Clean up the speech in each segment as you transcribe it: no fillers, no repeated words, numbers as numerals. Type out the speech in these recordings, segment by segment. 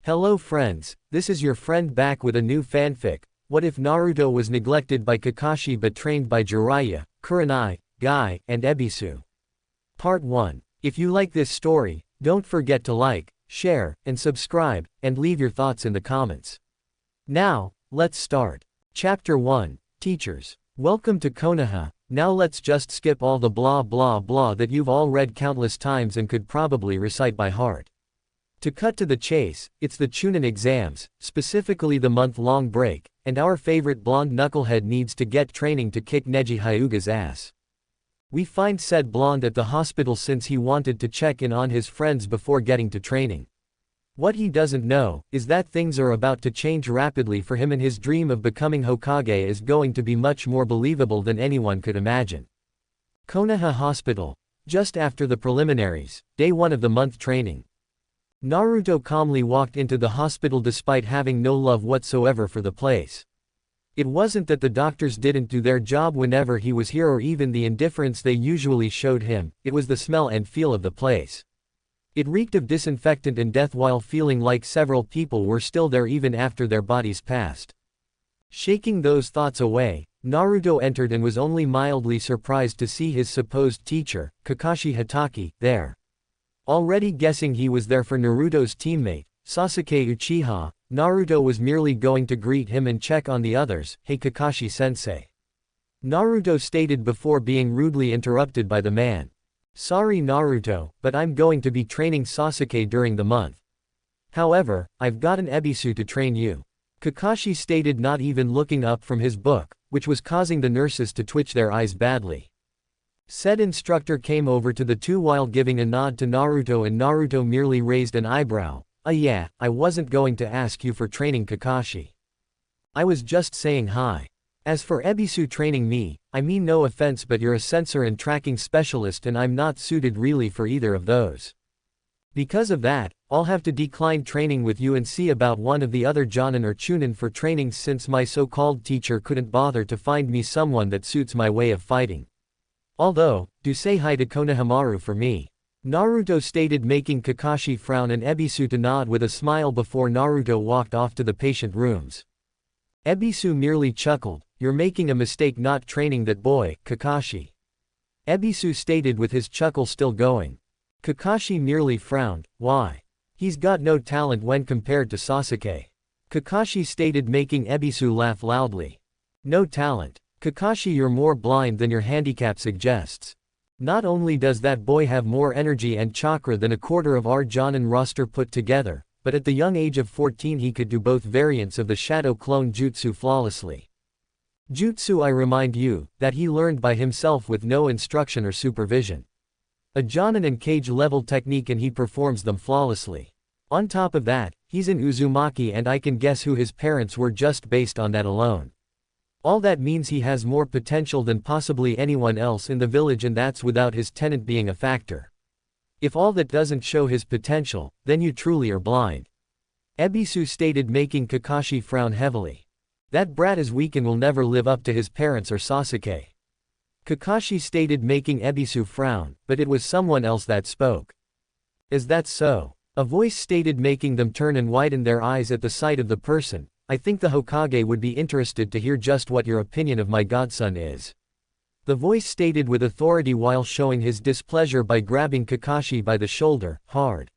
Hello friends, this is your friend back with a new fanfic. What if Naruto was neglected by Kakashi but trained by Jiraiya, Kurenai, Guy, and Ebisu? Part 1. If you like this story, don't forget to like, share, and subscribe, and leave your thoughts in the comments. Now, let's start. Chapter 1, Teachers. Welcome to Konoha. Now let's just skip all the blah blah blah that you've all read countless times and could probably recite by heart. To cut to the chase, it's the Chunin exams, specifically the month-long break, and our favorite blonde knucklehead needs to get training to kick Neji Hyuga's ass. We find said blonde at the hospital since he wanted to check in on his friends before getting to training. What he doesn't know is that things are about to change rapidly for him and his dream of becoming Hokage is going to be much more believable than anyone could imagine. Konoha Hospital. Just after the preliminaries, day 1 of the month training. Naruto calmly walked into the hospital despite having no love whatsoever for the place. It wasn't that the doctors didn't do their job whenever he was here or even the indifference they usually showed him, it was the smell and feel of the place. It reeked of disinfectant and death while feeling like several people were still there even after their bodies passed. Shaking those thoughts away, Naruto entered and was only mildly surprised to see his supposed teacher, Kakashi Hatake, there. Already guessing he was there for Naruto's teammate, Sasuke Uchiha, Naruto was merely going to greet him and check on the others. "Hey Kakashi-sensei." Naruto stated before being rudely interrupted by the man. "Sorry Naruto, but I'm going to be training Sasuke during the month. However, I've got an Ebisu to train you." Kakashi stated, not even looking up from his book, which was causing the nurses to twitch their eyes badly. Said instructor came over to the two while giving a nod to Naruto and Naruto merely raised an eyebrow. Yeah, I wasn't going to ask you for training Kakashi. I was just saying hi. As for Ebisu training me, I mean no offense but you're a sensor and tracking specialist and I'm not suited really for either of those. Because of that, I'll have to decline training with you and see about one of the other Jonin or Chunin for training since my so-called teacher couldn't bother to find me someone that suits my way of fighting. Although, do say hi to Konohamaru for me. Naruto stated, making Kakashi frown and Ebisu to nod with a smile before Naruto walked off to the patient rooms. Ebisu merely chuckled, "You're making a mistake not training that boy, Kakashi." Ebisu stated with his chuckle still going. Kakashi merely frowned, "Why? He's got no talent when compared to Sasuke." Kakashi stated, making Ebisu laugh loudly. "No talent? Kakashi, you're more blind than your handicap suggests. Not only does that boy have more energy and chakra than a quarter of our Jonin roster put together, but at the young age of 14 he could do both variants of the Shadow Clone Jutsu flawlessly. Jutsu, I remind you, that he learned by himself with no instruction or supervision. A Jonin and Cage level technique and he performs them flawlessly. On top of that, he's an Uzumaki and I can guess who his parents were just based on that alone. All that means he has more potential than possibly anyone else in the village and that's without his tenant being a factor. If all that doesn't show his potential, then you truly are blind." Ebisu stated, making Kakashi frown heavily. "That brat is weak and will never live up to his parents or Sasuke." Kakashi stated, making Ebisu frown, but it was someone else that spoke. "Is that so?" A voice stated, making them turn and widen their eyes at the sight of the person. "I think the Hokage would be interested to hear just what your opinion of my godson is." The voice stated with authority while showing his displeasure by grabbing Kakashi by the shoulder, hard.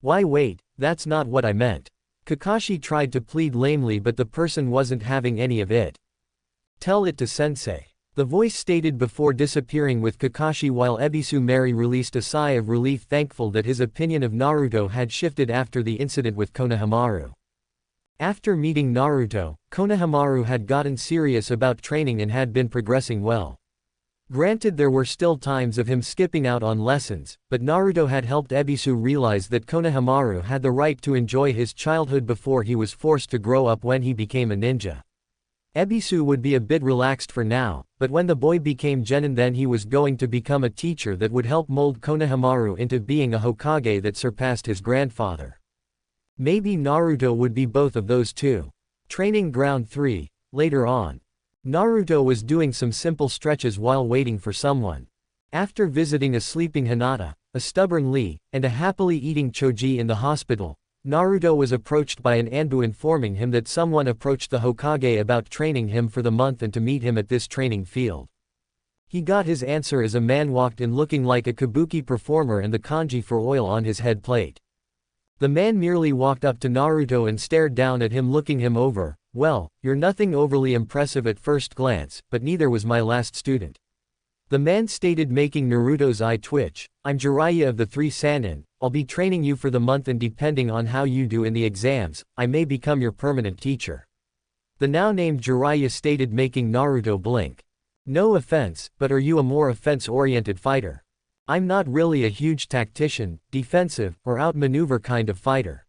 "Why wait, that's not what I meant." Kakashi tried to plead lamely but the person wasn't having any of it. "Tell it to sensei." The voice stated before disappearing with Kakashi while Ebisu Mary released a sigh of relief, thankful that his opinion of Naruto had shifted after the incident with Konohamaru. After meeting Naruto, Konohamaru had gotten serious about training and had been progressing well. Granted, there were still times of him skipping out on lessons, but Naruto had helped Ebisu realize that Konohamaru had the right to enjoy his childhood before he was forced to grow up when he became a ninja. Ebisu would be a bit relaxed for now, but when the boy became genin then he was going to become a teacher that would help mold Konohamaru into being a Hokage that surpassed his grandfather. Maybe Naruto would be both of those two. Training Ground 3, later on. Naruto was doing some simple stretches while waiting for someone. After visiting a sleeping Hinata, a stubborn Lee, and a happily eating Choji in the hospital, Naruto was approached by an Anbu informing him that someone approached the Hokage about training him for the month and to meet him at this training field. He got his answer as a man walked in looking like a kabuki performer and the kanji for oil on his head plate. The man merely walked up to Naruto and stared down at him, looking him over. Well, you're nothing overly impressive at first glance, but neither was my last student. The man stated, making Naruto's eye twitch. I'm Jiraiya of the 3 Sannin. I'll be training you for the month and depending on how you do in the exams, I may become your permanent teacher. The now named Jiraiya stated, making Naruto blink. No offense, but are you a more offense-oriented fighter? I'm not really a huge tactician, defensive, or outmaneuver kind of fighter.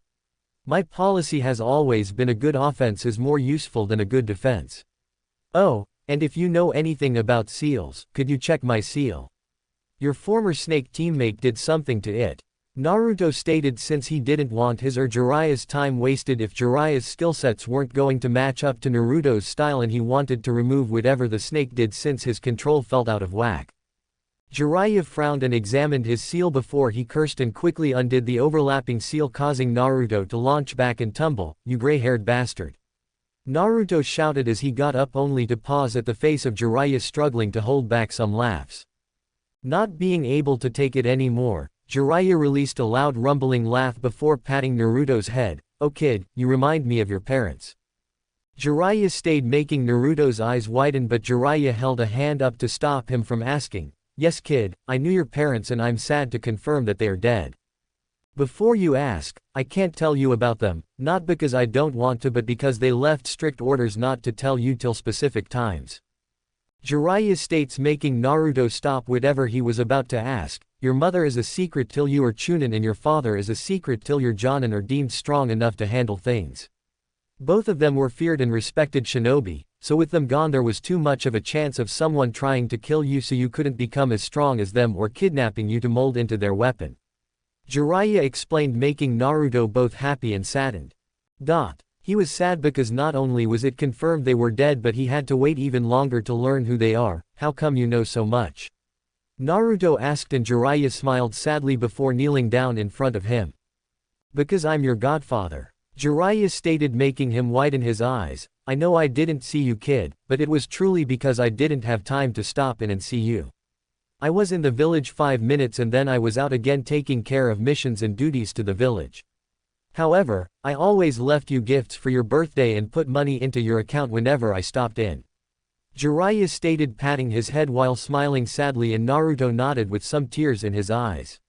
My policy has always been a good offense is more useful than a good defense. Oh, and if you know anything about seals, could you check my seal? Your former snake teammate did something to it. Naruto stated, since he didn't want his or Jiraiya's time wasted if Jiraiya's skillsets weren't going to match up to Naruto's style, and he wanted to remove whatever the snake did since his control felt out of whack. Jiraiya frowned and examined his seal before he cursed and quickly undid the overlapping seal, causing Naruto to launch back and tumble. You gray-haired bastard. Naruto shouted as he got up, only to pause at the face of Jiraiya struggling to hold back some laughs. Not being able to take it anymore, Jiraiya released a loud rumbling laugh before patting Naruto's head. Oh kid, you remind me of your parents. Jiraiya stayed, making Naruto's eyes widen, but Jiraiya held a hand up to stop him from asking. Yes kid, I knew your parents and I'm sad to confirm that they are dead. Before you ask, I can't tell you about them, not because I don't want to but because they left strict orders not to tell you till specific times. Jiraiya states, making Naruto stop whatever he was about to ask. Your mother is a secret till you are Chunin and your father is a secret till your Jonin are deemed strong enough to handle things. Both of them were feared and respected shinobi, so with them gone there was too much of a chance of someone trying to kill you, so you couldn't become as strong as them, or kidnapping you to mold into their weapon. Jiraiya explained, making Naruto both happy and saddened. He was sad because not only was it confirmed they were dead, but he had to wait even longer to learn who they are. How come you know so much? Naruto asked, and Jiraiya smiled sadly before kneeling down in front of him. Because I'm your godfather. Jiraiya stated, making him widen his eyes. I know I didn't see you kid, but it was truly because I didn't have time to stop in and see you. I was in the village 5 minutes and then I was out again taking care of missions and duties to the village. However, I always left you gifts for your birthday and put money into your account whenever I stopped in. Jiraiya stated, patting his head while smiling sadly, and Naruto nodded with some tears in his eyes.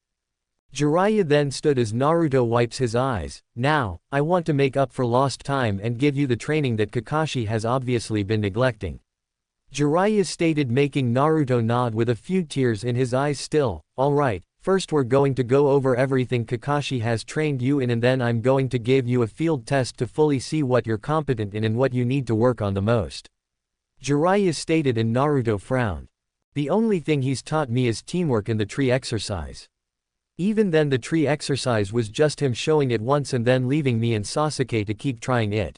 Jiraiya then stood as Naruto wipes his eyes. Now, I want to make up for lost time and give you the training that Kakashi has obviously been neglecting. Jiraiya stated, making Naruto nod with a few tears in his eyes still. Alright, first we're going to go over everything Kakashi has trained you in, and then I'm going to give you a field test to fully see what you're competent in and what you need to work on the most. Jiraiya stated, and Naruto frowned. The only thing he's taught me is teamwork and the tree exercise. Even then the tree exercise was just him showing it once and then leaving me and Sasuke to keep trying it.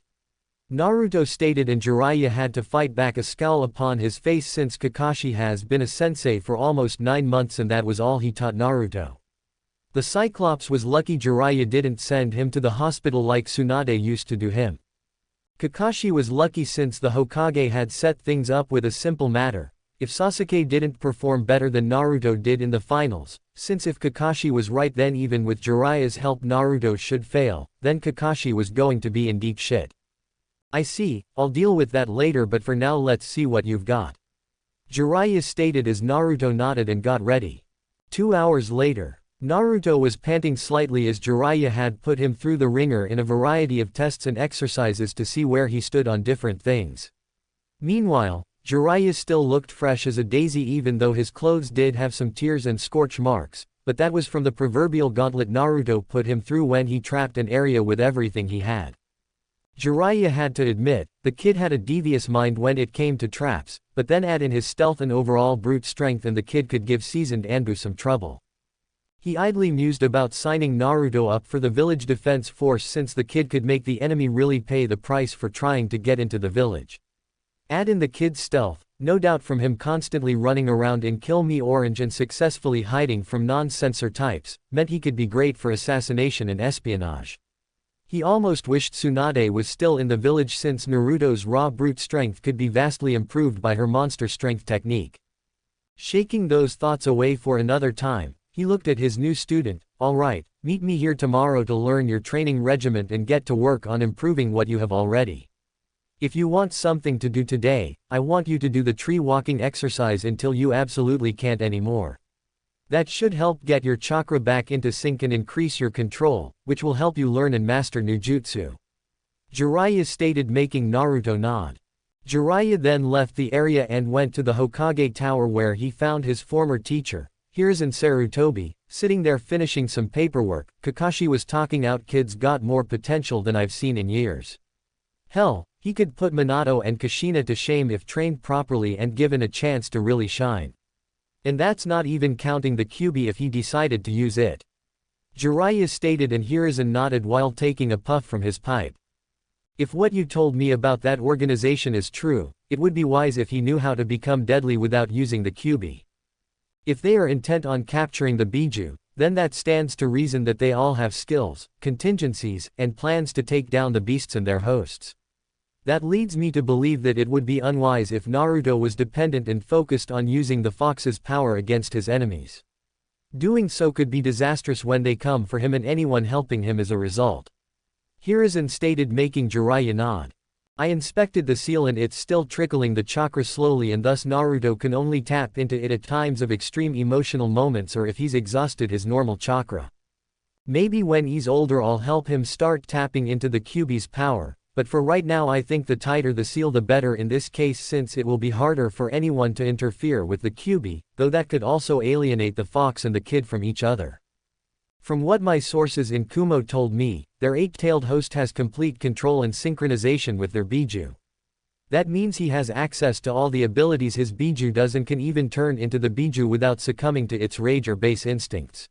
Naruto stated, and Jiraiya had to fight back a scowl upon his face since Kakashi has been a sensei for almost 9 months and that was all he taught Naruto. The Cyclops was lucky Jiraiya didn't send him to the hospital like Tsunade used to do him. Kakashi was lucky since the Hokage had set things up with a simple matter. If Sasuke didn't perform better than Naruto did in the finals, since if Kakashi was right then even with Jiraiya's help Naruto should fail, then Kakashi was going to be in deep shit. I see, I'll deal with that later, but for now let's see what you've got. Jiraiya stated as Naruto nodded and got ready. 2 hours later, Naruto was panting slightly as Jiraiya had put him through the ringer in a variety of tests and exercises to see where he stood on different things. Meanwhile, Jiraiya still looked fresh as a daisy even though his clothes did have some tears and scorch marks, but that was from the proverbial gauntlet Naruto put him through when he trapped an area with everything he had. Jiraiya had to admit, the kid had a devious mind when it came to traps, but then add in his stealth and overall brute strength and the kid could give seasoned Anbu some trouble. He idly mused about signing Naruto up for the village defense force since the kid could make the enemy really pay the price for trying to get into the village. Add in the kid's stealth, no doubt from him constantly running around in Kill Me Orange and successfully hiding from non-censor types, meant he could be great for assassination and espionage. He almost wished Tsunade was still in the village since Naruto's raw brute strength could be vastly improved by her monster strength technique. Shaking those thoughts away for another time, he looked at his new student. Alright, meet me here tomorrow to learn your training regiment and get to work on improving what you have already. If you want something to do today, I want you to do the tree walking exercise until you absolutely can't anymore. That should help get your chakra back into sync and increase your control, which will help you learn and master new jutsu. Jiraiya stated, making Naruto nod. Jiraiya then left the area and went to the Hokage Tower where he found his former teacher, Hiruzen Sarutobi, sitting there finishing some paperwork. Kakashi was talking out, kids got more potential than I've seen in years. Hell, he could put Minato and Kushina to shame if trained properly and given a chance to really shine. And that's not even counting the Kyuubi if he decided to use it. Jiraiya stated, and Hiruzen nodded while taking a puff from his pipe. If what you told me about that organization is true, it would be wise if he knew how to become deadly without using the Kyuubi. If they are intent on capturing the Biju, then that stands to reason that they all have skills, contingencies, and plans to take down the beasts and their hosts. That leads me to believe that it would be unwise if Naruto was dependent and focused on using the fox's power against his enemies. Doing so could be disastrous when they come for him and anyone helping him as a result. Hiruzen stated, making Jiraiya nod. I inspected the seal and it's still trickling the chakra slowly, and thus Naruto can only tap into it at times of extreme emotional moments or if he's exhausted his normal chakra. Maybe when he's older I'll help him start tapping into the Kyuubi's power. But for right now I think the tighter the seal the better in this case, since it will be harder for anyone to interfere with the Kyuubi, though that could also alienate the fox and the kid from each other. From what my sources in Kumo told me, their eight-tailed host has complete control and synchronization with their Biju. That means he has access to all the abilities his Biju does and can even turn into the Biju without succumbing to its rage or base instincts.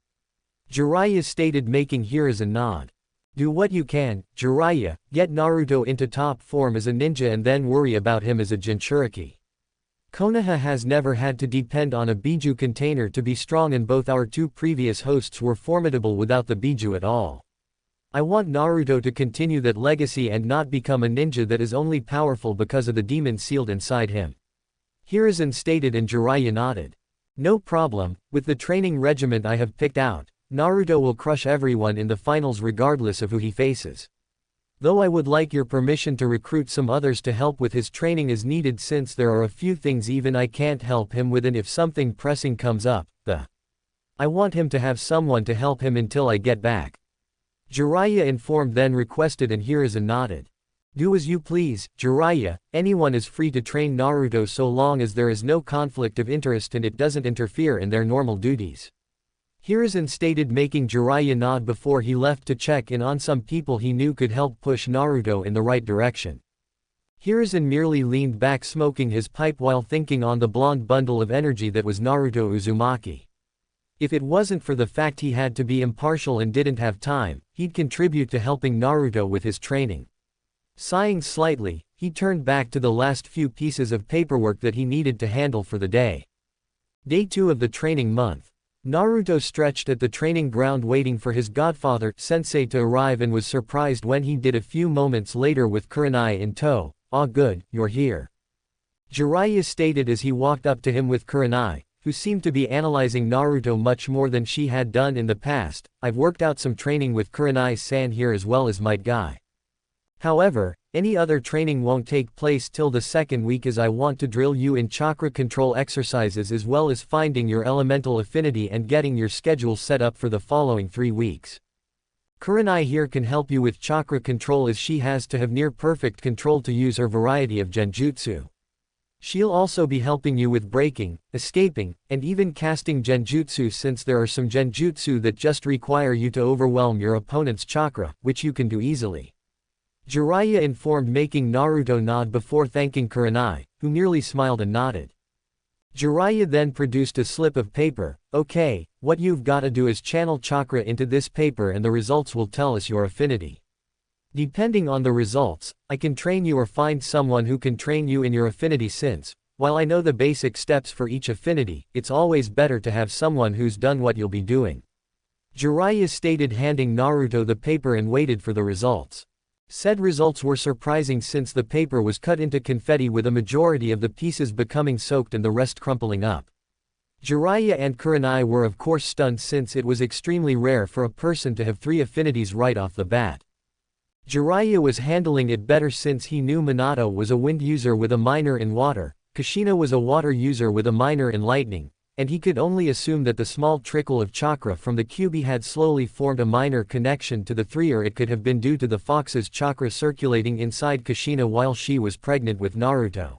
Jiraiya stated, making Hiruzen nod. Do what you can, Jiraiya, get Naruto into top form as a ninja and then worry about him as a Jinchuriki. Konoha has never had to depend on a Biju container to be strong, and both our two previous hosts were formidable without the Biju at all. I want Naruto to continue that legacy and not become a ninja that is only powerful because of the demon sealed inside him. Hiruzen stated, and Jiraiya nodded. No problem, with the training regiment I have picked out, Naruto will crush everyone in the finals regardless of who he faces. Though I would like your permission to recruit some others to help with his training as needed, since there are a few things even I can't help him with, and if something pressing comes up, I want him to have someone to help him until I get back. Jiraiya informed, then requested, and Hiruzen nodded. Do as you please, Jiraiya, anyone is free to train Naruto so long as there is no conflict of interest and it doesn't interfere in their normal duties. Hiruzen stated, making Jiraiya nod before he left to check in on some people he knew could help push Naruto in the right direction. Hiruzen merely leaned back smoking his pipe while thinking on the blonde bundle of energy that was Naruto Uzumaki. If it wasn't for the fact he had to be impartial and didn't have time, he'd contribute to helping Naruto with his training. Sighing slightly, he turned back to the last few pieces of paperwork that he needed to handle for the day. Day 2 of the training month. Naruto stretched at the training ground waiting for his godfather, Sensei, to arrive, and was surprised when he did a few moments later with Kurenai in tow. Ah, good, you're here. Jiraiya stated as he walked up to him with Kurenai, who seemed to be analyzing Naruto much more than she had done in the past. I've worked out some training with Kurenai-san here as well as Might Guy. However, any other training won't take place till the second week, as I want to drill you in chakra control exercises as well as finding your elemental affinity and getting your schedule set up for the following 3 weeks. Kurenai here can help you with chakra control, as she has to have near perfect control to use her variety of genjutsu. She'll also be helping you with breaking, escaping, and even casting genjutsu, since there are some genjutsu that just require you to overwhelm your opponent's chakra, which you can do easily. Jiraiya informed, making Naruto nod before thanking Kurenai, who merely smiled and nodded. Jiraiya then produced a slip of paper. Okay, what you've gotta do is channel chakra into this paper and the results will tell us your affinity. Depending on the results, I can train you or find someone who can train you in your affinity, since, while I know the basic steps for each affinity, it's always better to have someone who's done what you'll be doing. Jiraiya stated, handing Naruto the paper, and waited for the results. Said results were surprising since the paper was cut into confetti, with a majority of the pieces becoming soaked and the rest crumpling up. Jiraiya and Kurenai were of course stunned, since it was extremely rare for a person to have 3 affinities right off the bat. Jiraiya was handling it better since he knew Minato was a wind user with a minor in water, Kushina was a water user with a minor in lightning, and he could only assume that the small trickle of chakra from the Kyuubi had slowly formed a minor connection to the 3, or it could have been due to the fox's chakra circulating inside Kushina while she was pregnant with Naruto.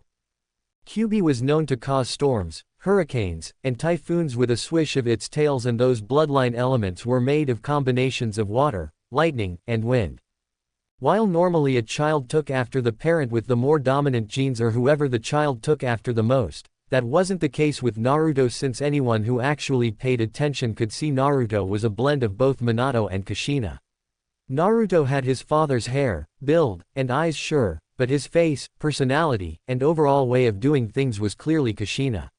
Kyuubi was known to cause storms, hurricanes, and typhoons with a swish of its tails, and those bloodline elements were made of combinations of water, lightning, and wind. While normally a child took after the parent with the more dominant genes, or whoever the child took after the most, that wasn't the case with Naruto, since anyone who actually paid attention could see Naruto was a blend of both Minato and Kushina. Naruto had his father's hair, build, and eyes, sure, but his face, personality, and overall way of doing things was clearly Kushina.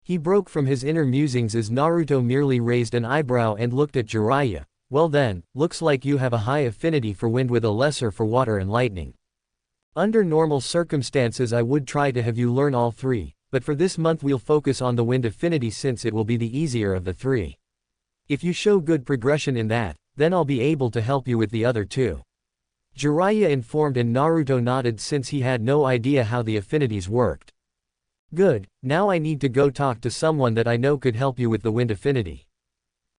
He broke from his inner musings as Naruto merely raised an eyebrow and looked at Jiraiya. Well then, looks like you have a high affinity for wind with a lesser for water and lightning. Under normal circumstances I would try to have you learn all 3, but for this month we'll focus on the wind affinity since it will be the easier of the 3. If you show good progression in that, then I'll be able to help you with the other 2. Jiraiya informed, and Naruto nodded since he had no idea how the affinities worked. Good, now I need to go talk to someone that I know could help you with the wind affinity.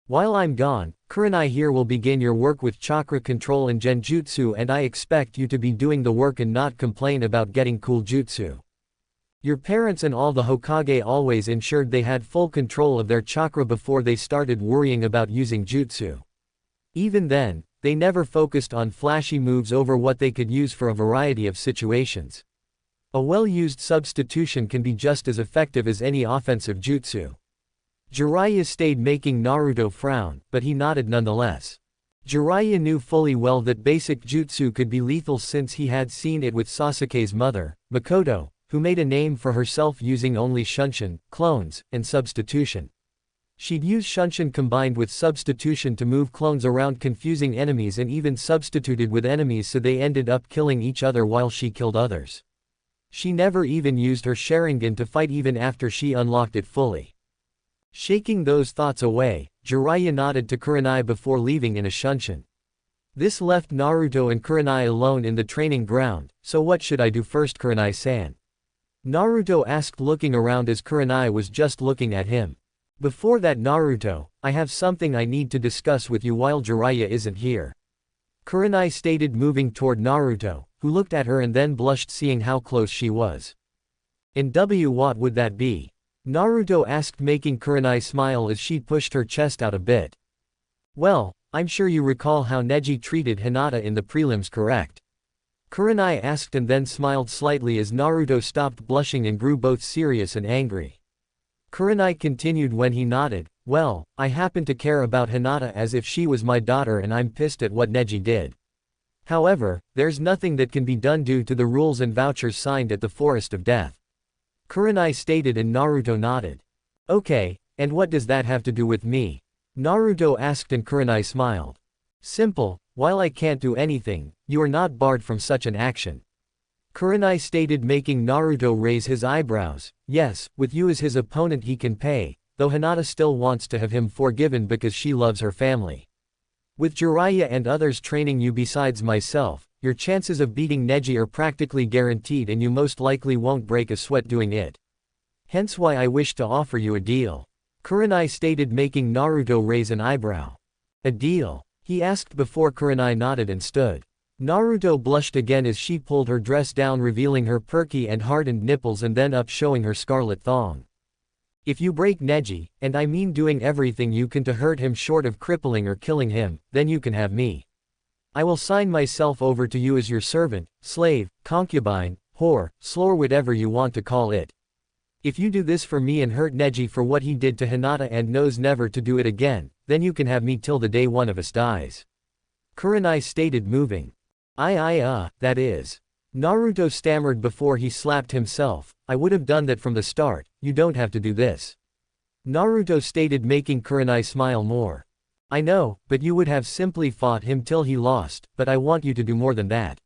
While I'm gone, Kurenai here will begin your work with chakra control and genjutsu, and I expect you to be doing the work and not complain about getting cool jutsu. Your parents and all the Hokage always ensured they had full control of their chakra before they started worrying about using jutsu. Even then, they never focused on flashy moves over what they could use for a variety of situations. A well-used substitution can be just as effective as any offensive jutsu. Jiraiya stayed, making Naruto frown, but he nodded nonetheless. Jiraiya knew fully well that basic jutsu could be lethal since he had seen it with Sasuke's mother, Makoto, who made a name for herself using only shunshin, clones, and substitution. She'd use shunshin combined with substitution to move clones around, confusing enemies, and even substituted with enemies so they ended up killing each other while she killed others. She never even used her Sharingan to fight even after she unlocked it fully. Shaking those thoughts away, Jiraiya nodded to Kurenai before leaving in a shunshin. This left Naruto and Kurenai alone in the training ground. So what should I do first, Kurenai-san? Naruto asked, looking around as Kurenai was just looking at him. Before that, Naruto, I have something I need to discuss with you while Jiraiya isn't here. Kurenai stated, moving toward Naruto, who looked at her and then blushed seeing how close she was. And what would that be? Naruto asked, making Kurenai smile as she pushed her chest out a bit. Well, I'm sure you recall how Neji treated Hinata in the prelims, correct? Kurenai asked and then smiled slightly as Naruto stopped blushing and grew both serious and angry. Kurenai continued when he nodded, well, I happen to care about Hinata as if she was my daughter, and I'm pissed at what Neji did. However, there's nothing that can be done due to the rules and vouchers signed at the Forest of Death. Kurenai stated, and Naruto nodded. Okay, and what does that have to do with me? Naruto asked, and Kurenai smiled. Simple, while I can't do anything, you are not barred from such an action. Kurenai stated, making Naruto raise his eyebrows. Yes, with you as his opponent he can pay, though Hinata still wants to have him forgiven because she loves her family. With Jiraiya and others training you besides myself, your chances of beating Neji are practically guaranteed, and you most likely won't break a sweat doing it. Hence why I wish to offer you a deal. Kurenai stated, making Naruto raise an eyebrow. A deal? He asked before Kurenai nodded and stood. Naruto blushed again as she pulled her dress down, revealing her perky and hardened nipples, and then up, showing her scarlet thong. If you break Neji, and I mean doing everything you can to hurt him short of crippling or killing him, then you can have me. I will sign myself over to you as your servant, slave, concubine, whore, slore, whatever you want to call it. If you do this for me and hurt Neji for what he did to Hinata and knows never to do it again, then you can have me till the day one of us dies. Kurenai stated, moving. That is. Naruto stammered before he slapped himself. I would have done that from the start, you don't have to do this. Naruto stated, making Kurenai smile more. I know, but you would have simply fought him till he lost, but I want you to do more than that.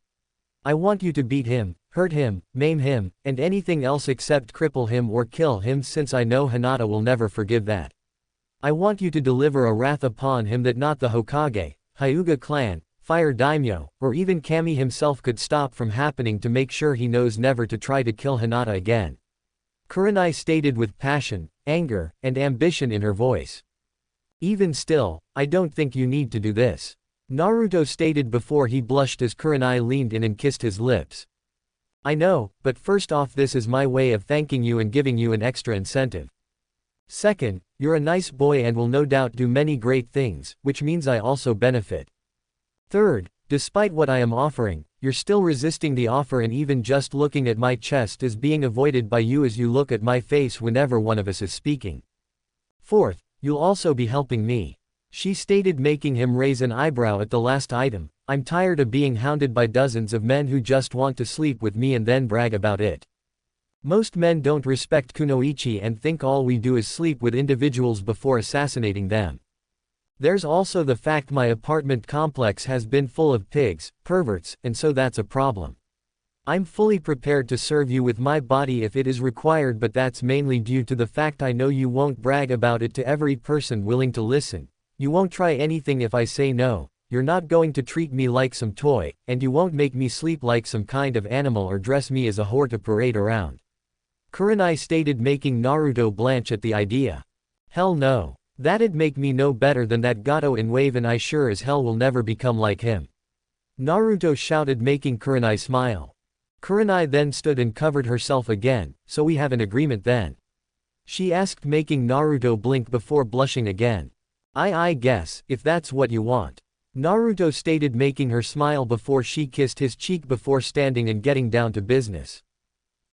I want you to beat him, hurt him, maim him, and anything else except cripple him or kill him, since I know Hinata will never forgive that. I want you to deliver a wrath upon him that not the Hokage, Hyuga clan, Fire Daimyo, or even Kami himself could stop from happening, to make sure he knows never to try to kill Hinata again. Kurenai stated with passion, anger, and ambition in her voice. Even still, I don't think you need to do this. Naruto stated before he blushed as Kurenai leaned in and kissed his lips. I know, but first off, this is my way of thanking you and giving you an extra incentive. Second, you're a nice boy and will no doubt do many great things, which means I also benefit. Third, despite what I am offering, you're still resisting the offer, and even just looking at my chest is being avoided by you as you look at my face whenever one of us is speaking. Fourth, you'll also be helping me. She stated, making him raise an eyebrow at the last item. I'm tired of being hounded by dozens of men who just want to sleep with me and then brag about it. Most men don't respect kunoichi and think all we do is sleep with individuals before assassinating them. There's also the fact my apartment complex has been full of pigs, perverts, and so that's a problem. I'm fully prepared to serve you with my body if it is required, but that's mainly due to the fact I know you won't brag about it to every person willing to listen. You won't try anything if I say no, you're not going to treat me like some toy, and you won't make me sleep like some kind of animal or dress me as a whore to parade around. Kurenai stated, making Naruto blanch at the idea. Hell no. That'd make me no better than that Gato in Wave, and I sure as hell will never become like him. Naruto shouted, making Kurenai smile. Kurenai then stood and covered herself again. So we have an agreement then? She asked, making Naruto blink before blushing again. I guess, if that's what you want. Naruto stated, making her smile before she kissed his cheek before standing and getting down to business.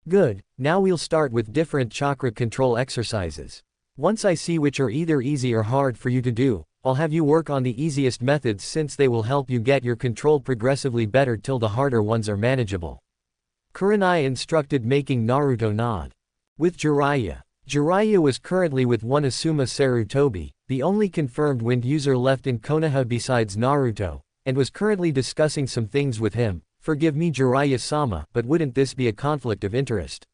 Good, now we'll start with different chakra control exercises. Once I see which are either easy or hard for you to do, I'll have you work on the easiest methods, since they will help you get your control progressively better till the harder ones are manageable. Kurenai instructed, making Naruto nod. With Jiraiya. Jiraiya was currently with one Asuma Sarutobi, the only confirmed wind user left in Konoha besides Naruto, and was currently discussing some things with him. Forgive me, Jiraiya-sama, but wouldn't this be a conflict of interest?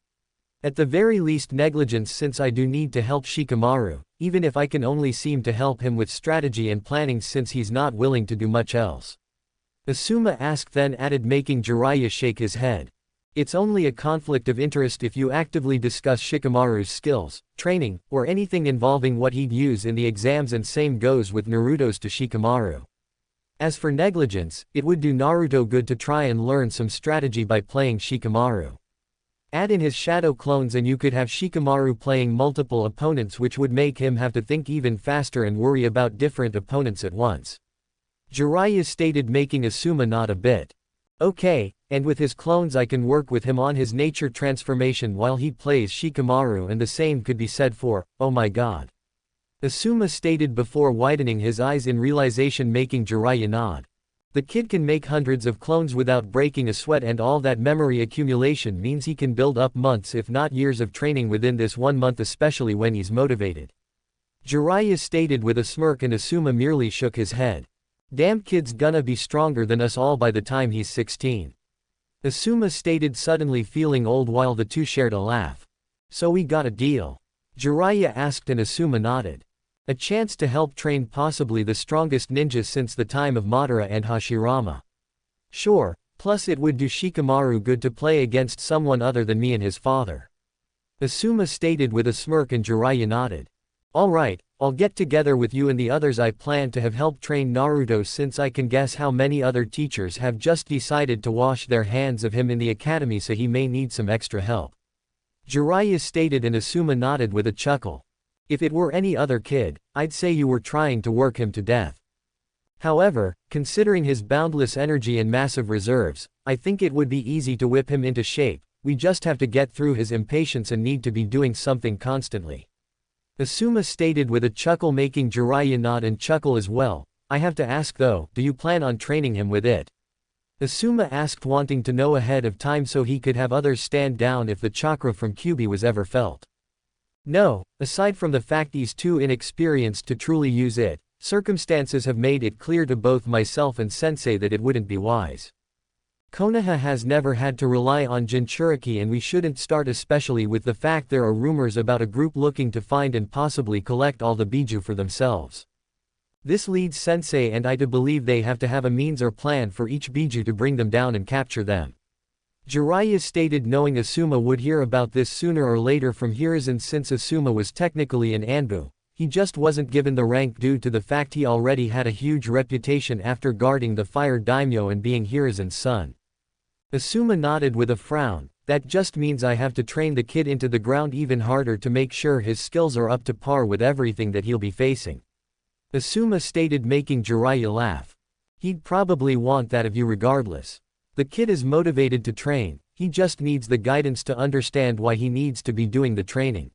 At the very least negligence, since I do need to help Shikamaru, even if I can only seem to help him with strategy and planning, since he's not willing to do much else. Asuma asked, then added, making Jiraiya shake his head. It's only a conflict of interest if you actively discuss Shikamaru's skills, training, or anything involving what he'd use in the exams, and same goes with Naruto's to Shikamaru. As for negligence, it would do Naruto good to try and learn some strategy by playing Shikamaru. Add in his shadow clones and you could have Shikamaru playing multiple opponents, which would make him have to think even faster and worry about different opponents at once. Jiraiya stated, making Asuma nod a bit. Okay, and with his clones I can work with him on his nature transformation while he plays Shikamaru, and the same could be said for, oh my god. Asuma stated before widening his eyes in realization, making Jiraiya nod. The kid can make hundreds of clones without breaking a sweat, and all that memory accumulation means he can build up months if not years of training within this 1 month, especially when he's motivated. Jiraiya stated with a smirk, and Asuma merely shook his head. Damn, kid's gonna be stronger than us all by the time he's 16. Asuma stated, suddenly feeling old, while the two shared a laugh. So we got a deal? Jiraiya asked, and Asuma nodded. A chance to help train possibly the strongest ninjas since the time of Madara and Hashirama. Sure, plus it would do Shikamaru good to play against someone other than me and his father. Asuma stated with a smirk, and Jiraiya nodded. Alright, I'll get together with you and the others I plan to have help train Naruto, since I can guess how many other teachers have just decided to wash their hands of him in the academy, so he may need some extra help. Jiraiya stated, and Asuma nodded with a chuckle. If it were any other kid, I'd say you were trying to work him to death. However, considering his boundless energy and massive reserves, I think it would be easy to whip him into shape. We just have to get through his impatience and need to be doing something constantly. Asuma stated with a chuckle, making Jiraiya nod and chuckle as well. I have to ask though, do you plan on training him with it? Asuma asked, wanting to know ahead of time so he could have others stand down if the chakra from Kyuubi was ever felt. No, aside from the fact he's too inexperienced to truly use it, Circumstances have made it clear to both myself and Sensei that it wouldn't be wise. Konoha has never had to rely on Jinchuriki, and we shouldn't start, especially with the fact there are rumors about a group looking to find and possibly collect all the Biju for themselves. This leads Sensei and I to believe they have to have a means or plan for each Biju to bring them down and capture them. Jiraiya stated, knowing Asuma would hear about this sooner or later from Hiruzen, since Asuma was technically an Anbu. He just wasn't given the rank due to the fact he already had a huge reputation after guarding the Fire Daimyo and being Hiruzen's son. Asuma nodded with a frown. That just means I have to train the kid into the ground even harder to make sure his skills are up to par with everything that he'll be facing. Asuma stated, making Jiraiya laugh. He'd probably want that of you regardless. The kid is motivated to train, he just needs the guidance to understand why he needs to be doing the training.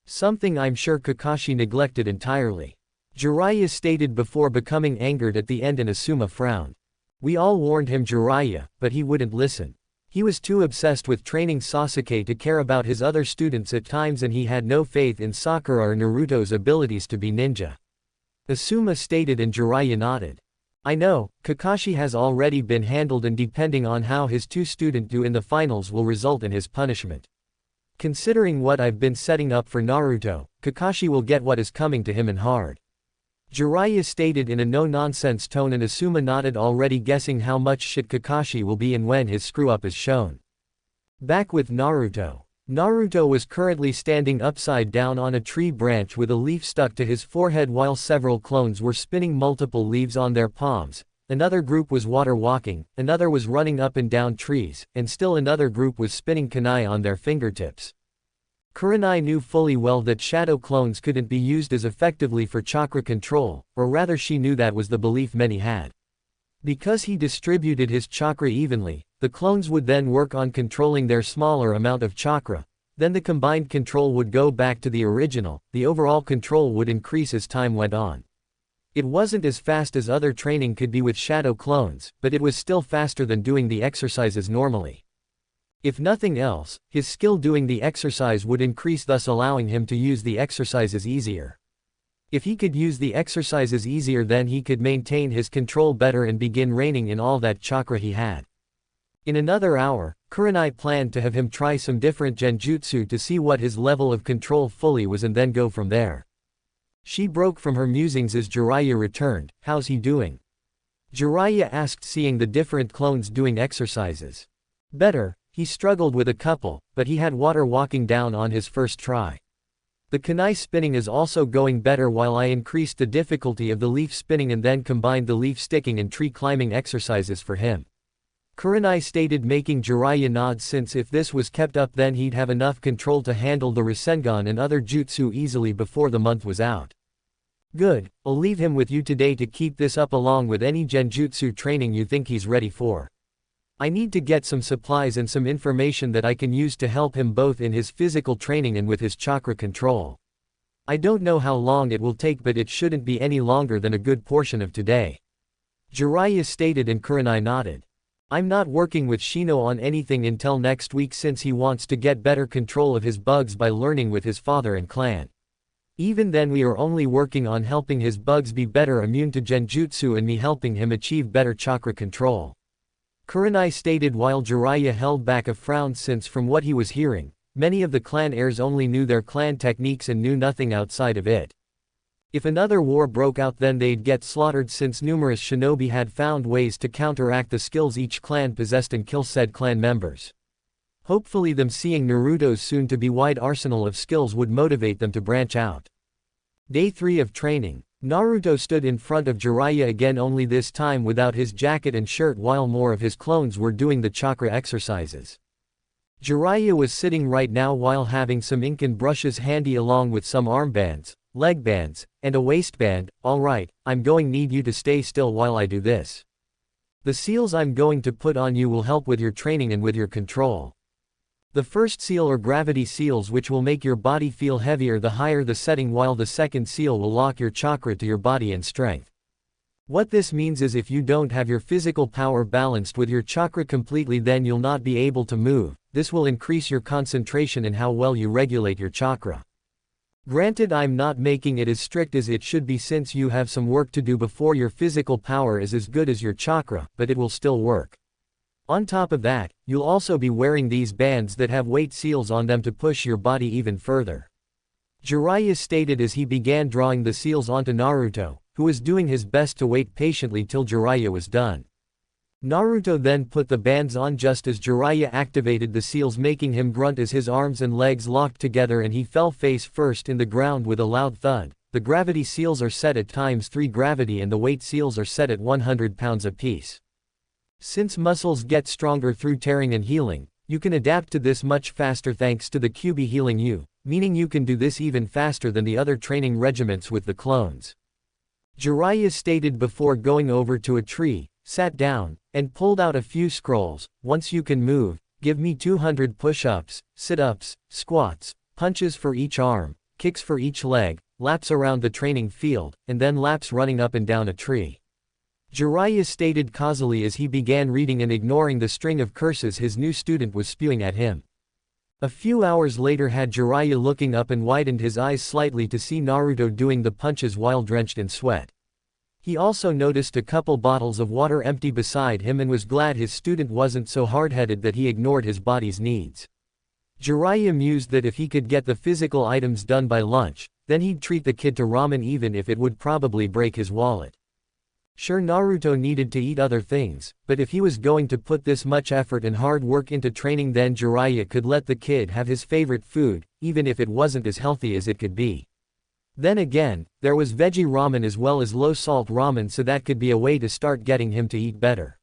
Something I'm sure Kakashi neglected entirely. Jiraiya stated before becoming angered at the end, and Asuma frowned. We all warned him, Jiraiya, but he wouldn't listen. He was too obsessed with training Sasuke to care about his other students at times, and he had no faith in Sakura or Naruto's abilities to be ninja. Asuma stated, and Jiraiya nodded. I know, Kakashi has already been handled, and depending on how his two students do in the finals will result in his punishment. Considering what I've been setting up for Naruto, Kakashi will get what is coming to him, and hard. Jiraiya stated in a no-nonsense tone, and Asuma nodded, already guessing how much shit Kakashi will be in when his screw-up is shown. Back with Naruto. Naruto was currently standing upside down on a tree branch with a leaf stuck to his forehead while several clones were spinning multiple leaves on their palms. Another group was water walking, another was running up and down trees, and still another group was spinning kunai on their fingertips. Kurenai knew fully well that shadow clones couldn't be used as effectively for chakra control, or rather she knew that was the belief many had. Because he distributed his chakra evenly, the clones would then work on controlling their smaller amount of chakra, then the combined control would go back to the original, the overall control would increase as time went on. It wasn't as fast as other training could be with shadow clones, but it was still faster than doing the exercises normally. If nothing else, his skill doing the exercise would increase, thus allowing him to use the exercises easier. If he could use the exercises easier, then he could maintain his control better and begin reigning in all that chakra he had. In another hour, Kurenai planned to have him try some different genjutsu to see what his level of control fully was, and then go from there. She broke from her musings as Jiraiya returned. How's he doing? Jiraiya asked, seeing the different clones doing exercises. Better. He struggled with a couple, but he had water walking down on his first try. The kunai spinning is also going better, while I increased the difficulty of the leaf spinning and then combined the leaf sticking and tree climbing exercises for him. Kurenai stated, making Jiraiya nod, since if this was kept up then he'd have enough control to handle the Rasengan and other jutsu easily before the month was out. Good, I'll leave him with you today to keep this up along with any genjutsu training you think he's ready for. I need to get some supplies and some information that I can use to help him both in his physical training and with his chakra control. I don't know how long it will take, but it shouldn't be any longer than a good portion of today. Jiraiya stated, and Kurenai nodded. I'm not working with Shino on anything until next week, since he wants to get better control of his bugs by learning with his father and clan. Even then we are only working on helping his bugs be better immune to genjutsu and me helping him achieve better chakra control. Kurenai stated, while Jiraiya held back a frown, since from what he was hearing, many of the clan heirs only knew their clan techniques and knew nothing outside of it. If another war broke out, then they'd get slaughtered, since numerous shinobi had found ways to counteract the skills each clan possessed and kill said clan members. Hopefully them seeing Naruto's soon-to-be wide arsenal of skills would motivate them to branch out. Day 3 of training. Naruto stood in front of Jiraiya again, only this time without his jacket and shirt, while more of his clones were doing the chakra exercises. Jiraiya was sitting right now while having some ink and brushes handy along with some armbands, leg bands, and a waistband. Alright, I'm going need you to stay still while I do this. The seals I'm going to put on you will help with your training and with your control. The first seal are gravity seals, which will make your body feel heavier the higher the setting, while the second seal will lock your chakra to your body and strength. What this means is if you don't have your physical power balanced with your chakra completely, then you'll not be able to move. This will increase your concentration and how well you regulate your chakra. Granted, I'm not making it as strict as it should be since you have some work to do before your physical power is as good as your chakra, but it will still work. On top of that, you'll also be wearing these bands that have weight seals on them to push your body even further. Jiraiya stated as he began drawing the seals onto Naruto, who was doing his best to wait patiently till Jiraiya was done. Naruto then put the bands on just as Jiraiya activated the seals, making him grunt as his arms and legs locked together and he fell face first in the ground with a loud thud. The gravity seals are set at ×3 gravity and the weight seals are set at 100 pounds apiece. Since muscles get stronger through tearing and healing, you can adapt to this much faster thanks to the Kyuubi healing you, meaning you can do this even faster than the other training regiments with the clones. Jiraiya stated before going over to a tree, sat down, and pulled out a few scrolls. Once you can move, give me 200 push-ups, sit-ups, squats, punches for each arm, kicks for each leg, laps around the training field, and then laps running up and down a tree. Jiraiya stated causally as he began reading and ignoring the string of curses his new student was spewing at him. A few hours later had Jiraiya looking up and widened his eyes slightly to see Naruto doing the punches while drenched in sweat. He also noticed a couple bottles of water empty beside him and was glad his student wasn't so hard-headed that he ignored his body's needs. Jiraiya mused that if he could get the physical items done by lunch, then he'd treat the kid to ramen even if it would probably break his wallet. Sure, Naruto needed to eat other things, but if he was going to put this much effort and hard work into training, then Jiraiya could let the kid have his favorite food, even if it wasn't as healthy as it could be. Then again, there was veggie ramen as well as low-salt ramen, so that could be a way to start getting him to eat better.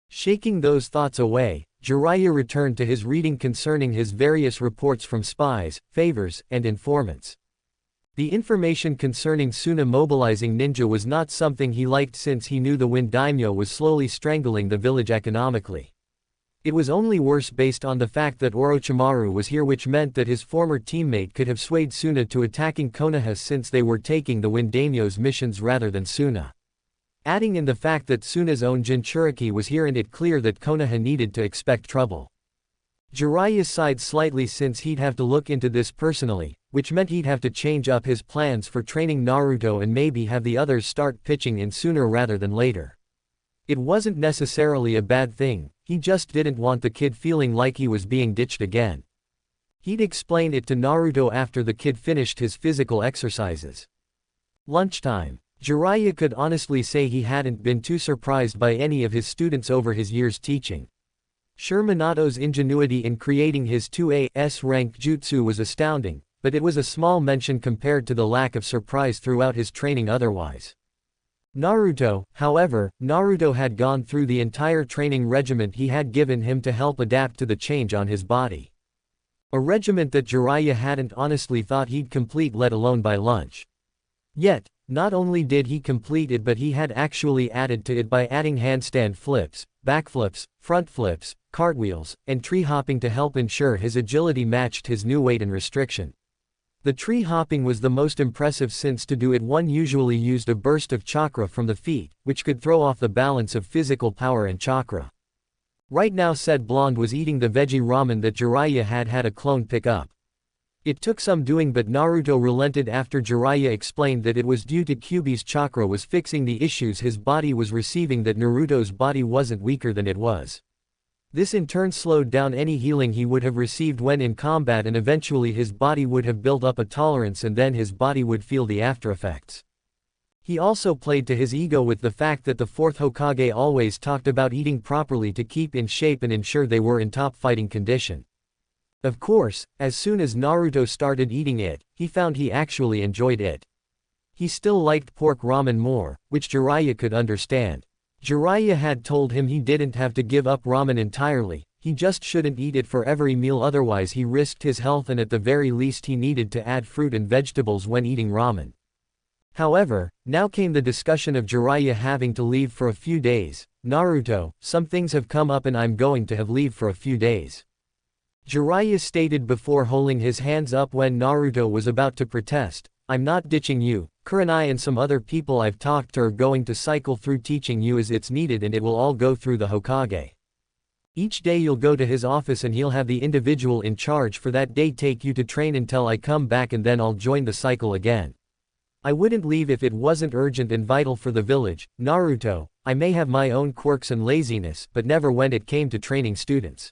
Shaking those thoughts away, Jiraiya returned to his reading concerning his various reports from spies, favors, and informants. The information concerning Suna mobilizing ninja was not something he liked since he knew the Wind Daimyo was slowly strangling the village economically. It was only worse based on the fact that Orochimaru was here, which meant that his former teammate could have swayed Suna to attacking Konoha since they were taking the Wind Daimyo's missions rather than Suna. Adding in the fact that Suna's own Jinchuriki was here and it clear that Konoha needed to expect trouble. Jiraiya sighed slightly since he'd have to look into this personally, which meant he'd have to change up his plans for training Naruto and maybe have the others start pitching in sooner rather than later. It wasn't necessarily a bad thing, he just didn't want the kid feeling like he was being ditched again. He'd explain it to Naruto after the kid finished his physical exercises. Lunchtime. Jiraiya could honestly say he hadn't been too surprised by any of his students over his years teaching. Sure, Minato's ingenuity in creating his 2A rank jutsu was astounding, but it was a small mention compared to the lack of surprise throughout his training otherwise. Naruto, however, Naruto had gone through the entire training regiment he had given him to help adapt to the change on his body. A regiment that Jiraiya hadn't honestly thought he'd complete, let alone by lunch. Yet, not only did he complete it, but he had actually added to it by adding handstand flips, backflips, front flips, cartwheels, and tree hopping to help ensure his agility matched his new weight and restriction. The tree hopping was the most impressive since to do it one usually used a burst of chakra from the feet, which could throw off the balance of physical power and chakra. Right now said blonde was eating the veggie ramen that Jiraiya had a clone pick up. It took some doing, but Naruto relented after Jiraiya explained that it was due to Kyuubi's chakra was fixing the issues his body was receiving, that Naruto's body wasn't weaker than it was. This in turn slowed down any healing he would have received when in combat, and eventually his body would have built up a tolerance and then his body would feel the aftereffects. He also played to his ego with the fact that the fourth Hokage always talked about eating properly to keep in shape and ensure they were in top fighting condition. Of course, as soon as Naruto started eating it, he found he actually enjoyed it. He still liked pork ramen more, which Jiraiya could understand. Jiraiya had told him he didn't have to give up ramen entirely, he just shouldn't eat it for every meal, otherwise he risked his health, and at the very least he needed to add fruit and vegetables when eating ramen. However, now came the discussion of Jiraiya having to leave for a few days. Naruto, some things have come up and I'm going to have leave for a few days. Jiraiya stated before holding his hands up when Naruto was about to protest. I'm not ditching you. Kurenai and some other people I've talked to are going to cycle through teaching you as it's needed, and it will all go through the Hokage. Each day you'll go to his office and he'll have the individual in charge for that day take you to train until I come back, and then I'll join the cycle again. I wouldn't leave if it wasn't urgent and vital for the village, Naruto. I may have my own quirks and laziness, but never when it came to training students.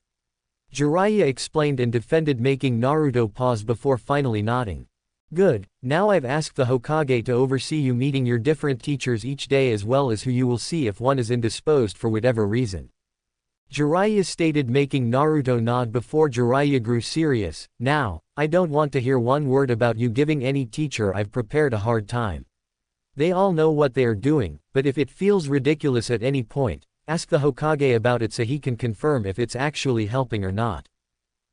Jiraiya explained and defended, making Naruto pause before finally nodding. Good, now I've asked the Hokage to oversee you meeting your different teachers each day, as well as who you will see if one is indisposed for whatever reason. Jiraiya stated, making Naruto nod before Jiraiya grew serious. Now, I don't want to hear one word about you giving any teacher I've prepared a hard time. They all know what they are doing, but if it feels ridiculous at any point, ask the Hokage about it so he can confirm if it's actually helping or not.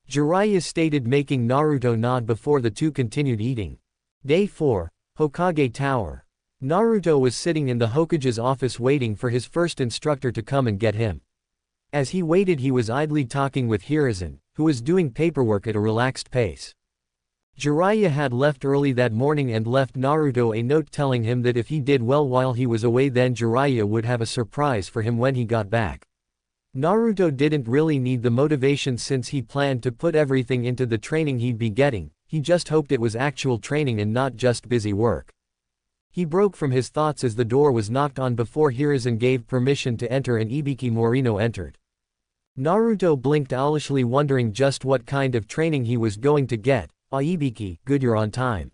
Jiraiya stated, making Naruto nod before the two continued eating. Day 4, Hokage Tower. Naruto was sitting in the Hokage's office waiting for his first instructor to come and get him. As he waited, he was idly talking with Hiruzen, who was doing paperwork at a relaxed pace. Jiraiya had left early that morning and left Naruto a note telling him that if he did well while he was away, then Jiraiya would have a surprise for him when he got back. Naruto didn't really need the motivation since he planned to put everything into the training he'd be getting. He just hoped it was actual training and not just busy work. He broke from his thoughts as the door was knocked on before Hiruzen gave permission to enter and Ibiki Morino entered. Naruto blinked owlishly, wondering just what kind of training he was going to get. Ah, Ibiki, good, you're on time.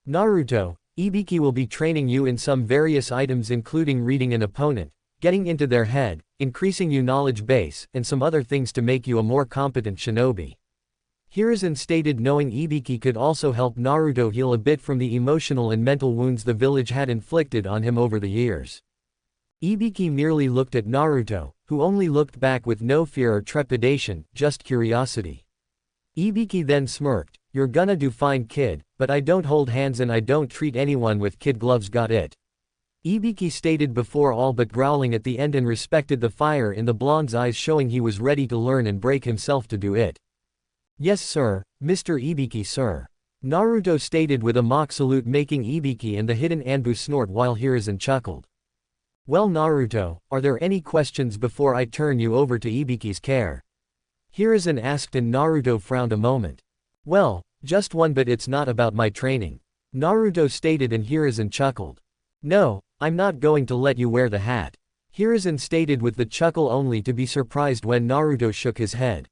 Naruto, Ibiki will be training you in some various items, including reading an opponent, getting into their head, increasing your knowledge base, and some other things to make you a more competent shinobi. Hiruzen stated, knowing Ibiki could also help Naruto heal a bit from the emotional and mental wounds the village had inflicted on him over the years. Ibiki merely looked at Naruto, who only looked back with no fear or trepidation, just curiosity. Ibiki then smirked, "You're gonna do fine, kid, but I don't hold hands and I don't treat anyone with kid gloves, got it?" Ibiki stated before all but growling at the end, and respected the fire in the blonde's eyes, showing he was ready to learn and break himself to do it. "Yes sir, Mr. Ibiki sir." Naruto stated with a mock salute, making Ibiki and the hidden Anbu snort while Hiruzen chuckled. "Well Naruto, are there any questions before I turn you over to Ibiki's care?" Hiruzen asked, and Naruto frowned a moment. "Well, just one, but it's not about my training," Naruto stated, and Hiruzen chuckled. "No, I'm not going to let you wear the hat," Hiruzen stated with the chuckle, only to be surprised when Naruto shook his head.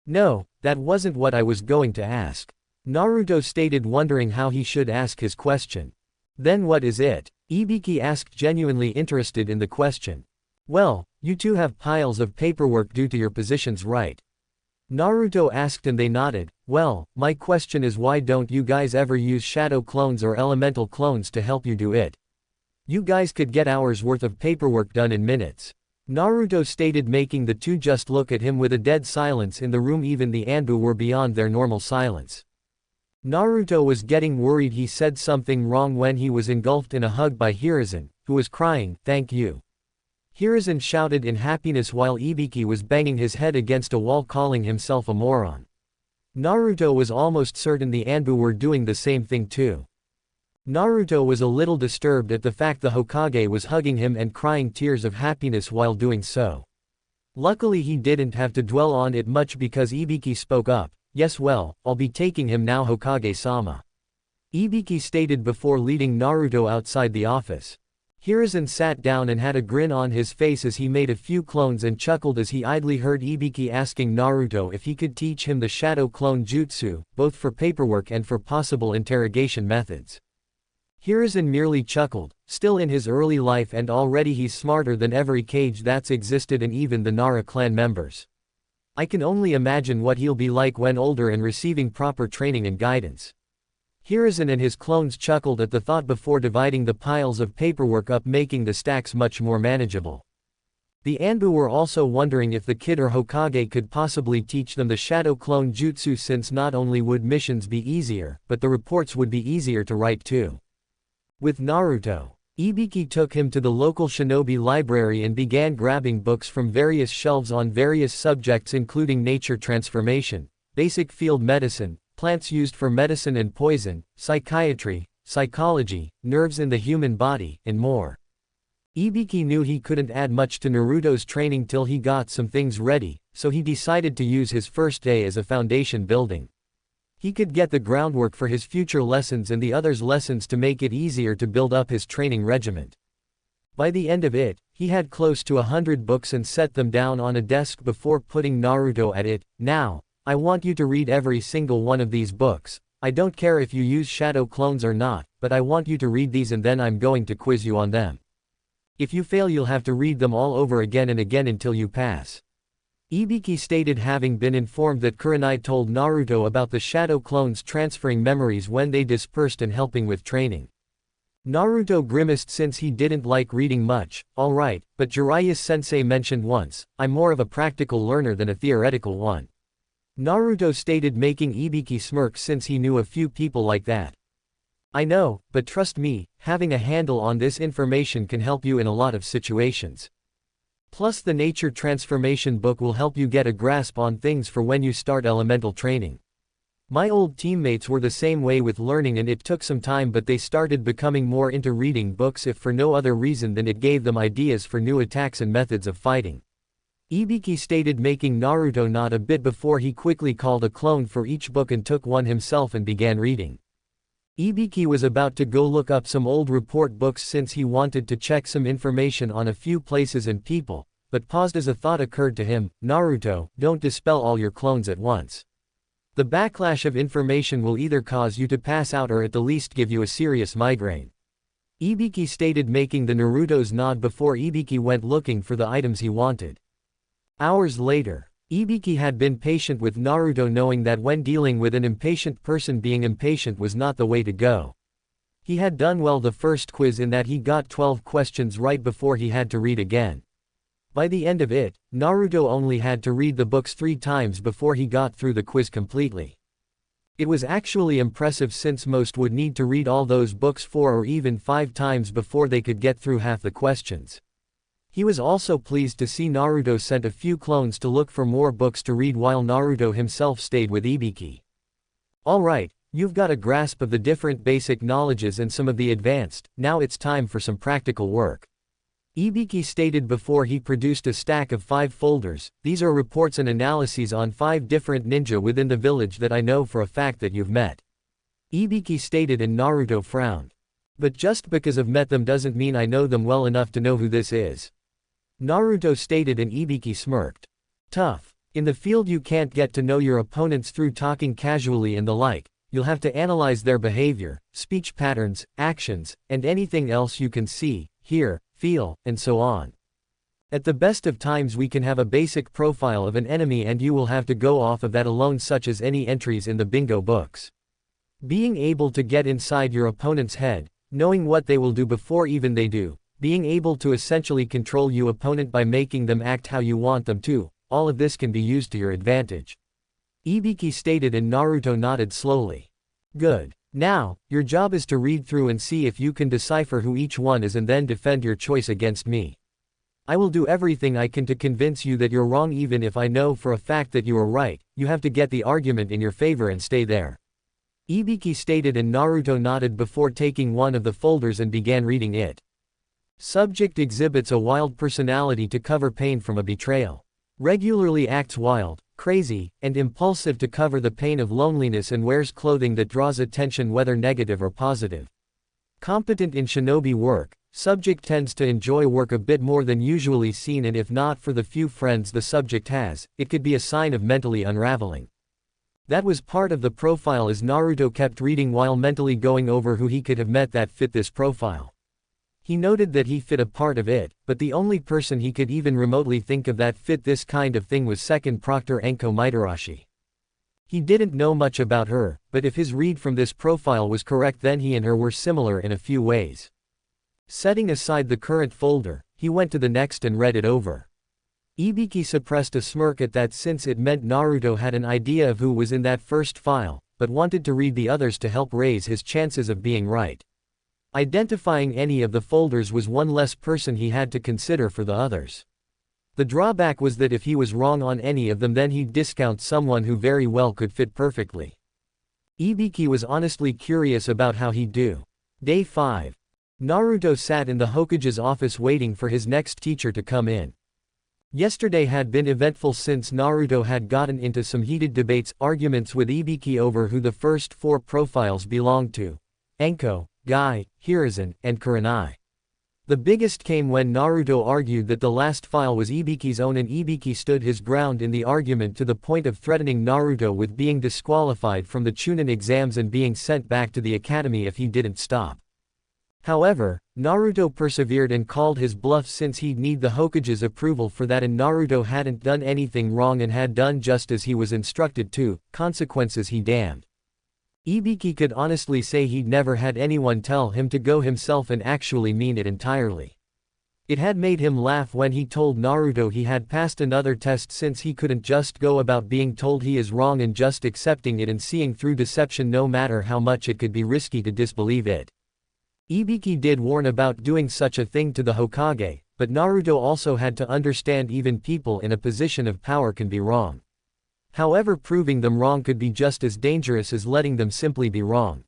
"No, that wasn't what I was going to ask," Naruto stated, wondering how he should ask his question. "Then what is it?" Ibiki asked, genuinely interested in the question. "Well, you two have piles of paperwork due to your positions, right?" Naruto asked, and they nodded. "Well, my question is, why don't you guys ever use shadow clones or elemental clones to help you do it? You guys could get hours worth of paperwork done in minutes," Naruto stated, making the two just look at him with a dead silence in the room. Even the Anbu were beyond their normal silence. Naruto was getting worried he said something wrong when he was engulfed in a hug by Hiruzen, who was crying, "Thank you." Hiruzen shouted in happiness while Ibiki was banging his head against a wall, calling himself a moron. Naruto was almost certain the Anbu were doing the same thing too. Naruto was a little disturbed at the fact the Hokage was hugging him and crying tears of happiness while doing so. Luckily he didn't have to dwell on it much because Ibiki spoke up. "Yes, well, I'll be taking him now, Hokage-sama," Ibiki stated before leading Naruto outside the office. Hiruzen sat down and had a grin on his face as he made a few clones and chuckled as he idly heard Ibiki asking Naruto if he could teach him the shadow clone jutsu, both for paperwork and for possible interrogation methods. Hiruzen merely chuckled. Still in his early life and already he's smarter than every Kage that's existed and even the Nara clan members. I can only imagine what he'll be like when older and receiving proper training and guidance. Hiruzen and his clones chuckled at the thought before dividing the piles of paperwork up, making the stacks much more manageable. The Anbu were also wondering if the kid or Hokage could possibly teach them the shadow clone jutsu, since not only would missions be easier, but the reports would be easier to write too. With Naruto, Ibiki took him to the local shinobi library and began grabbing books from various shelves on various subjects, including nature transformation, basic field medicine, plants used for medicine and poison, psychiatry, psychology, nerves in the human body, and more. Ibiki knew he couldn't add much to Naruto's training till he got some things ready, so he decided to use his first day as a foundation building. He could get the groundwork for his future lessons and the others' lessons to make it easier to build up his training regiment. By the end of it, he had close to 100 books and set them down on a desk before putting Naruto at it. Now, I want you to read every single one of these books. I don't care if you use shadow clones or not, but I want you to read these and then I'm going to quiz you on them. If you fail you'll have to read them all over again and again until you pass. Ibiki stated having been informed that Kurenai told Naruto about the shadow clones transferring memories when they dispersed and helping with training. Naruto grimaced since he didn't like reading much. Alright, but Jiraiya's sensei mentioned once, I'm more of a practical learner than a theoretical one. Naruto stated, making Ibiki smirk since he knew a few people like that. I know, but trust me, having a handle on this information can help you in a lot of situations. Plus the nature transformation book will help you get a grasp on things for when you start elemental training. My old teammates were the same way with learning and it took some time, but they started becoming more into reading books if for no other reason than it gave them ideas for new attacks and methods of fighting. Ibiki stated, making Naruto nod a bit before he quickly called a clone for each book and took one himself and began reading. Ibiki was about to go look up some old report books since he wanted to check some information on a few places and people, but paused as a thought occurred to him. Naruto, don't dispel all your clones at once. The backlash of information will either cause you to pass out or at the least give you a serious migraine. Ibiki stated, making the Naruto's nod before Ibiki went looking for the items he wanted. Hours later, Ibiki had been patient with Naruto, knowing that when dealing with an impatient person, being impatient was not the way to go. He had done well the first quiz in that he got 12 questions right before he had to read again. By the end of it, Naruto only had to read the books 3 times before he got through the quiz completely. It was actually impressive since most would need to read all those books 4 or even 5 times before they could get through half the questions. He was also pleased to see Naruto sent a few clones to look for more books to read while Naruto himself stayed with Ibiki. Alright, you've got a grasp of the different basic knowledges and some of the advanced, now it's time for some practical work. Ibiki stated before he produced a stack of 5 folders. These are reports and analyses on 5 different ninja within the village that I know for a fact that you've met. Ibiki stated, and Naruto frowned. But just because I've met them doesn't mean I know them well enough to know who this is. Naruto stated, and Ibiki smirked. Tough. In the field you can't get to know your opponents through talking casually and the like, you'll have to analyze their behavior, speech patterns, actions, and anything else you can see, hear, feel, and so on. At the best of times we can have a basic profile of an enemy and you will have to go off of that alone, such as any entries in the bingo books. Being able to get inside your opponent's head, knowing what they will do before even they do, being able to essentially control your opponent by making them act how you want them to, all of this can be used to your advantage. Ibiki stated, and Naruto nodded slowly. Good. Now, your job is to read through and see if you can decipher who each one is and then defend your choice against me. I will do everything I can to convince you that you're wrong, even if I know for a fact that you are right. You have to get the argument in your favor and stay there. Ibiki stated, and Naruto nodded before taking one of the folders and began reading it. Subject exhibits a wild personality to cover pain from a betrayal. Regularly acts wild, crazy, and impulsive to cover the pain of loneliness and wears clothing that draws attention whether negative or positive. Competent in shinobi work, subject tends to enjoy work a bit more than usually seen, and if not for the few friends the subject has, it could be a sign of mentally unraveling. That was part of the profile as Naruto kept reading while mentally going over who he could have met that fit this profile. He noted that he fit a part of it, but the only person he could even remotely think of that fit this kind of thing was second Proctor Enko Mitarashi. He didn't know much about her, but if his read from this profile was correct then he and her were similar in a few ways. Setting aside the current folder, he went to the next and read it over. Ibiki suppressed a smirk at that since it meant Naruto had an idea of who was in that first file, but wanted to read the others to help raise his chances of being right. Identifying any of the folders was one less person he had to consider for the others. The drawback was that if he was wrong on any of them then he'd discount someone who very well could fit perfectly. Ibiki was honestly curious about how he'd do. Day 5. Naruto sat in the Hokage's office waiting for his next teacher to come in. Yesterday had been eventful since Naruto had gotten into some heated arguments with Ibiki over who the first 4 profiles belonged to: Enko, Guy, Hiruzen, and Kurenai. The biggest came when Naruto argued that the last file was Ibiki's own, and Ibiki stood his ground in the argument to the point of threatening Naruto with being disqualified from the Chunin exams and being sent back to the academy if he didn't stop. However, Naruto persevered and called his bluff since he'd need the Hokage's approval for that, and Naruto hadn't done anything wrong and had done just as he was instructed to. Consequences he damned. Ibiki could honestly say he'd never had anyone tell him to go himself and actually mean it entirely. It had made him laugh when he told Naruto he had passed another test since he couldn't just go about being told he is wrong and just accepting it and seeing through deception no matter how much it could be risky to disbelieve it. Ibiki did warn about doing such a thing to the Hokage, but Naruto also had to understand even people in a position of power can be wrong. However, proving them wrong could be just as dangerous as letting them simply be wrong.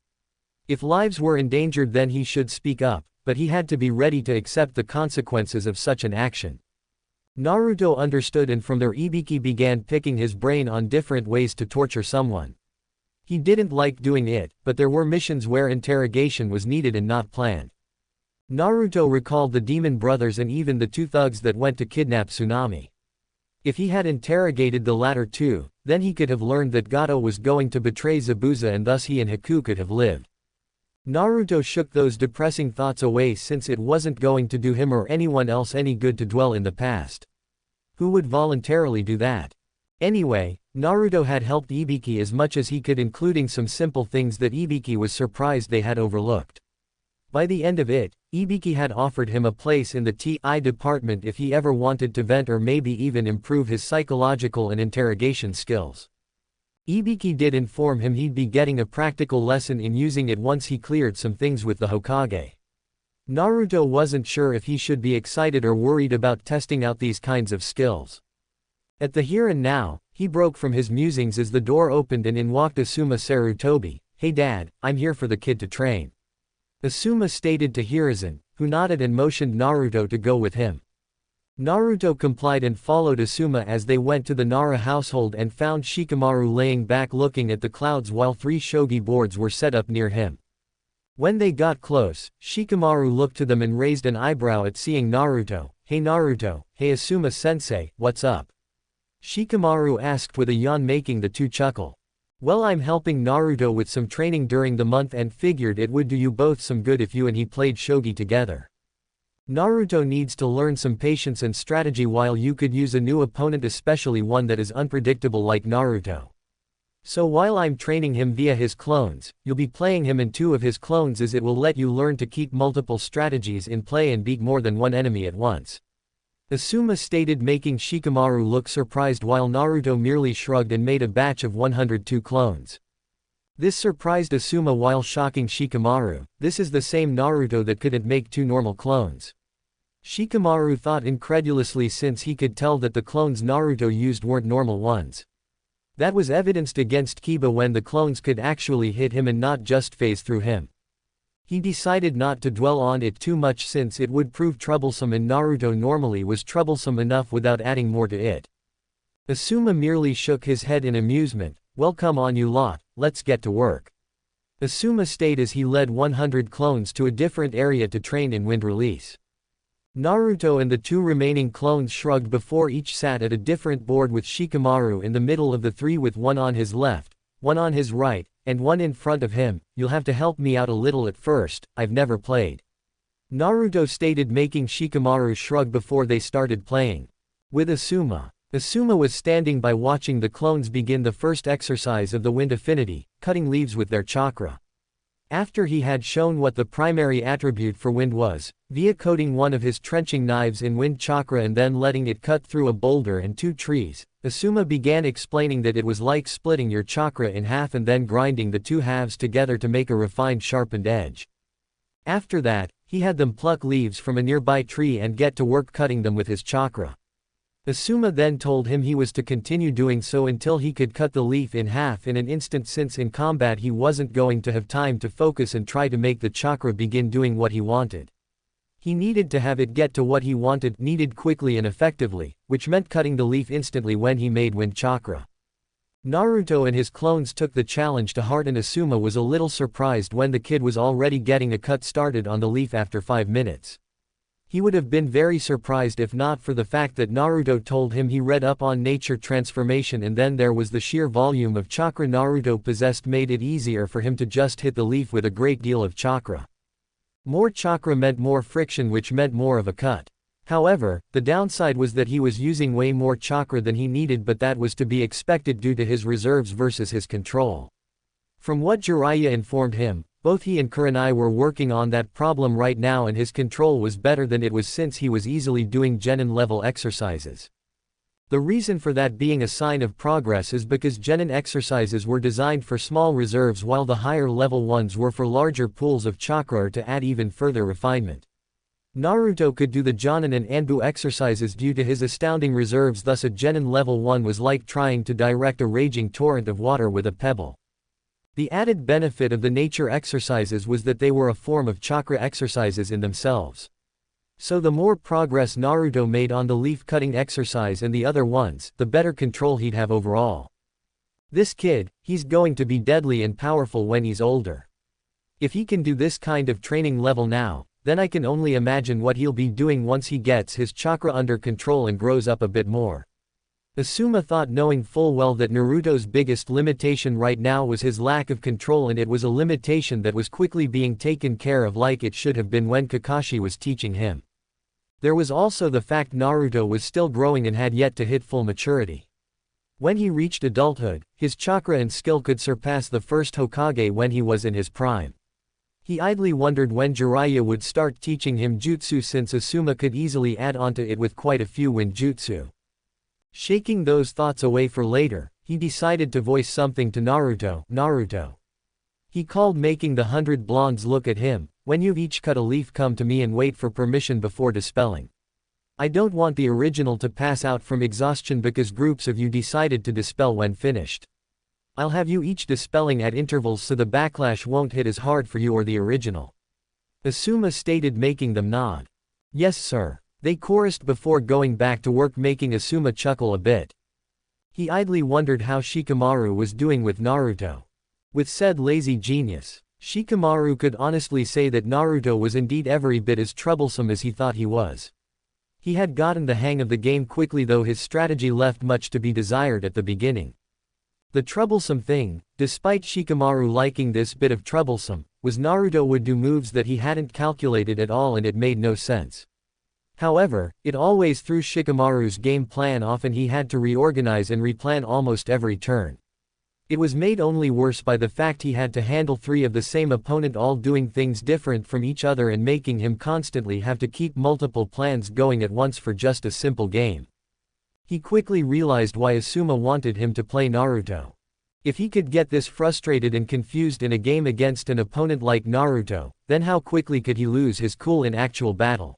If lives were endangered, then he should speak up, but he had to be ready to accept the consequences of such an action. Naruto understood, and from there Ibiki began picking his brain on different ways to torture someone. He didn't like doing it, but there were missions where interrogation was needed and not planned. Naruto recalled the demon brothers and even the 2 thugs that went to kidnap Tsunami. If he had interrogated the latter 2, then he could have learned that Gato was going to betray Zabuza, and thus he and Haku could have lived. Naruto shook those depressing thoughts away since it wasn't going to do him or anyone else any good to dwell in the past. Who would voluntarily do that? Anyway, Naruto had helped Ibiki as much as he could, including some simple things that Ibiki was surprised they had overlooked. By the end of it, Ibiki had offered him a place in the TI department if he ever wanted to vent or maybe even improve his psychological and interrogation skills. Ibiki did inform him he'd be getting a practical lesson in using it once he cleared some things with the Hokage. Naruto wasn't sure if he should be excited or worried about testing out these kinds of skills. At the here and now, he broke from his musings as the door opened and in walked Asuma Sarutobi. "Hey Dad, I'm here for the kid to train," Asuma stated to Hiruzen, who nodded and motioned Naruto to go with him. Naruto complied and followed Asuma as they went to the Nara household and found Shikamaru laying back looking at the clouds while 3 shogi boards were set up near him. When they got close, Shikamaru looked to them and raised an eyebrow at seeing Naruto. "Hey Naruto, hey Asuma-sensei, what's up?" Shikamaru asked with a yawn, making the 2 chuckle. "Well, I'm helping Naruto with some training during the month and figured it would do you both some good if you and he played shogi together. Naruto needs to learn some patience and strategy while you could use a new opponent, especially one that is unpredictable like Naruto. So while I'm training him via his clones, you'll be playing him in 2 of his clones, as it will let you learn to keep multiple strategies in play and beat more than one enemy at once," Asuma stated, making Shikamaru look surprised while Naruto merely shrugged and made a batch of 102 clones. This surprised Asuma while shocking Shikamaru. This is the same Naruto that couldn't make 2 normal clones. Shikamaru thought incredulously since he could tell that the clones Naruto used weren't normal ones. That was evidenced against Kiba when the clones could actually hit him and not just phase through him. He decided not to dwell on it too much since it would prove troublesome, and Naruto normally was troublesome enough without adding more to it. Asuma merely shook his head in amusement. "Well, come on you lot, let's get to work," Asuma stated as he led 100 clones to a different area to train in wind release. Naruto and the 2 remaining clones shrugged before each sat at a different board, with Shikamaru in the middle of the 3 with one on his left, one on his right, and one in front of him. "You'll have to help me out a little at first, I've never played," Naruto stated, making Shikamaru shrug before they started playing with Asuma. Asuma was standing by watching the clones begin the first exercise of the wind affinity, cutting leaves with their chakra. After he had shown what the primary attribute for wind was, via coating one of his trenching knives in wind chakra and then letting it cut through a boulder and 2 trees, Asuma began explaining that it was like splitting your chakra in half and then grinding the 2 halves together to make a refined sharpened edge. After that, he had them pluck leaves from a nearby tree and get to work cutting them with his chakra. Asuma then told him he was to continue doing so until he could cut the leaf in half in an instant, since in combat he wasn't going to have time to focus and try to make the chakra begin doing what he wanted. He needed to have it get to what he needed quickly and effectively, which meant cutting the leaf instantly when he made wind chakra. Naruto and his clones took the challenge to heart, and Asuma was a little surprised when the kid was already getting a cut started on the leaf after 5 minutes. He would have been very surprised if not for the fact that Naruto told him he read up on nature transformation, and then there was the sheer volume of chakra Naruto possessed made it easier for him to just hit the leaf with a great deal of chakra. More chakra meant more friction, which meant more of a cut. However, the downside was that he was using way more chakra than he needed, but that was to be expected due to his reserves versus his control. From what Jiraiya informed him, both he and Kurenai were working on that problem right now, and his control was better than it was since he was easily doing genin level exercises. The reason for that being a sign of progress is because genin exercises were designed for small reserves while the higher level ones were for larger pools of chakra or to add even further refinement. Naruto could do the Jonin and Anbu exercises due to his astounding reserves, thus a genin level 1 was like trying to direct a raging torrent of water with a pebble. The added benefit of the nature exercises was that they were a form of chakra exercises in themselves. So the more progress Naruto made on the leaf cutting exercise and the other ones, the better control he'd have overall. This kid, he's going to be deadly and powerful when he's older. If he can do this kind of training level now, then I can only imagine what he'll be doing once he gets his chakra under control and grows up a bit more. Asuma thought, knowing full well that Naruto's biggest limitation right now was his lack of control, and it was a limitation that was quickly being taken care of like it should have been when Kakashi was teaching him. There was also the fact Naruto was still growing and had yet to hit full maturity. When he reached adulthood, his chakra and skill could surpass the first Hokage when he was in his prime. He idly wondered when Jiraiya would start teaching him jutsu, since Asuma could easily add onto it with quite a few wind jutsu. Shaking those thoughts away for later, he decided to voice something to Naruto. Naruto. He called, making the 100 blondes look at him. When you've each cut a leaf, come to me and wait for permission before dispelling. I don't want the original to pass out from exhaustion because groups of you decided to dispel when finished. I'll have you each dispelling at intervals so the backlash won't hit as hard for you or the original. Asuma stated, making them nod. Yes sir. They chorused before going back to work, making Asuma chuckle a bit. He idly wondered how Shikamaru was doing with Naruto. With said lazy genius, Shikamaru could honestly say that Naruto was indeed every bit as troublesome as he thought he was. He had gotten the hang of the game quickly, though his strategy left much to be desired at the beginning. The troublesome thing, despite Shikamaru liking this bit of troublesome, was Naruto would do moves that he hadn't calculated at all, and it made no sense. However, it always threw Shikamaru's game plan off, and he had to reorganize and replan almost every turn. It was made only worse by the fact he had to handle 3 of the same opponent, all doing things different from each other and making him constantly have to keep multiple plans going at once for just a simple game. He quickly realized why Asuma wanted him to play Naruto. If he could get this frustrated and confused in a game against an opponent like Naruto, then how quickly could he lose his cool in actual battle?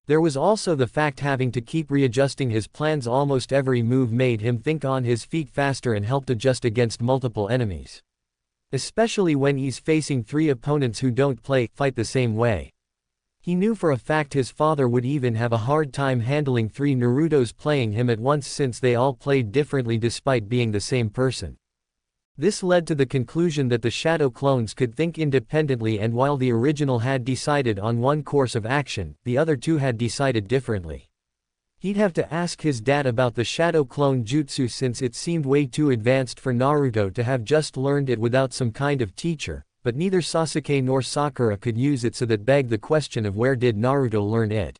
There was also the fact having to keep readjusting his plans. Almost every move made him think on his feet faster and helped adjust against multiple enemies. Especially when he's facing 3 opponents who don't fight the same way. He knew for a fact his father would even have a hard time handling 3 Narutos playing him at once, since they all played differently despite being the same person. This led to the conclusion that the shadow clones could think independently, and while the original had decided on one course of action, the other 2 had decided differently. He'd have to ask his dad about the shadow clone jutsu, since it seemed way too advanced for Naruto to have just learned it without some kind of teacher. But neither Sasuke nor Sakura could use it, so that begged the question of where did Naruto learn it.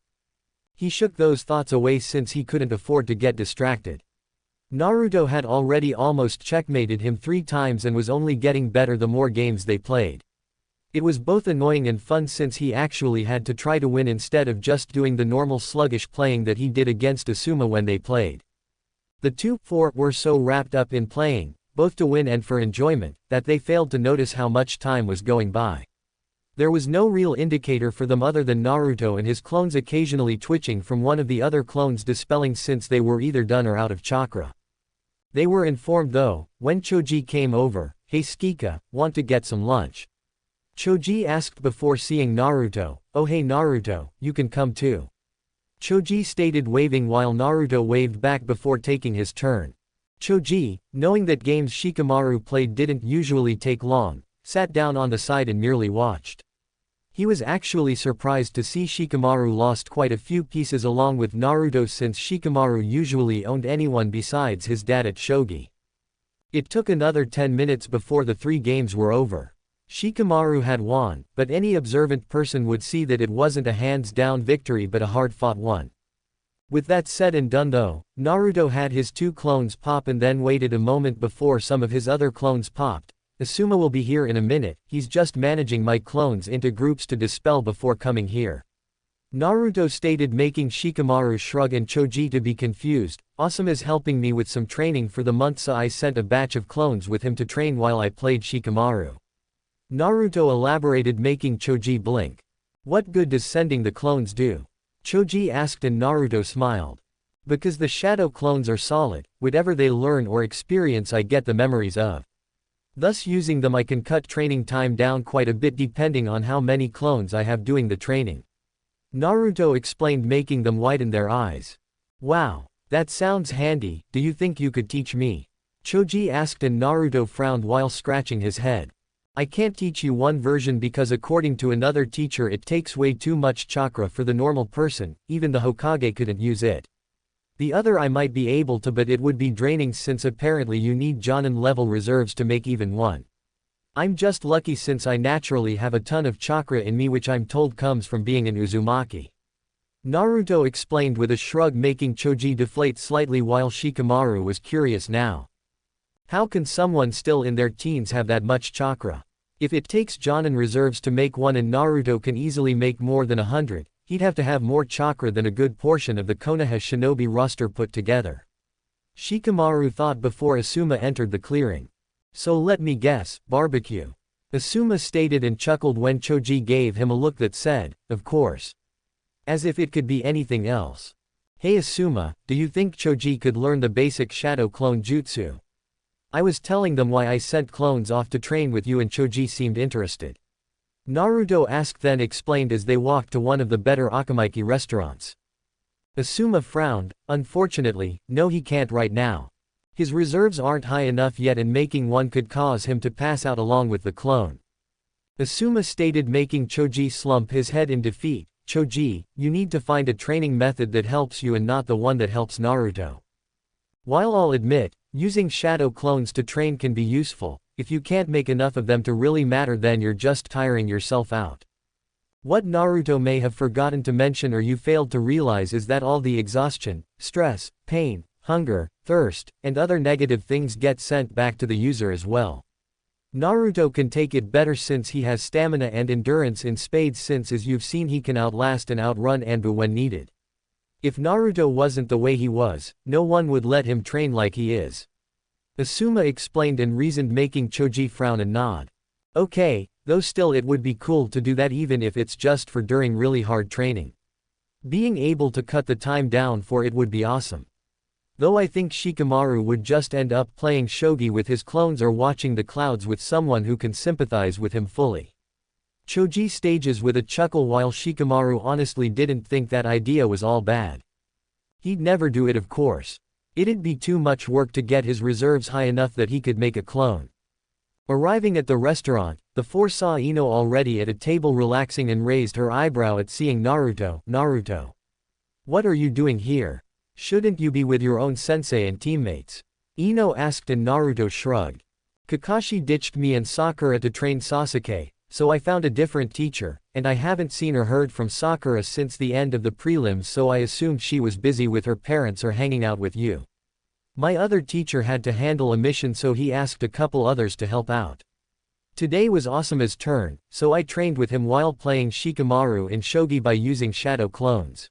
He shook those thoughts away since he couldn't afford to get distracted. Naruto had already almost checkmated him 3 times and was only getting better the more games they played. It was both annoying and fun, since he actually had to try to win instead of just doing the normal sluggish playing that he did against Asuma when they played. The 2 were so wrapped up in playing, both to win and for enjoyment, that they failed to notice how much time was going by. There was no real indicator for them other than Naruto and his clones occasionally twitching from one of the other clones dispelling since they were either done or out of chakra. They were informed though, when Choji came over, "Hey Skika, want to get some lunch?" Choji asked before seeing Naruto, "Oh hey Naruto, you can come too." Choji stated waving while Naruto waved back before taking his turn. Choji, knowing that games Shikamaru played didn't usually take long, sat down on the side and merely watched. He was actually surprised to see Shikamaru lost quite a few pieces along with Naruto since Shikamaru usually owned anyone besides his dad at shogi. It took another 10 minutes before the 3 games were over. Shikamaru had won, but any observant person would see that it wasn't a hands-down victory but a hard-fought one. With that said and done though, Naruto had his 2 clones pop and then waited a moment before some of his other clones popped. "Asuma will be here in a minute, he's just managing my clones into groups to dispel before coming here." Naruto stated, making Shikamaru shrug and Choji to be confused. "Asuma's helping me with some training for the month, so I sent a batch of clones with him to train while I played Shikamaru." Naruto elaborated, making Choji blink. "What good does sending the clones do?" Choji asked and Naruto smiled. "Because the shadow clones are solid, whatever they learn or experience I get the memories of. Thus using them I can cut training time down quite a bit depending on how many clones I have doing the training." Naruto explained, making them widen their eyes. "Wow, that sounds handy, do you think you could teach me?" Choji asked and Naruto frowned while scratching his head. "I can't teach you one version because according to another teacher it takes way too much chakra for the normal person, even the Hokage couldn't use it. The other I might be able to, but it would be draining since apparently you need Jonin level reserves to make even one. I'm just lucky since I naturally have a ton of chakra in me, which I'm told comes from being an Uzumaki." Naruto explained with a shrug, making Choji deflate slightly while Shikamaru was curious now. How can someone still in their teens have that much chakra? If it takes Jonin reserves to make one and Naruto can easily make more than 100, he'd have to have more chakra than a good portion of the Konoha shinobi roster put together. Shikamaru thought before Asuma entered the clearing. "So let me guess, barbecue." Asuma stated and chuckled when Choji gave him a look that said, "Of course." As if it could be anything else. "Hey Asuma, do you think Choji could learn the basic shadow clone jutsu? I was telling them why I sent clones off to train with you," and Choji seemed interested. Naruto asked then explained as they walked to one of the better Akamaiki restaurants. Asuma frowned. "Unfortunately, no, he can't right now. His reserves aren't high enough yet and making one could cause him to pass out along with the clone." Asuma stated, making Choji slump his head in defeat. "Choji, you need to find a training method that helps you and not the one that helps Naruto. While I'll admit, using shadow clones to train can be useful, if you can't make enough of them to really matter then you're just tiring yourself out. What Naruto may have forgotten to mention or you failed to realize is that all the exhaustion, stress, pain, hunger, thirst, and other negative things get sent back to the user as well. Naruto can take it better since he has stamina and endurance in spades, since as you've seen he can outlast and outrun Anbu when needed. If Naruto wasn't the way he was, no one would let him train like he is." Asuma explained and reasoned, making Choji frown and nod. "Okay, though still it would be cool to do that even if it's just for during really hard training. Being able to cut the time down for it would be awesome. Though I think Shikamaru would just end up playing shogi with his clones or watching the clouds with someone who can sympathize with him fully." Choji stages with a chuckle while Shikamaru honestly didn't think that idea was all bad. He'd never do it, of course. It'd be too much work to get his reserves high enough that he could make a clone. Arriving at the restaurant, the 4 saw Ino already at a table relaxing and raised her eyebrow at seeing Naruto. "Naruto. What are you doing here? Shouldn't you be with your own sensei and teammates?" Ino asked and Naruto shrugged. "Kakashi ditched me and Sakura to train Sasuke, so I found a different teacher, and I haven't seen or heard from Sakura since the end of the prelims, so I assumed she was busy with her parents or hanging out with you. My other teacher had to handle a mission, so he asked a couple others to help out. Today was Asuma's turn, so I trained with him while playing Shikamaru in shogi by using shadow clones."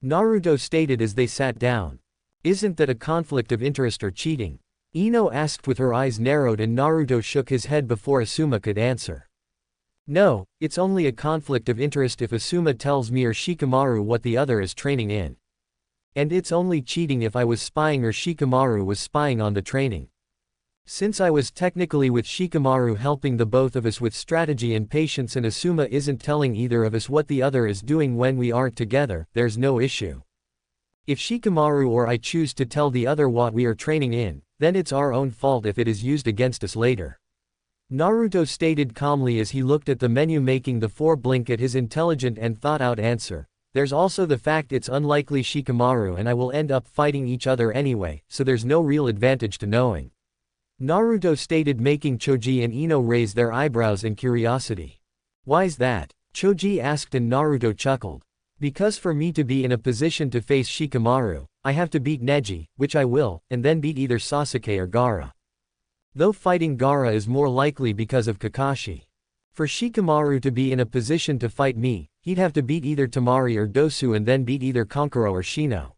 Naruto stated as they sat down. "Isn't that a conflict of interest or cheating?" Ino asked with her eyes narrowed and Naruto shook his head before Asuma could answer. No, it's only a conflict of interest if Asuma tells me or Shikamaru what the other is training in. And it's only cheating if I was spying or Shikamaru was spying on the training. Since I was technically with Shikamaru helping the both of us with strategy and patience and Asuma isn't telling either of us what the other is doing when we aren't together, there's no issue. If Shikamaru or I choose to tell the other what we are training in, then it's our own fault if it is used against us later. Naruto stated calmly as he looked at the menu, making the four blink at his intelligent and thought-out answer. There's also the fact it's unlikely Shikamaru and I will end up fighting each other anyway, so there's no real advantage to knowing. Naruto stated, making Choji and Ino raise their eyebrows in curiosity. Why's that? Choji asked and Naruto chuckled. Because for me to be in a position to face Shikamaru, I have to beat Neji, which I will, and then beat either Sasuke or Gaara. Though fighting Gaara is more likely because of Kakashi. For Shikamaru to be in a position to fight me, he'd have to beat either Temari or Dosu and then beat either Kankuro or Shino.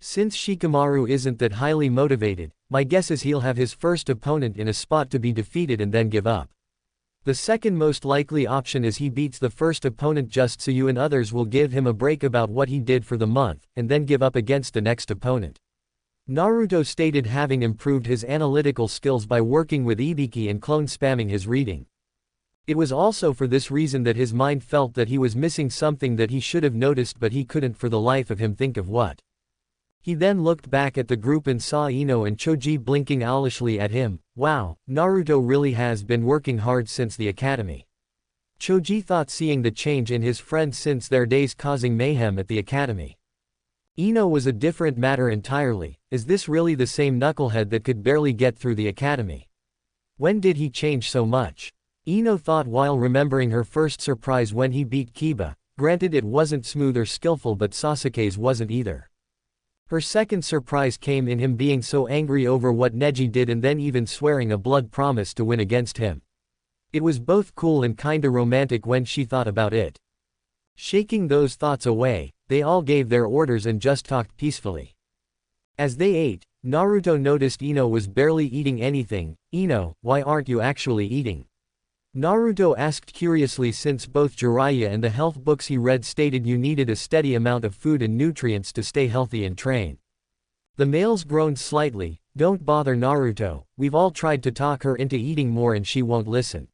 Since Shikamaru isn't that highly motivated, my guess is he'll have his first opponent in a spot to be defeated and then give up. The second most likely option is he beats the first opponent just so you and others will give him a break about what he did for the month, and then give up against the next opponent. Naruto stated, having improved his analytical skills by working with Ibiki and clone spamming his reading. It was also for this reason that his mind felt that he was missing something that he should have noticed, but he couldn't for the life of him think of what. He then looked back at the group and saw Ino and Choji blinking owlishly at him. Wow, Naruto really has been working hard since the academy. Choji thought, seeing the change in his friend since their days causing mayhem at the academy. Ino was a different matter entirely. Is this really the same knucklehead that could barely get through the academy? When did he change so much? Ino thought while remembering her first surprise when he beat Kiba. Granted, it wasn't smooth or skillful, but Sasuke's wasn't either. Her second surprise came in him being so angry over what Neji did and then even swearing a blood promise to win against him. It was both cool and kinda romantic when she thought about it. Shaking those thoughts away, they all gave their orders and just talked peacefully. As they ate, Naruto noticed Ino was barely eating anything. Ino, why aren't you actually eating? Naruto asked curiously, since both Jiraiya and the health books he read stated you needed a steady amount of food and nutrients to stay healthy and train. The males groaned slightly. Don't bother Naruto, we've all tried to talk her into eating more and she won't listen.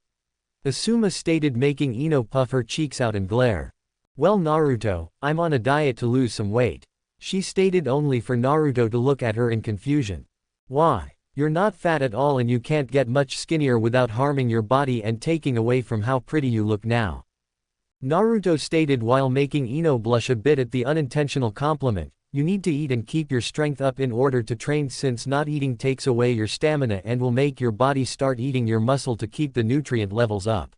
Asuma stated, making Ino puff her cheeks out and glare. Well Naruto, I'm on a diet to lose some weight. She stated, only for Naruto to look at her in confusion. Why? You're not fat at all and you can't get much skinnier without harming your body and taking away from how pretty you look now. Naruto stated while making Ino blush a bit at the unintentional compliment. You need to eat and keep your strength up in order to train, since not eating takes away your stamina and will make your body start eating your muscle to keep the nutrient levels up.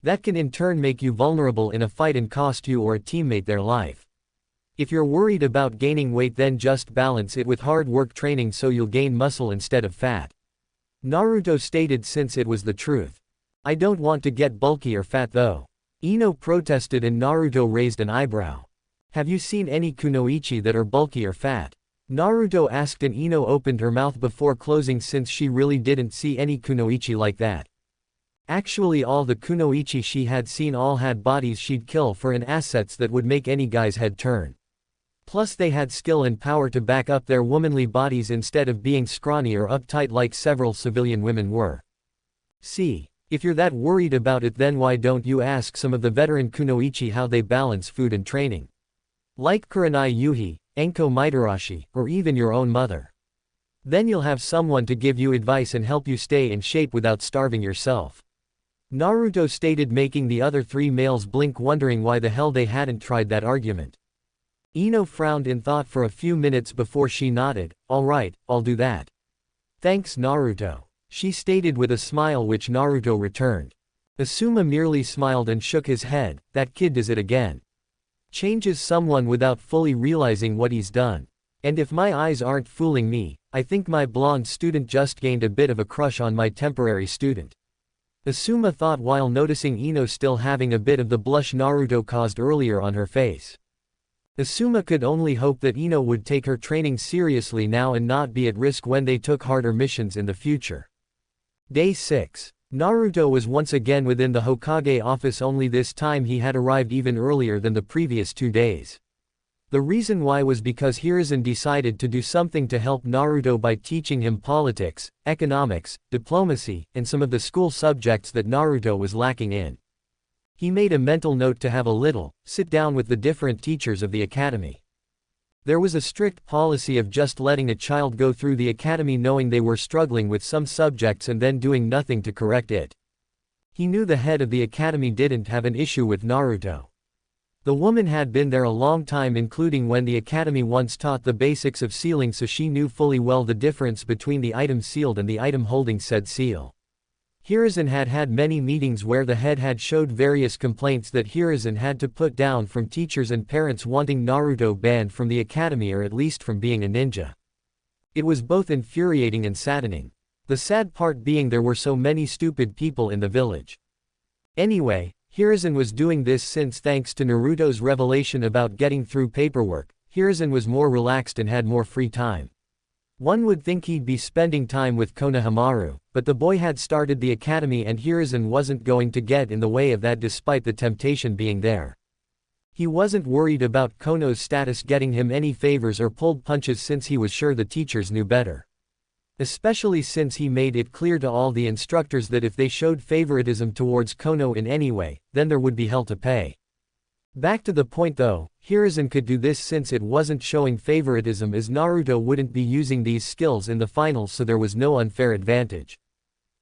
That can in turn make you vulnerable in a fight and cost you or a teammate their life. If you're worried about gaining weight, then just balance it with hard work training so you'll gain muscle instead of fat. Naruto stated, since it was the truth. I don't want to get bulky or fat though. Ino protested and Naruto raised an eyebrow. Have you seen any kunoichi that are bulky or fat? Naruto asked and Ino opened her mouth before closing, since she really didn't see any kunoichi like that. Actually, all the kunoichi she had seen all had bodies she'd kill for and assets that would make any guy's head turn. Plus they had skill and power to back up their womanly bodies instead of being scrawny or uptight like several civilian women were. See, if you're that worried about it, then why don't you ask some of the veteran kunoichi how they balance food and training? Like Kurenai Yuhi, Enko Mitarashi, or even your own mother. Then you'll have someone to give you advice and help you stay in shape without starving yourself. Naruto stated, making the other three males blink, wondering why the hell they hadn't tried that argument. Ino frowned in thought for a few minutes before she nodded. Alright, I'll do that. Thanks Naruto, she stated with a smile, which Naruto returned. Asuma merely smiled and shook his head. That kid does it again. Changes someone without fully realizing what he's done. And if my eyes aren't fooling me, I think my blonde student just gained a bit of a crush on my temporary student. Asuma thought while noticing Ino still having a bit of the blush Naruto caused earlier on her face. Asuma could only hope that Ino would take her training seriously now and not be at risk when they took harder missions in the future. Day 6. Naruto was once again within the Hokage office, only this time he had arrived even earlier than the previous 2 days. The reason why was because Hiruzen decided to do something to help Naruto by teaching him politics, economics, diplomacy, and some of the school subjects that Naruto was lacking in. He made a mental note to have a little sit down with the different teachers of the academy. There was a strict policy of just letting a child go through the academy knowing they were struggling with some subjects and then doing nothing to correct it. He knew the head of the academy didn't have an issue with Naruto. The woman had been there a long time, including when the academy once taught the basics of sealing, so she knew fully well the difference between the item sealed and the item holding said seal. Hiruzen had had many meetings where the head had showed various complaints that Hiruzen had to put down from teachers and parents wanting Naruto banned from the academy or at least from being a ninja. It was both infuriating and saddening. The sad part being there were so many stupid people in the village. Anyway, Hiruzen was doing this since thanks to Naruto's revelation about getting through paperwork, Hiruzen was more relaxed and had more free time. One would think he'd be spending time with Konohamaru, but the boy had started the academy and Hiruzen wasn't going to get in the way of that despite the temptation being there. He wasn't worried about Kono's status getting him any favors or pulled punches since he was sure the teachers knew better. Especially since he made it clear to all the instructors that if they showed favoritism towards Kono in any way, then there would be hell to pay. Back to the point though, Hiruzen could do this since it wasn't showing favoritism, as Naruto wouldn't be using these skills in the finals, so there was no unfair advantage.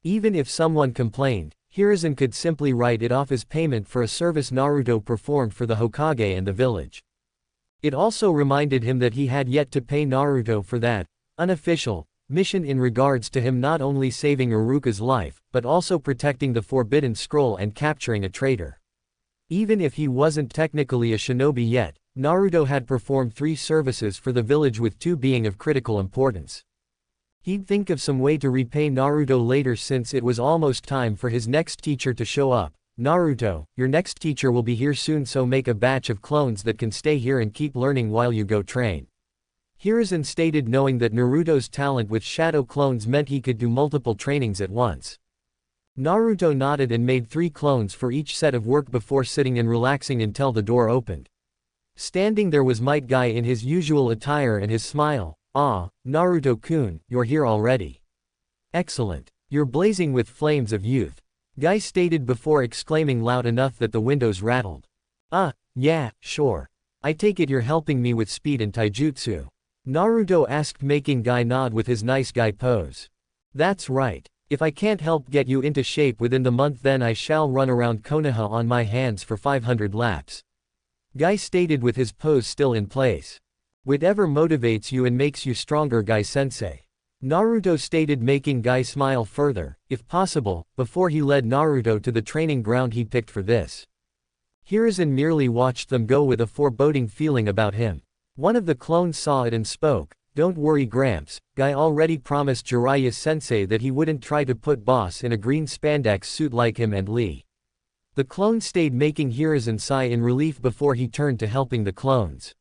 Even if someone complained, Hiruzen could simply write it off as payment for a service Naruto performed for the Hokage and the village. It also reminded him that he had yet to pay Naruto for that unofficial mission in regards to him not only saving Iruka's life, but also protecting the Forbidden Scroll and capturing a traitor. Even if he wasn't technically a shinobi yet, Naruto had performed 3 services for the village, with 2 being of critical importance. He'd think of some way to repay Naruto later since it was almost time for his next teacher to show up. Naruto, your next teacher will be here soon, so make a batch of clones that can stay here and keep learning while you go train. Hiruzen stated, knowing that Naruto's talent with shadow clones meant he could do multiple trainings at once. Naruto nodded and made 3 clones for each set of work before sitting and relaxing until the door opened. Standing there was Might Guy in his usual attire and his smile. "Ah, Naruto-kun, you're here already. Excellent. You're blazing with flames of youth," Guy stated before exclaiming loud enough that the windows rattled. Yeah, sure. I take it you're helping me with speed and taijutsu?" Naruto asked, making Guy nod with his nice guy pose. "That's right. If I can't help get you into shape within the month, then I shall run around Konoha on my hands for 500 laps. Guy stated with his pose still in place. "Whatever motivates you and makes you stronger, Guy-sensei," Naruto stated, making Guy smile further, if possible, before he led Naruto to the training ground he picked for this. Hiruzen merely watched them go with a foreboding feeling about him. One of the clones saw it and spoke. "Don't worry, Gramps, Guy already promised Jiraiya-sensei that he wouldn't try to put boss in a green spandex suit like him and Lee." The clone stayed, making Hiruzen sigh in relief before he turned to helping the clones.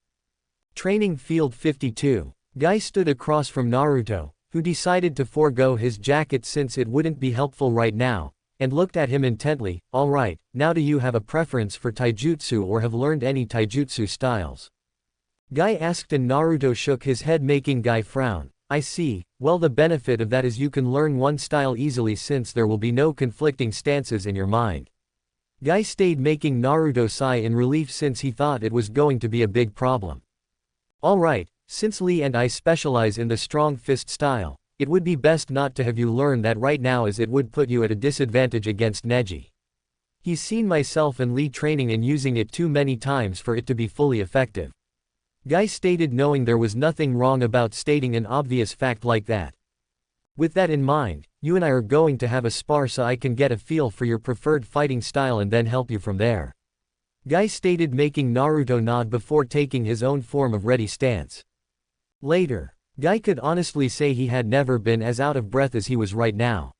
Training Field 52. Guy stood across from Naruto, who decided to forego his jacket since it wouldn't be helpful right now, and looked at him intently. "Alright, now do you have a preference for taijutsu or have learned any taijutsu styles?" Guy asked, and Naruto shook his head, making Guy frown. "I see. Well, the benefit of that is you can learn one style easily since there will be no conflicting stances in your mind." Guy stayed, making Naruto sigh in relief since he thought it was going to be a big problem. "Alright, since Lee and I specialize in the strong fist style, it would be best not to have you learn that right now, as it would put you at a disadvantage against Neji. He's seen myself and Lee training and using it too many times for it to be fully effective." Guy stated, knowing there was nothing wrong about stating an obvious fact like that. "With that in mind, you and I are going to have a spar so I can get a feel for your preferred fighting style and then help you from there," Guy stated, making Naruto nod before taking his own form of ready stance. Later, Guy could honestly say he had never been as out of breath as he was right now.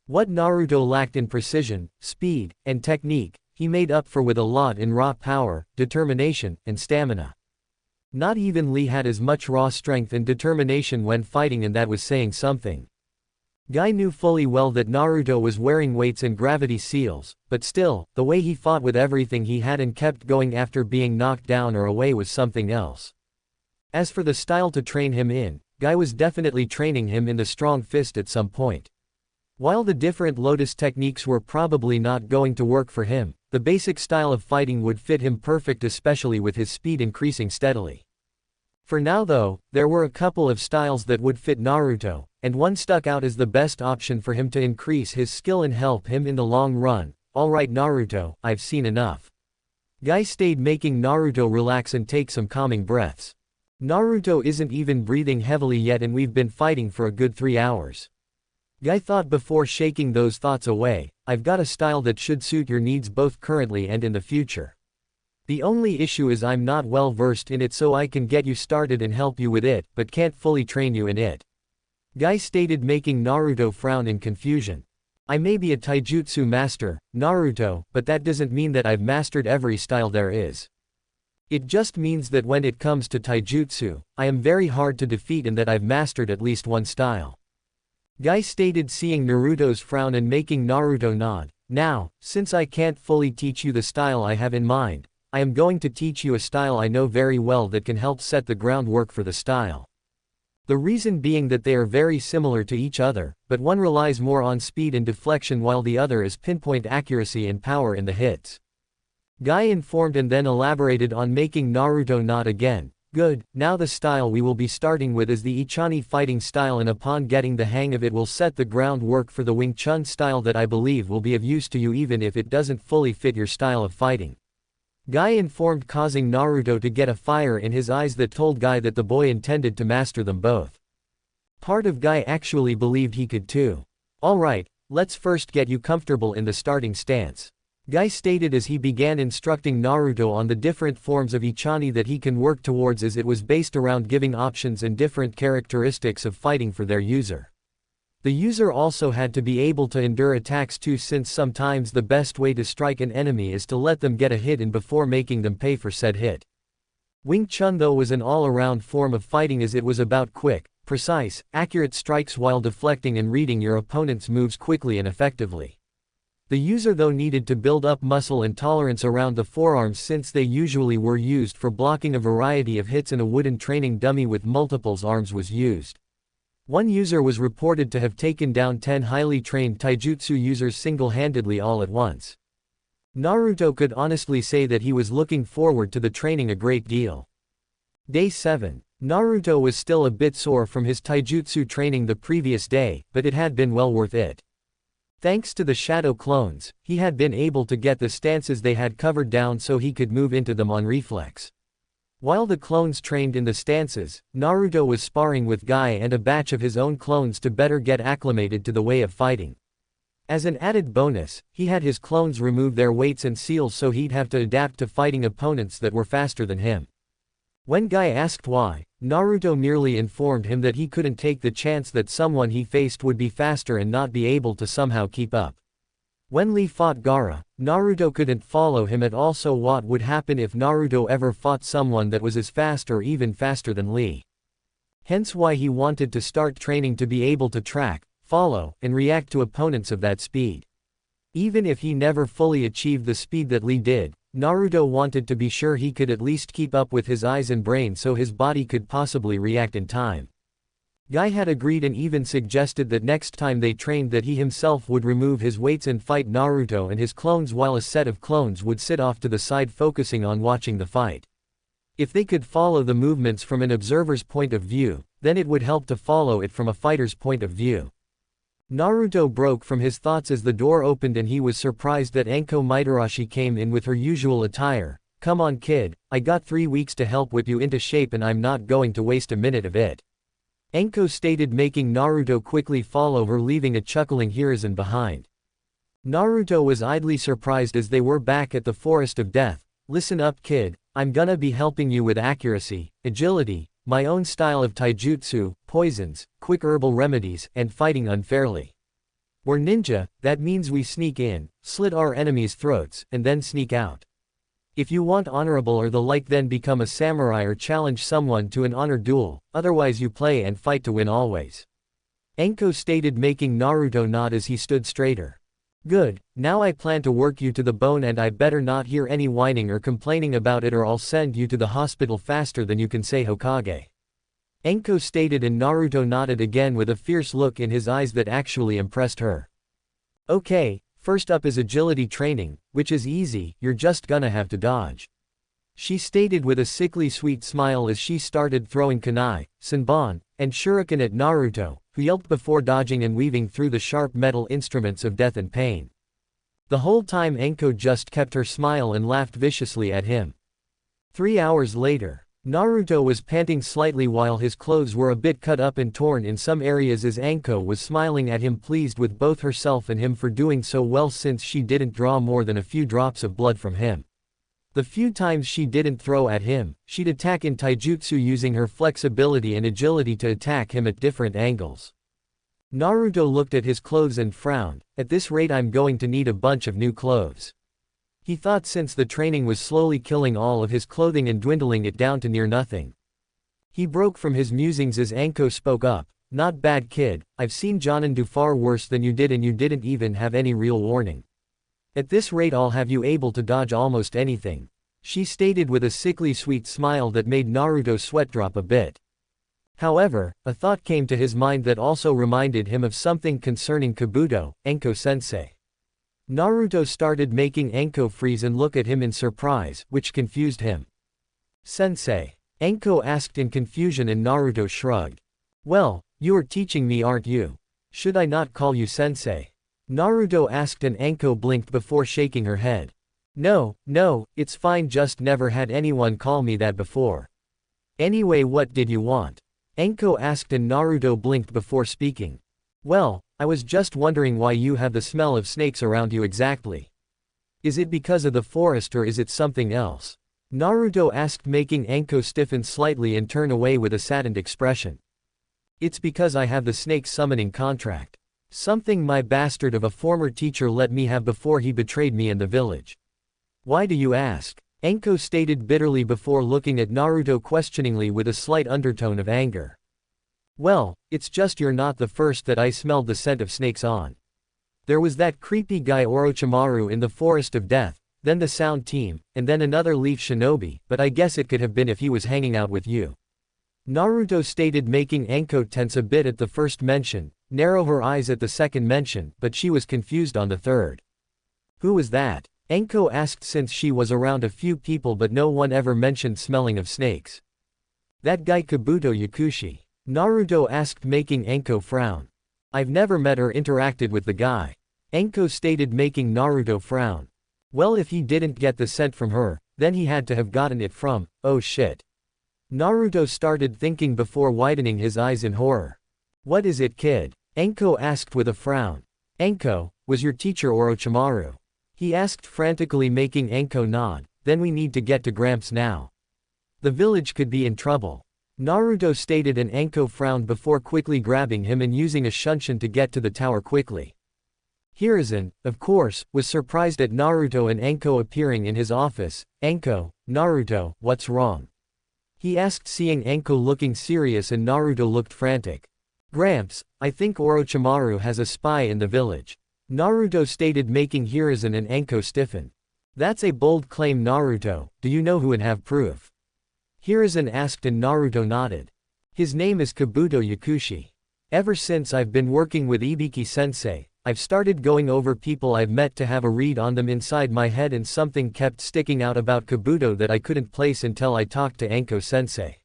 What Naruto lacked in precision, speed, and technique, he made up for with a lot in raw power, determination, and stamina. Not even Lee had as much raw strength and determination when fighting, and that was saying something. Guy knew fully well that Naruto was wearing weights and gravity seals, but still, the way he fought with everything he had and kept going after being knocked down or away was something else. As for the style to train him in, Guy was definitely training him in the strong fist at some point. While the different lotus techniques were probably not going to work for him, the basic style of fighting would fit him perfect, especially with his speed increasing steadily. For now though, there were a couple of styles that would fit Naruto, and one stuck out as the best option for him to increase his skill and help him in the long run. Alright Naruto, I've seen enough. Guy stayed, making Naruto relax and take some calming breaths. Naruto isn't even breathing heavily yet and we've been fighting for a good 3 hours. Guy thought before shaking those thoughts away, I've got a style that should suit your needs both currently and in the future. The only issue is I'm not well versed in it, so I can get you started and help you with it, but can't fully train you in it. Guy stated, making Naruto frown in confusion. I may be a taijutsu master, Naruto, but that doesn't mean that I've mastered every style there is. It just means that when it comes to taijutsu, I am very hard to defeat and that I've mastered at least one style. Guy stated, seeing Naruto's frown and making Naruto nod. Now, since I can't fully teach you the style I have in mind, I am going to teach you a style I know very well that can help set the groundwork for the style. The reason being that they are very similar to each other, but one relies more on speed and deflection while the other is pinpoint accuracy and power in the hits. Guy informed and then elaborated on, making Naruto nod again. Good, now the style we will be starting with is the Ichani fighting style, and upon getting the hang of it will set the groundwork for the Wing Chun style that I believe will be of use to you even if it doesn't fully fit your style of fighting. Guy informed, causing Naruto to get a fire in his eyes that told Guy that the boy intended to master them both. Part of Guy actually believed he could too. Alright, let's first get you comfortable in the starting stance. Guy stated as he began instructing Naruto on the different forms of Ichani that he can work towards, as it was based around giving options and different characteristics of fighting for their user. The user also had to be able to endure attacks too, since sometimes the best way to strike an enemy is to let them get a hit in before making them pay for said hit. Wing Chun though was an all-around form of fighting, as it was about quick, precise, accurate strikes while deflecting and reading your opponent's moves quickly and effectively. The user though needed to build up muscle and tolerance around the forearms, since they usually were used for blocking a variety of hits, and a wooden training dummy with multiples arms was used. One user was reported to have taken down 10 highly trained taijutsu users single-handedly all at once. Naruto could honestly say that he was looking forward to the training a great deal. Day 7. Naruto was still a bit sore from his taijutsu training the previous day, but it had been well worth it. Thanks to the shadow clones, he had been able to get the stances they had covered down so he could move into them on reflex. While the clones trained in the stances, Naruto was sparring with Guy and a batch of his own clones to better get acclimated to the way of fighting. As an added bonus, he had his clones remove their weights and seals so he'd have to adapt to fighting opponents that were faster than him. When Guy asked why, Naruto merely informed him that he couldn't take the chance that someone he faced would be faster and not be able to somehow keep up. When Lee fought Gaara, Naruto couldn't follow him at all, so what would happen if Naruto ever fought someone that was as fast or even faster than Lee? Hence why he wanted to start training to be able to track, follow, and react to opponents of that speed. Even if he never fully achieved the speed that Lee did, Naruto wanted to be sure he could at least keep up with his eyes and brain so his body could possibly react in time. Guy had agreed and even suggested that next time they trained that he himself would remove his weights and fight Naruto and his clones, while a set of clones would sit off to the side focusing on watching the fight. If they could follow the movements from an observer's point of view, then it would help to follow it from a fighter's point of view. Naruto broke from his thoughts as the door opened and he was surprised that Anko Mitarashi came in with her usual attire. Come on kid, I got 3 weeks to help whip you into shape and I'm not going to waste a minute of it. Anko stated, making Naruto quickly follow her, leaving a chuckling Hiruzen behind. Naruto was idly surprised as they were back at the Forest of Death. Listen up kid, I'm gonna be helping you with accuracy, agility, my own style of taijutsu, poisons, quick herbal remedies, and fighting unfairly. We're ninja, that means we sneak in, slit our enemies' throats, and then sneak out. If you want honorable or the like, then become a samurai or challenge someone to an honor duel, otherwise you play and fight to win always. Enko stated, making Naruto nod as he stood straighter. Good, now I plan to work you to the bone, and I better not hear any whining or complaining about it, or I'll send you to the hospital faster than you can say Hokage. Enko stated, and Naruto nodded again with a fierce look in his eyes that actually impressed her. Okay, first up is agility training, which is easy, you're just gonna have to dodge. She stated with a sickly sweet smile as she started throwing kunai, senbon, and shuriken at Naruto, who yelped before dodging and weaving through the sharp metal instruments of death and pain. The whole time Enko just kept her smile and laughed viciously at him. 3 hours later, Naruto was panting slightly while his clothes were a bit cut up and torn in some areas as Enko was smiling at him, pleased with both herself and him for doing so well since she didn't draw more than a few drops of blood from him. The few times she didn't throw at him, she'd attack in taijutsu using her flexibility and agility to attack him at different angles. Naruto looked at his clothes and frowned. At this rate I'm going to need a bunch of new clothes. He thought, since the training was slowly killing all of his clothing and dwindling it down to near nothing. He broke from his musings as Enko spoke up. Not bad, kid, I've seen Jonin do far worse than you did, and you didn't even have any real warning. At this rate I'll have you able to dodge almost anything, she stated with a sickly sweet smile that made Naruto sweat drop a bit. However, a thought came to his mind that also reminded him of something concerning Kabuto, Enko-sensei. Naruto started making Enko freeze and look at him in surprise, which confused him. Sensei? Enko asked in confusion, and Naruto shrugged. Well, you are teaching me, aren't you? Should I not call you sensei? Naruto asked, and Enko blinked before shaking her head. No, it's fine, just never had anyone call me that before. Anyway, what did you want? Enko asked, and Naruto blinked before speaking. Well, I was just wondering why you have the smell of snakes around you exactly. Is it because of the forest, or is it something else? Naruto asked, making Enko stiffen slightly and turn away with a saddened expression. It's because I have the snake summoning contract. Something my bastard of a former teacher let me have before he betrayed me in the village. Why do you ask? Enko stated bitterly before looking at Naruto questioningly with a slight undertone of anger. Well, it's just you're not the first that I smelled the scent of snakes on. There was that creepy guy Orochimaru in the Forest of Death, then the Sound Team, and then another Leaf Shinobi, but I guess it could have been if he was hanging out with you. Naruto stated, making Enko tense a bit at the first mention, narrow her eyes at the second mention, but she was confused on the third. Who was that? Enko asked, since she was around a few people but no one ever mentioned smelling of snakes. That guy Kabuto Yakushi. Naruto asked, making Enko frown. I've never met or interacted with the guy. Enko stated, making Naruto frown. Well, if he didn't get the scent from her, then he had to have gotten it from, oh shit. Naruto started thinking before widening his eyes in horror. What is it, kid? Enko asked with a frown. Enko, was your teacher Orochimaru? He asked frantically, making Enko nod. Then we need to get to Gramps now. The village could be in trouble. Naruto stated, and Enko frowned before quickly grabbing him and using a shunshin to get to the tower quickly. Hiruzen, of course, was surprised at Naruto and Enko appearing in his office. Enko, Naruto, what's wrong? He asked, seeing Enko looking serious, and Naruto looked frantic. Gramps, I think Orochimaru has a spy in the village. Naruto stated, making Hiruzen and Enko stiffen. That's a bold claim, Naruto. Do you know who and have proof? Hiruzen asked, and Naruto nodded. His name is Kabuto Yakushi. Ever since I've been working with Ibiki-sensei, I've started going over people I've met to have a read on them inside my head, and something kept sticking out about Kabuto that I couldn't place until I talked to Enko-sensei.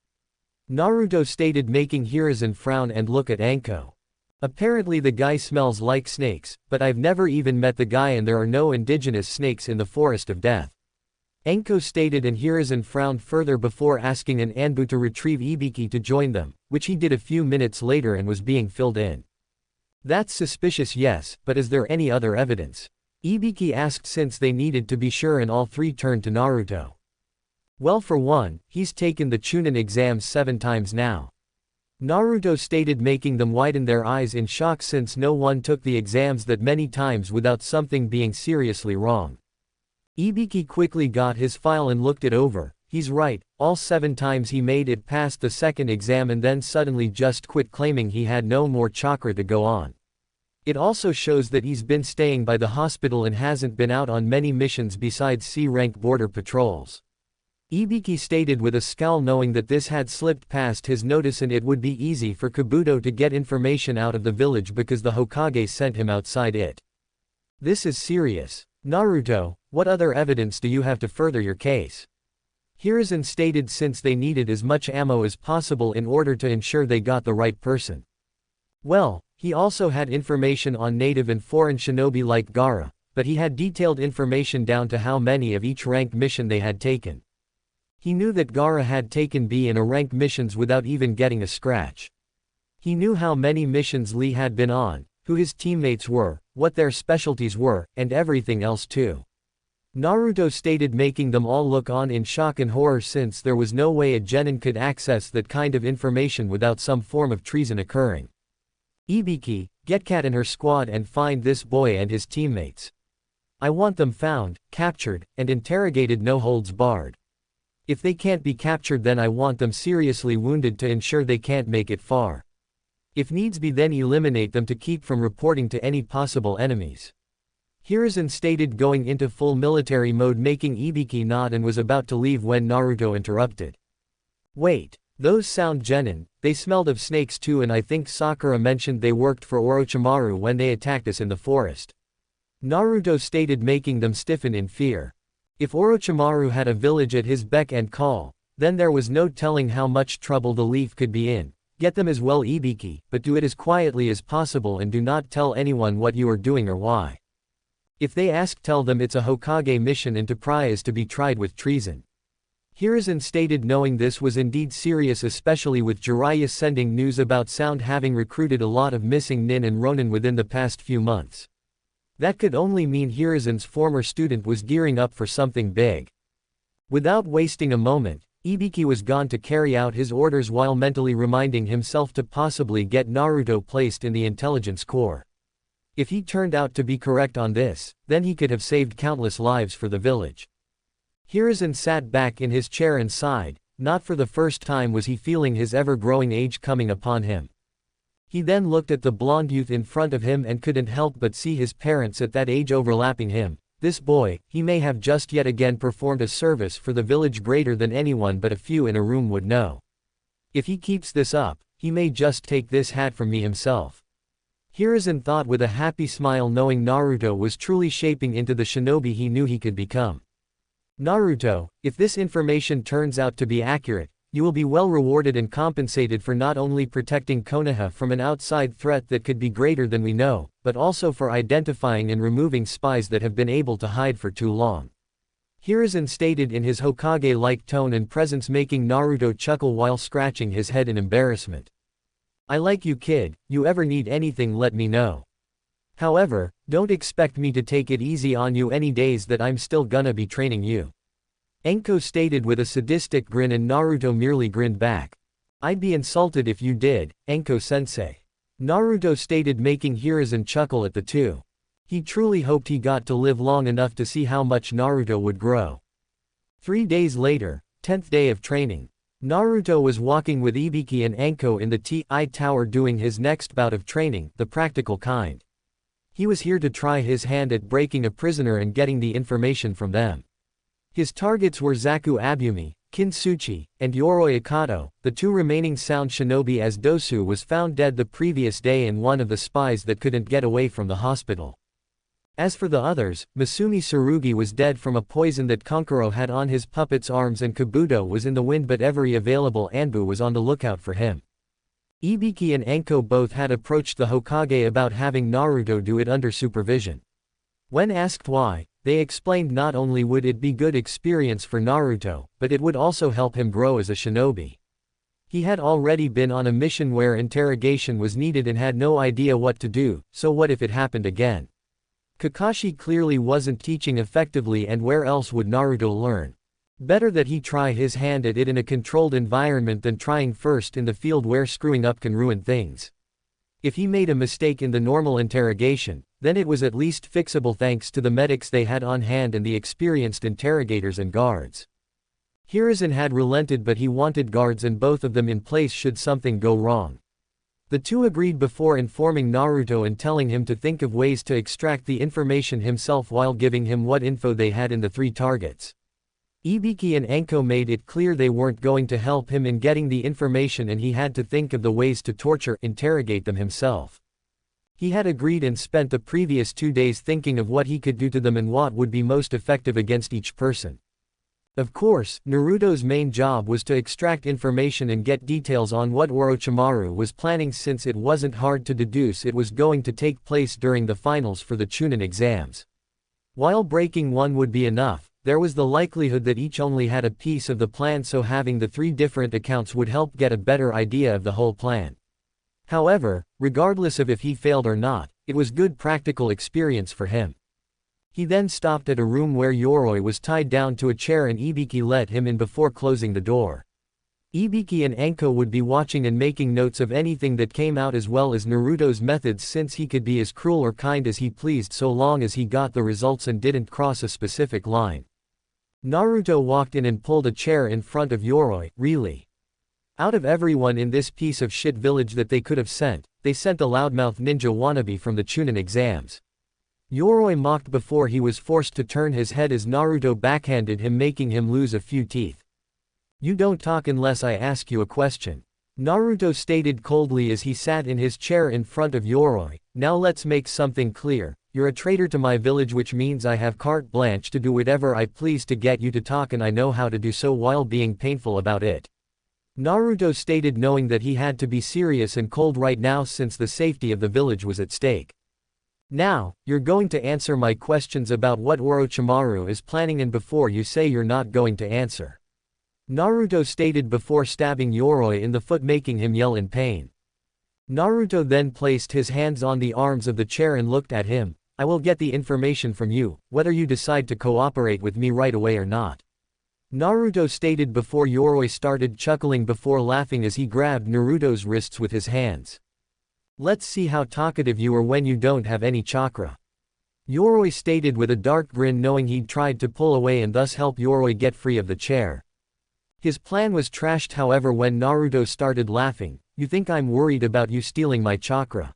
Naruto stated, making Hiruzen frown and look at Enko. Apparently the guy smells like snakes, but I've never even met the guy, and there are no indigenous snakes in the Forest of Death. Enko stated, and Hiruzen frowned further before asking an Anbu to retrieve Ibiki to join them, which he did a few minutes later and was being filled in. That's suspicious, yes, but is there any other evidence? Ibiki asked, since they needed to be sure, and all three turned to Naruto. Well, for one, he's taken the Chunin exams 7 times now. Naruto stated, making them widen their eyes in shock, since no one took the exams that many times without something being seriously wrong. Ibiki quickly got his file and looked it over, he's right, all 7 times he made it past the second exam and then suddenly just quit claiming he had no more chakra to go on. It also shows that he's been staying by the hospital and hasn't been out on many missions besides C-rank border patrols. Ibiki stated with a scowl, knowing that this had slipped past his notice and it would be easy for Kabuto to get information out of the village because the Hokage sent him outside it. This is serious. Naruto, what other evidence do you have to further your case? Hiruzen stated since they needed as much ammo as possible in order to ensure they got the right person. Well, he also had information on native and foreign shinobi like Gaara, but he had detailed information down to how many of each rank mission they had taken. He knew that Gaara had taken B in a rank missions without even getting a scratch. He knew how many missions Lee had been on, who his teammates were, what their specialties were, and everything else too. Naruto stated, making them all look on in shock and horror since there was no way a genin could access that kind of information without some form of treason occurring. Ibiki, get Kat and her squad and find this boy and his teammates. I want them found, captured, and interrogated, no holds barred. If they can't be captured, then I want them seriously wounded to ensure they can't make it far. If needs be, then eliminate them to keep from reporting to any possible enemies. Hiruzen stated, going into full military mode, making Ibiki nod and was about to leave when Naruto interrupted. Wait. Those sound genin, they smelled of snakes too, and I think Sakura mentioned they worked for Orochimaru when they attacked us in the forest. Naruto stated, making them stiffen in fear. If Orochimaru had a village at his beck and call, then there was no telling how much trouble the Leaf could be in. Get them as well, Ibiki, but do it as quietly as possible and do not tell anyone what you are doing or why. If they ask, tell them it's a Hokage mission and to pry is to be tried with treason. Hiruzen stated, knowing this was indeed serious, especially with Jiraiya sending news about Sound having recruited a lot of missing nin and ronin within the past few months. That could only mean Hiruzen's former student was gearing up for something big. Without wasting a moment, Ibiki was gone to carry out his orders while mentally reminding himself to possibly get Naruto placed in the intelligence corps. If he turned out to be correct on this, then he could have saved countless lives for the village. Hiruzen sat back in his chair and sighed. Not for the first time was he feeling his ever-growing age coming upon him. He then looked at the blonde youth in front of him and couldn't help but see his parents at that age overlapping him. This boy, he may have just yet again performed a service for the village greater than anyone but a few in a room would know. If he keeps this up, he may just take this hat from me himself. Hiruzen thought with a happy smile, knowing Naruto was truly shaping into the shinobi he knew he could become. Naruto, if this information turns out to be accurate, you will be well rewarded and compensated for not only protecting Konoha from an outside threat that could be greater than we know, but also for identifying and removing spies that have been able to hide for too long. Hiruzen stated in his Hokage-like tone and presence, making Naruto chuckle while scratching his head in embarrassment. I like you, kid, you ever need anything let me know. However, don't expect me to take it easy on you any days that I'm still gonna be training you. Enko stated with a sadistic grin and Naruto merely grinned back. I'd be insulted if you did, Enko-sensei. Naruto stated, making Hiruzen chuckle at the two. He truly hoped he got to live long enough to see how much Naruto would grow. 3 days later, 10th day of training. Naruto was walking with Ibiki and Enko in the T.I. Tower doing his next bout of training, the practical kind. He was here to try his hand at breaking a prisoner and getting the information from them. His targets were Zaku Abumi, Kintsuchi, and Yoroi Akato, the 2 remaining sound shinobi, as Dosu was found dead the previous day and one of the spies that couldn't get away from the hospital. As for the others, Masumi Tsurugi was dead from a poison that Kankuro had on his puppet's arms, and Kabuto was in the wind, but every available Anbu was on the lookout for him. Ibiki and Enko both had approached the Hokage about having Naruto do it under supervision. When asked why, they explained not only would it be good experience for Naruto, but it would also help him grow as a shinobi. He had already been on a mission where interrogation was needed and had no idea what to do, so what if it happened again? Kakashi clearly wasn't teaching effectively, and where else would Naruto learn? Better that he try his hand at it in a controlled environment than trying first in the field where screwing up can ruin things. If he made a mistake in the normal interrogation, then it was at least fixable thanks to the medics they had on hand and the experienced interrogators and guards. Hiruzen had relented, but he wanted guards and both of them in place should something go wrong. The two agreed before informing Naruto and telling him to think of ways to extract the information himself while giving him what info they had in the three targets. Ibiki and Anko made it clear they weren't going to help him in getting the information and he had to think of the ways to interrogate them himself. He had agreed and spent the previous 2 days thinking of what he could do to them and what would be most effective against each person. Of course, Naruto's main job was to extract information and get details on what Orochimaru was planning, since it wasn't hard to deduce it was going to take place during the finals for the Chunin exams. While breaking one would be enough, there was the likelihood that each only had a piece of the plan, so having the 3 different accounts would help get a better idea of the whole plan. However, regardless of if he failed or not, it was good practical experience for him. He then stopped at a room where Yoroi was tied down to a chair and Ibiki let him in before closing the door. Ibiki and Anko would be watching and making notes of anything that came out, as well as Naruto's methods, since he could be as cruel or kind as he pleased so long as he got the results and didn't cross a specific line. Naruto walked in and pulled a chair in front of Yoroi. Really? Out of everyone in this piece of shit village that they could have sent, they sent the loudmouth ninja wannabe from the Chunin exams. Yoroi mocked before he was forced to turn his head as Naruto backhanded him, making him lose a few teeth. "You don't talk unless I ask you a question," Naruto stated coldly as he sat in his chair in front of Yoroi. "Now let's make something clear. You're a traitor to my village, which means I have carte blanche to do whatever I please to get you to talk, and I know how to do so while being painful about it," Naruto stated, knowing that he had to be serious and cold right now since the safety of the village was at stake. "Now, you're going to answer my questions about what Orochimaru is planning, and before you say you're not going to answer," Naruto stated before stabbing Yoroi in the foot, making him yell in pain. Naruto then placed his hands on the arms of the chair and looked at him. "I will get the information from you, whether you decide to cooperate with me right away or not," Naruto stated before Yoroi started chuckling before laughing as he grabbed Naruto's wrists with his hands. "Let's see how talkative you are when you don't have any chakra," Yoroi stated with a dark grin, knowing he'd tried to pull away and thus help Yoroi get free of the chair. His plan was trashed, however, when Naruto started laughing. "You think I'm worried about you stealing my chakra?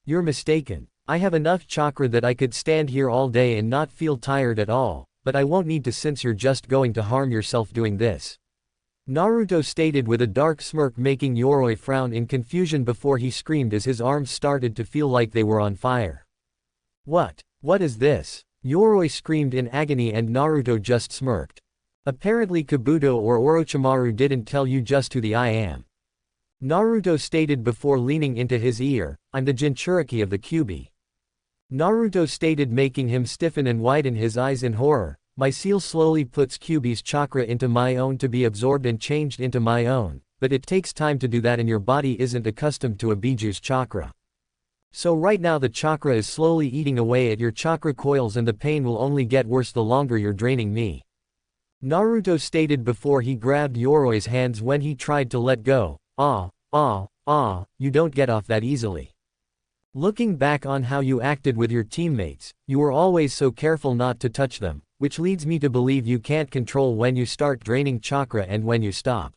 You're mistaken. I have enough chakra that I could stand here all day and not feel tired at all, but I won't need to since you're just going to harm yourself doing this," Naruto stated with a dark smirk, making Yoroi frown in confusion before he screamed as his arms started to feel like they were on fire. What is this?" Yoroi screamed in agony and Naruto just smirked. "Apparently Kabuto or Orochimaru didn't tell you just who I am," Naruto stated before leaning into his ear. "I'm the Jinchuriki of the Kyuubi," Naruto stated, making him stiffen and widen his eyes in horror. "My seal slowly puts Kyuubi's chakra into my own to be absorbed and changed into my own, but it takes time to do that and your body isn't accustomed to Ebiju's chakra. So right now the chakra is slowly eating away at your chakra coils and the pain will only get worse the longer you're draining me," Naruto stated before he grabbed Yoroi's hands when he tried to let go. You don't get off that easily. Looking back on how you acted with your teammates, you were always so careful not to touch them, which leads me to believe you can't control when you start draining chakra and when you stop.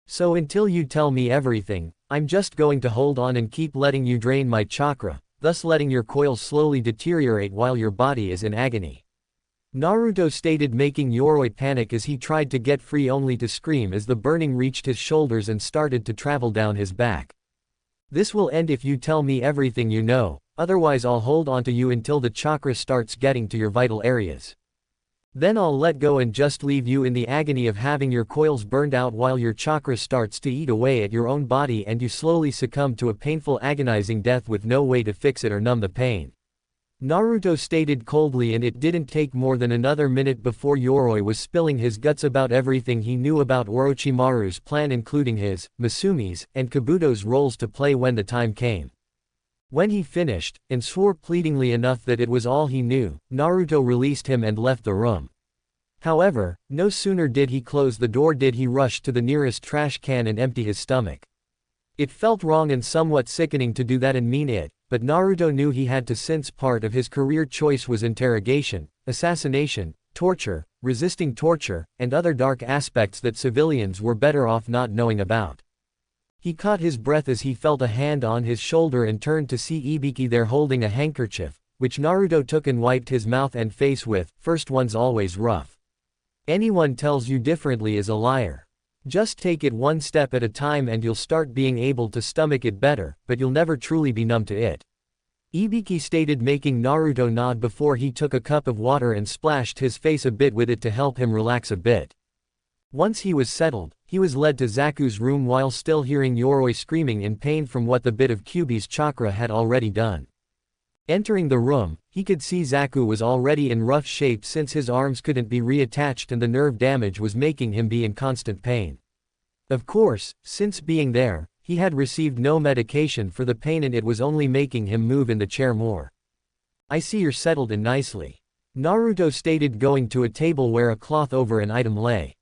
So until you tell me everything, I'm just going to hold on and keep letting you drain my chakra, thus letting your coils slowly deteriorate while your body is in agony," Naruto stated, making Yoroi panic as he tried to get free only to scream as the burning reached his shoulders and started to travel down his back. "This will end if you tell me everything you know, otherwise I'll hold on to you until the chakra starts getting to your vital areas. Then I'll let go and just leave you in the agony of having your coils burned out while your chakra starts to eat away at your own body and you slowly succumb to a painful, agonizing death with no way to fix it or numb the pain," Naruto stated coldly, and it didn't take more than another minute before Yoroi was spilling his guts about everything he knew about Orochimaru's plan, including his, Misumi's, and Kabuto's roles to play when the time came. When he finished, and swore pleadingly enough that it was all he knew, Naruto released him and left the room. However, no sooner did he close the door did he rush to the nearest trash can and empty his stomach. It felt wrong and somewhat sickening to do that and mean it, but Naruto knew he had to since part of his career choice was interrogation, assassination, torture, resisting torture, and other dark aspects that civilians were better off not knowing about. He caught his breath as he felt a hand on his shoulder and turned to see Ibiki there holding a handkerchief, which Naruto took and wiped his mouth and face with. First one's always rough. Anyone tells you differently is a liar. Just take it one step at a time and you'll start being able to stomach it better, but you'll never truly be numb to it. Ibiki stated, making Naruto nod before he took a cup of water and splashed his face a bit with it to help him relax a bit. Once he was settled, he was led to Zaku's room while still hearing Yoroi screaming in pain from what the bit of Kyuubi's chakra had already done. Entering the room, he could see Zaku was already in rough shape since his arms couldn't be reattached and the nerve damage was making him be in constant pain. Of course, since being there, he had received no medication for the pain and it was only making him move in the chair more. I see you're settled in nicely. Naruto stated, going to a table where a cloth over an item lay.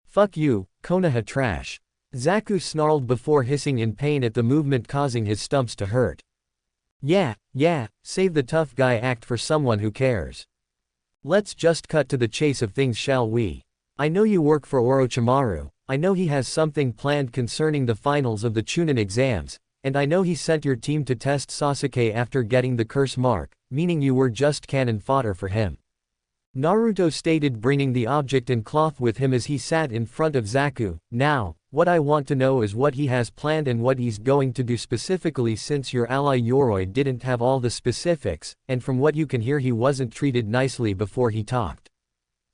Fuck you, Konoha trash. Zaku snarled before hissing in pain at the movement causing his stumps to hurt. Yeah, save the tough guy act for someone who cares. Let's just cut to the chase of things, shall we? I know you work for Orochimaru, I know he has something planned concerning the finals of the Chunin exams, and I know he sent your team to test Sasuke after getting the curse mark, meaning you were just cannon fodder for him. Naruto stated, bringing the object and cloth with him as he sat in front of Zaku. Now, what I want to know is what he has planned and what he's going to do specifically, since your ally Yoroi didn't have all the specifics, and from what you can hear he wasn't treated nicely before he talked.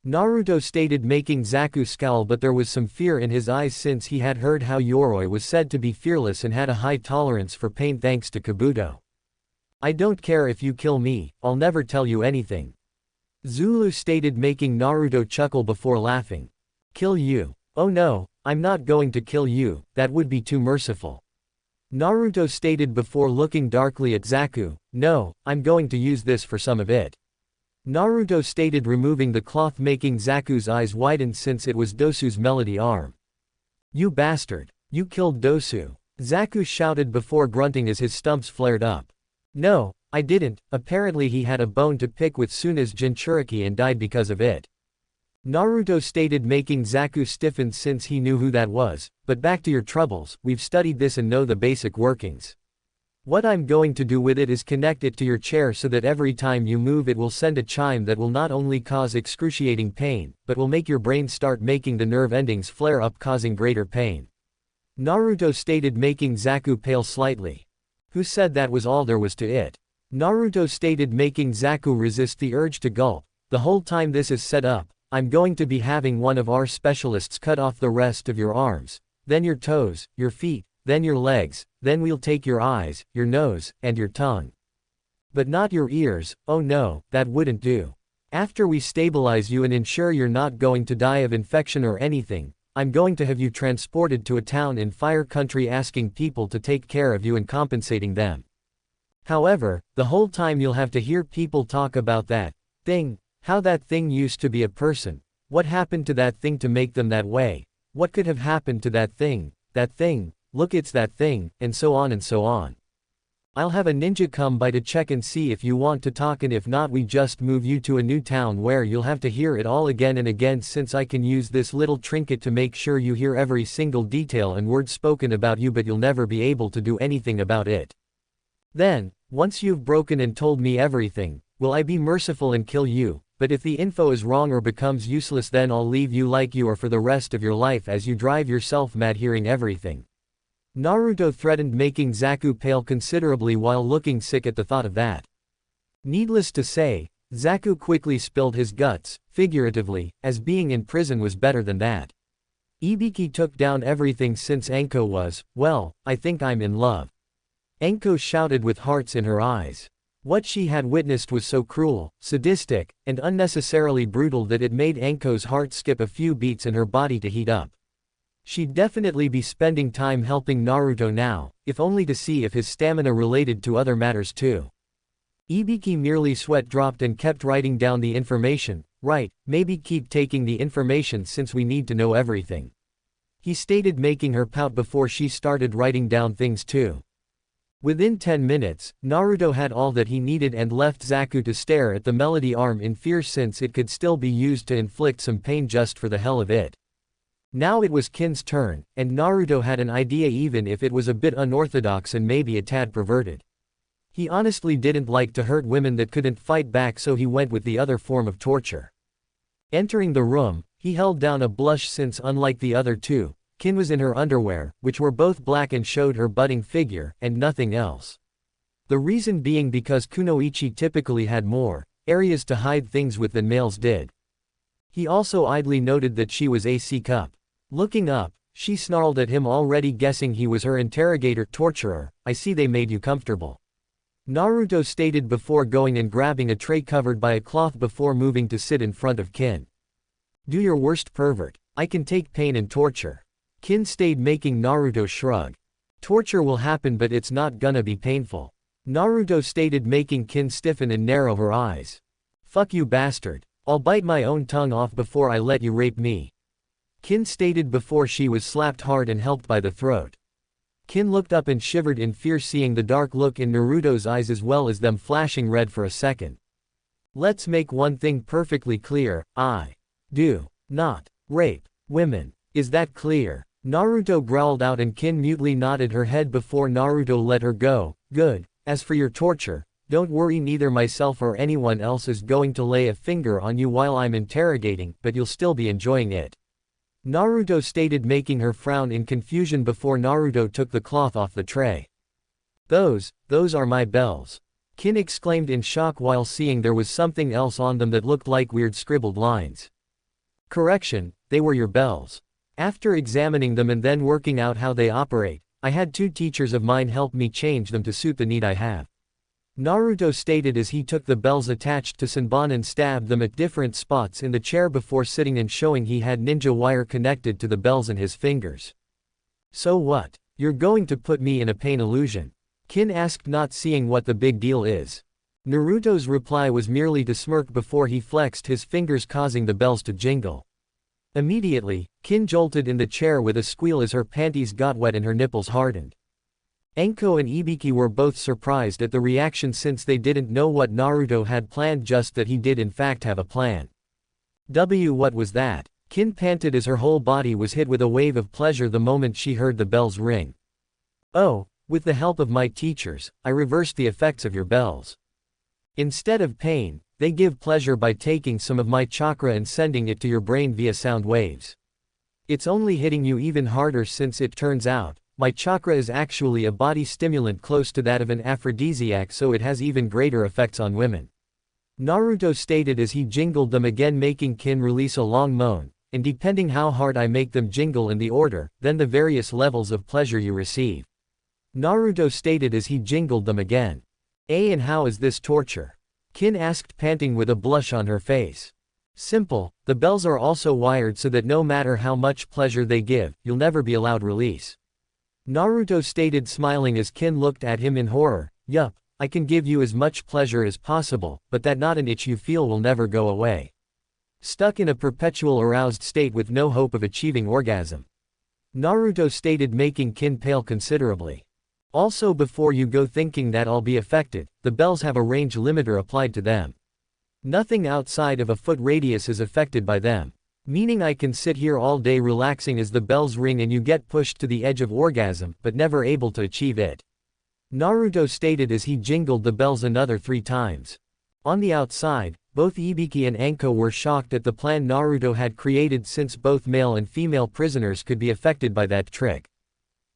Naruto stated, making Zaku scowl, but there was some fear in his eyes since he had heard how Yoroi was said to be fearless and had a high tolerance for pain thanks to Kabuto. I don't care if you kill me, I'll never tell you anything. Zulu stated, making Naruto chuckle before laughing. Kill you? Oh no, I'm not going to kill you, that would be too merciful. Naruto stated before looking darkly at Zaku. No, I'm going to use this for some of it. Naruto stated, removing the cloth, making Zaku's eyes widen since it was Dosu's melody arm. You bastard, you killed Dosu. Zaku shouted before grunting as his stumps flared up. No, I didn't. Apparently he had a bone to pick with Tsuna's Jinchuriki and died because of it. Naruto stated, making Zaku stiffen since he knew who that was. But back to your troubles, we've studied this and know the basic workings. What I'm going to do with it is connect it to your chair so that every time you move it will send a chime that will not only cause excruciating pain, but will make your brain start making the nerve endings flare up, causing greater pain. Naruto stated, making Zaku pale slightly. Who said that was all there was to it? Naruto stated, making Zaku resist the urge to gulp. The whole time this is set up, I'm going to be having one of our specialists cut off the rest of your arms, then your toes, your feet, then your legs, then we'll take your eyes, your nose, and your tongue. But not your ears. Oh no, that wouldn't do. After we stabilize you and ensure you're not going to die of infection or anything, I'm going to have you transported to a town in Fire Country asking people to take care of you and compensating them. However, the whole time you'll have to hear people talk about that thing, how that thing used to be a person, what happened to that thing to make them that way, what could have happened to that thing, look it's that thing, and so on and so on. I'll have a ninja come by to check and see if you want to talk, and if not we just move you to a new town where you'll have to hear it all again and again, since I can use this little trinket to make sure you hear every single detail and word spoken about you, but you'll never be able to do anything about it. Then, once you've broken and told me everything, will I be merciful and kill you? But if the info is wrong or becomes useless, then I'll leave you like you are for the rest of your life as you drive yourself mad hearing everything. Naruto threatened, making Zaku pale considerably while looking sick at the thought of that. Needless to say, Zaku quickly spilled his guts, figuratively, as being in prison was better than that. Ibiki took down everything since Anko was, well, I think I'm in love. Anko shouted with hearts in her eyes. What she had witnessed was so cruel, sadistic, and unnecessarily brutal that it made Anko's heart skip a few beats and her body to heat up. She'd definitely be spending time helping Naruto now, if only to see if his stamina related to other matters too. Ibiki merely sweat dropped and kept writing down the information. Right, maybe keep taking the information since we need to know everything. He stated, making her pout before she started writing down things too. Within 10 minutes, Naruto had all that he needed and left Zaku to stare at the melody arm in fear since it could still be used to inflict some pain just for the hell of it. Now it was Kin's turn, and Naruto had an idea even if it was a bit unorthodox and maybe a tad perverted. He honestly didn't like to hurt women that couldn't fight back, so he went with the other form of torture. Entering the room, he held down a blush since unlike the other two, Kin was in her underwear, which were both black and showed her budding figure, and nothing else. The reason being because kunoichi typically had more areas to hide things with than males did. He also idly noted that she was a C-cup. Looking up, she snarled at him, already guessing he was her interrogator torturer. "I see they made you comfortable," Naruto stated before going and grabbing a tray covered by a cloth before moving to sit in front of Kin. "Do your worst, pervert. I can take pain and torture," Kin stayed, making Naruto shrug. "Torture will happen, but it's not gonna be painful," Naruto stated, making Kin stiffen and narrow her eyes. "Fuck you, bastard. I'll bite my own tongue off before I let you rape me," Kin stated before she was slapped hard and helped by the throat. Kin looked up and shivered in fear, seeing the dark look in Naruto's eyes as well as them flashing red for a second. "Let's make one thing perfectly clear, I do not rape women. Is that clear?" Naruto growled out, and Kin mutely nodded her head before Naruto let her go. "Good. As for your torture, don't worry, neither myself or anyone else is going to lay a finger on you while I'm interrogating, but you'll still be enjoying it," Naruto stated, making her frown in confusion before Naruto took the cloth off the tray. Those are my bells," Kin exclaimed in shock while seeing there was something else on them that looked like weird scribbled lines. "Correction, they were your bells. After examining them and then working out how they operate, I had 2 teachers of mine help me change them to suit the need I have," Naruto stated as he took the bells attached to Senbon and stabbed them at different spots in the chair before sitting and showing he had ninja wire connected to the bells in his fingers. "So what? You're going to put me in a pain illusion?" Kin asked, not seeing what the big deal is. Naruto's reply was merely to smirk before he flexed his fingers, causing the bells to jingle. Immediately, Kin jolted in the chair with a squeal as her panties got wet and her nipples hardened. Enko and Ibiki were both surprised at the reaction since they didn't know what Naruto had planned, just that he did in fact have a plan. What was that?" Kin panted as her whole body was hit with a wave of pleasure the moment she heard the bells ring. "Oh, with the help of my teachers, I reversed the effects of your bells. Instead of pain, they give pleasure by taking some of my chakra and sending it to your brain via sound waves. It's only hitting you even harder since it turns out, my chakra is actually a body stimulant close to that of an aphrodisiac, so it has even greater effects on women," Naruto stated as he jingled them again, making Kin release a long moan. "And depending how hard I make them jingle in the order, then the various levels of pleasure you receive," Naruto stated as he jingled them again. And how is this torture?" Kin asked, panting with a blush on her face. "Simple, the bells are also wired so that no matter how much pleasure they give, you'll never be allowed release," Naruto stated, smiling as Kin looked at him in horror. "Yup, I can give you as much pleasure as possible, but that not an itch you feel will never go away. Stuck in a perpetual aroused state with no hope of achieving orgasm," Naruto stated, making Kin pale considerably. "Also, before you go thinking that I'll be affected, the bells have a range limiter applied to them. Nothing outside of a foot radius is affected by them. Meaning I can sit here all day relaxing as the bells ring and you get pushed to the edge of orgasm, but never able to achieve it," Naruto stated as he jingled the bells another 3 times. On the outside, both Ibiki and Enko were shocked at the plan Naruto had created, since both male and female prisoners could be affected by that trick.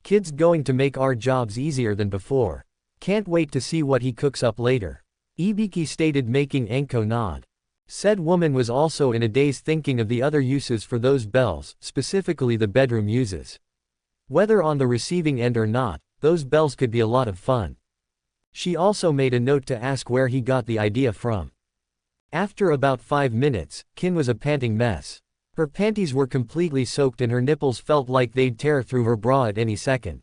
"Kid's going to make our jobs easier than before. Can't wait to see what he cooks up later," Ibiki stated, making Enko nod. Said woman was also in a daze, thinking of the other uses for those bells, specifically the bedroom uses. Whether on the receiving end or not, those bells could be a lot of fun. She also made a note to ask where he got the idea from. After about 5 minutes, Kin was a panting mess. Her panties were completely soaked and her nipples felt like they'd tear through her bra at any second.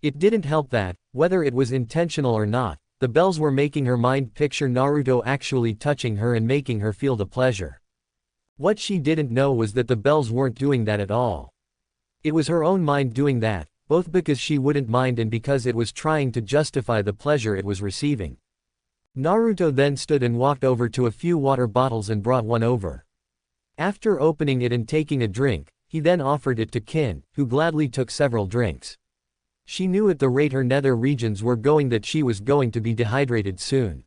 It didn't help that, whether it was intentional or not, the bells were making her mind picture Naruto actually touching her and making her feel the pleasure. What she didn't know was that the bells weren't doing that at all. It was her own mind doing that. both because she wouldn't mind and because it was trying to justify the pleasure it was receiving. Naruto then stood and walked over to a few water bottles and brought one over. After opening it and taking a drink, he then offered it to Kin, who gladly took several drinks. She knew at the rate her nether regions were going that she was going to be dehydrated soon.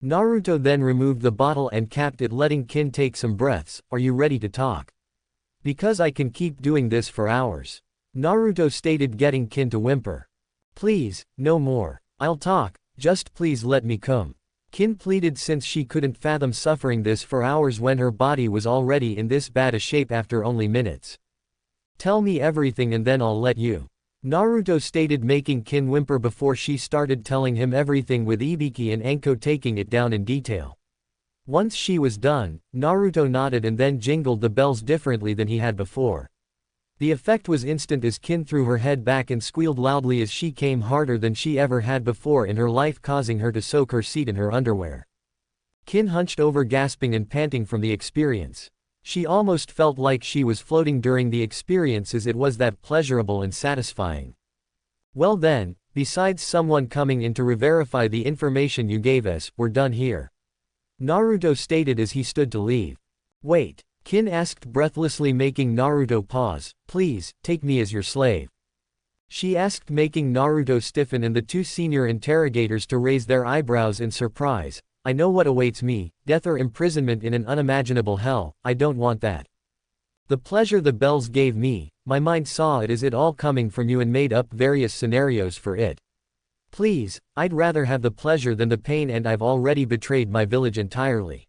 Naruto then removed the bottle and capped it, letting Kin take some breaths. "Are you ready to talk?" "Because I can keep doing this for hours," Naruto stated, getting Kin to whimper. "Please, no more. I'll talk, just please let me come," Kin pleaded, since she couldn't fathom suffering this for hours when her body was already in this bad a shape after only minutes. "Tell me everything and then I'll let you," Naruto stated, making Kin whimper before she started telling him everything, with Ibiki and Anko taking it down in detail. Once she was done, Naruto nodded and then jingled the bells differently than he had before. The effect was instant as Kin threw her head back and squealed loudly as she came harder than she ever had before in her life, causing her to soak her seat in her underwear. Kin hunched over, gasping and panting from the experience. She almost felt like she was floating during the experience, as it was that pleasurable and satisfying. "Well then, besides someone coming in to re-verify the information you gave us, we're done here," Naruto stated as he stood to leave. "Wait," Kin asked breathlessly, making Naruto pause. "Please, take me as your slave," she asked, making Naruto stiffen and the two senior interrogators to raise their eyebrows in surprise. "I know what awaits me, death or imprisonment in an unimaginable hell. I don't want that. The pleasure the bells gave me, my mind saw it as it all coming from you and made up various scenarios for it. Please, I'd rather have the pleasure than the pain, and I've already betrayed my village entirely,"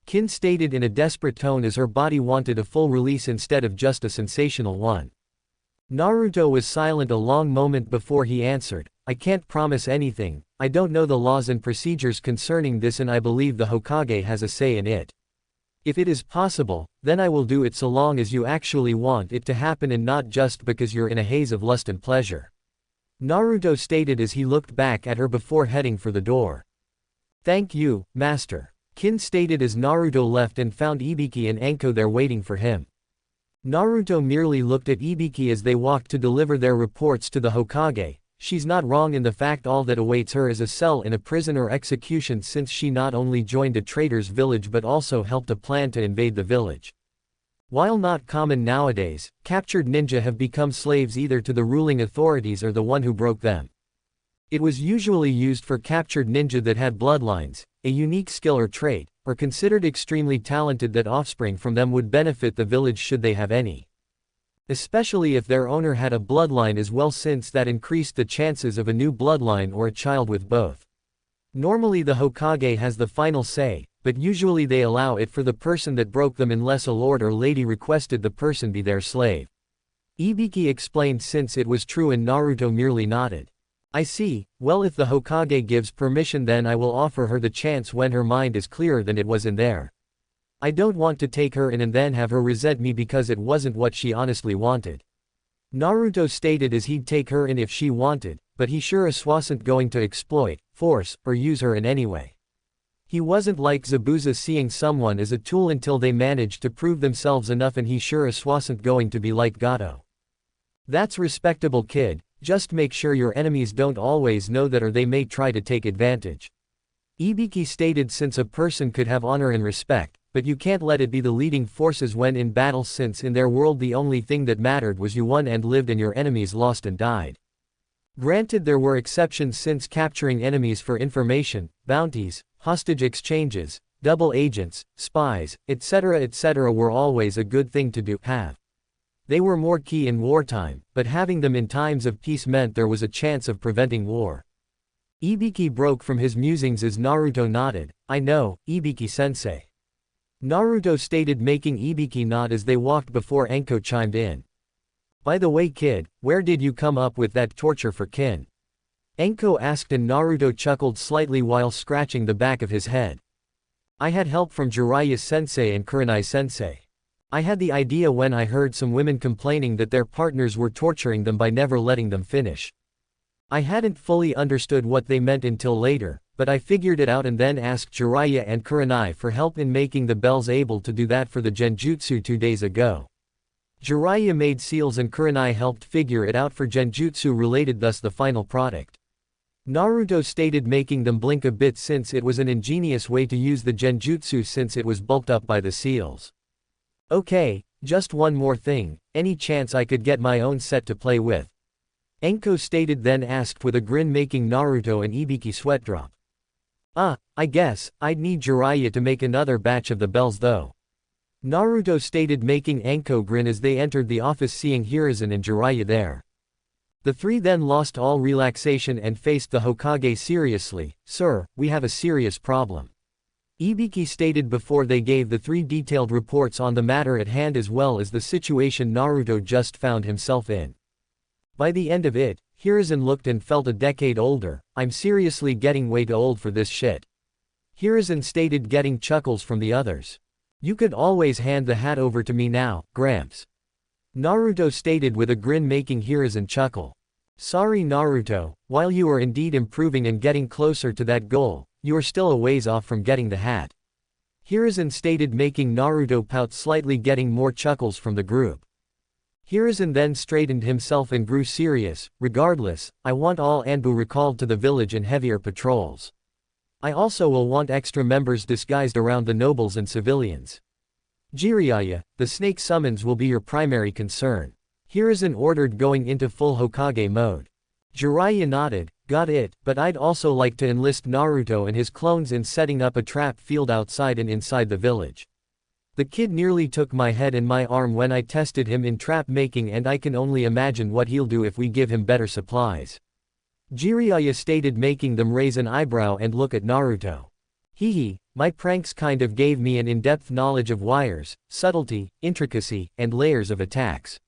Kin stated in a desperate tone as her body wanted a full release instead of just a sensational one. Naruto was silent a long moment before he answered, "I can't promise anything. I don't know the laws and procedures concerning this, and I believe the Hokage has a say in it. If it is possible, then I will do it, so long as you actually want it to happen and not just because you're in a haze of lust and pleasure," Naruto stated as he looked back at her before heading for the door. "Thank you, master," Kin stated as Naruto left and found Ibiki and Anko there waiting for him. Naruto merely looked at Ibiki as they walked to deliver their reports to the Hokage. She's not wrong in the fact all that awaits her is a cell in a prison or execution, since she not only joined a traitor's village but also helped a plan to invade the village. While not common nowadays, captured ninja have become slaves either to the ruling authorities or the one who broke them. It was usually used for captured ninja that had bloodlines, a unique skill or trait, or considered extremely talented that offspring from them would benefit the village should they have any. Especially if their owner had a bloodline as well, since that increased the chances of a new bloodline or a child with both. Normally the Hokage has the final say, but usually they allow it for the person that broke them unless a lord or lady requested the person be their slave. Ibiki explained, since it was true, and Naruto merely nodded. "I see. Well, if the Hokage gives permission, then I will offer her the chance when her mind is clearer than it was in there. I don't want to take her in and then have her resent me because it wasn't what she honestly wanted," Naruto stated as he'd take her in if she wanted, but he sure as wasn't going to exploit, force, or use her in any way. He wasn't like Zabuza, seeing someone as a tool until they managed to prove themselves enough, and he sure as wasn't going to be like Gato. "That's respectable, kid. Just make sure your enemies don't always know that, or they may try to take advantage," Ibiki stated, since a person could have honor and respect, but you can't let it be the leading forces when in battle, since in their world the only thing that mattered was you won and lived and your enemies lost and died. Granted, there were exceptions, since capturing enemies for information, bounties, hostage exchanges, double agents, spies, etc. were always a good thing to have. They were more key in wartime, but having them in times of peace meant there was a chance of preventing war. Ibiki broke from his musings as Naruto nodded. "I know, Ibiki-sensei," Naruto stated, making Ibiki nod as they walked before Anko chimed in. "By the way, kid, where did you come up with that torture for Kin?" Anko asked, and Naruto chuckled slightly while scratching the back of his head. "I had help from Jiraiya-sensei and Kurenai-sensei. I had the idea when I heard some women complaining that their partners were torturing them by never letting them finish. I hadn't fully understood what they meant until later, but I figured it out and then asked Jiraiya and Kurenai for help in making the bells able to do that for the genjutsu 2 days ago. Jiraiya made seals and Kurenai helped figure it out for genjutsu related, thus the final product. Naruto stated making them blink a bit since it was an ingenious way to use the genjutsu since it was bulked up by the seals. Okay, just one more thing, any chance I could get my own set to play with? Enko stated, then asked with a grin, making Naruto and Ibiki sweat drop. I guess, I'd need Jiraiya to make another batch of the bells though. Naruto stated, making Enko grin as they entered the office seeing Hiruzen and Jiraiya there. The three then lost all relaxation and faced the Hokage seriously. Sir, we have a serious problem. Ibiki stated before they gave the three detailed reports on the matter at hand as well as the situation Naruto just found himself in. By the end of it, Hiruzen looked and felt a decade older. I'm seriously getting way too old for this shit. Hiruzen stated, getting chuckles from the others. You could always hand the hat over to me now, Gramps. Naruto stated with a grin, making Hiruzen chuckle. Sorry Naruto, while you are indeed improving and getting closer to that goal, you are still a ways off from getting the hat. Hiruzen stated, making Naruto pout slightly, getting more chuckles from the group. Hiruzen then straightened himself and grew serious. Regardless, I want all Anbu recalled to the village and heavier patrols. I also will want extra members disguised around the nobles and civilians. Jiraiya, the snake summons will be your primary concern. Hiruzen ordered, going into full Hokage mode. Jiraiya nodded, got it, but I'd also like to enlist Naruto and his clones in setting up a trap field outside and inside the village. The kid nearly took my head and my arm when I tested him in trap making, and I can only imagine what he'll do if we give him better supplies. Jiraiya stated, making them raise an eyebrow and look at Naruto. Hehe, my pranks kind of gave me an in-depth knowledge of wires, subtlety, intricacy, and layers of attacks.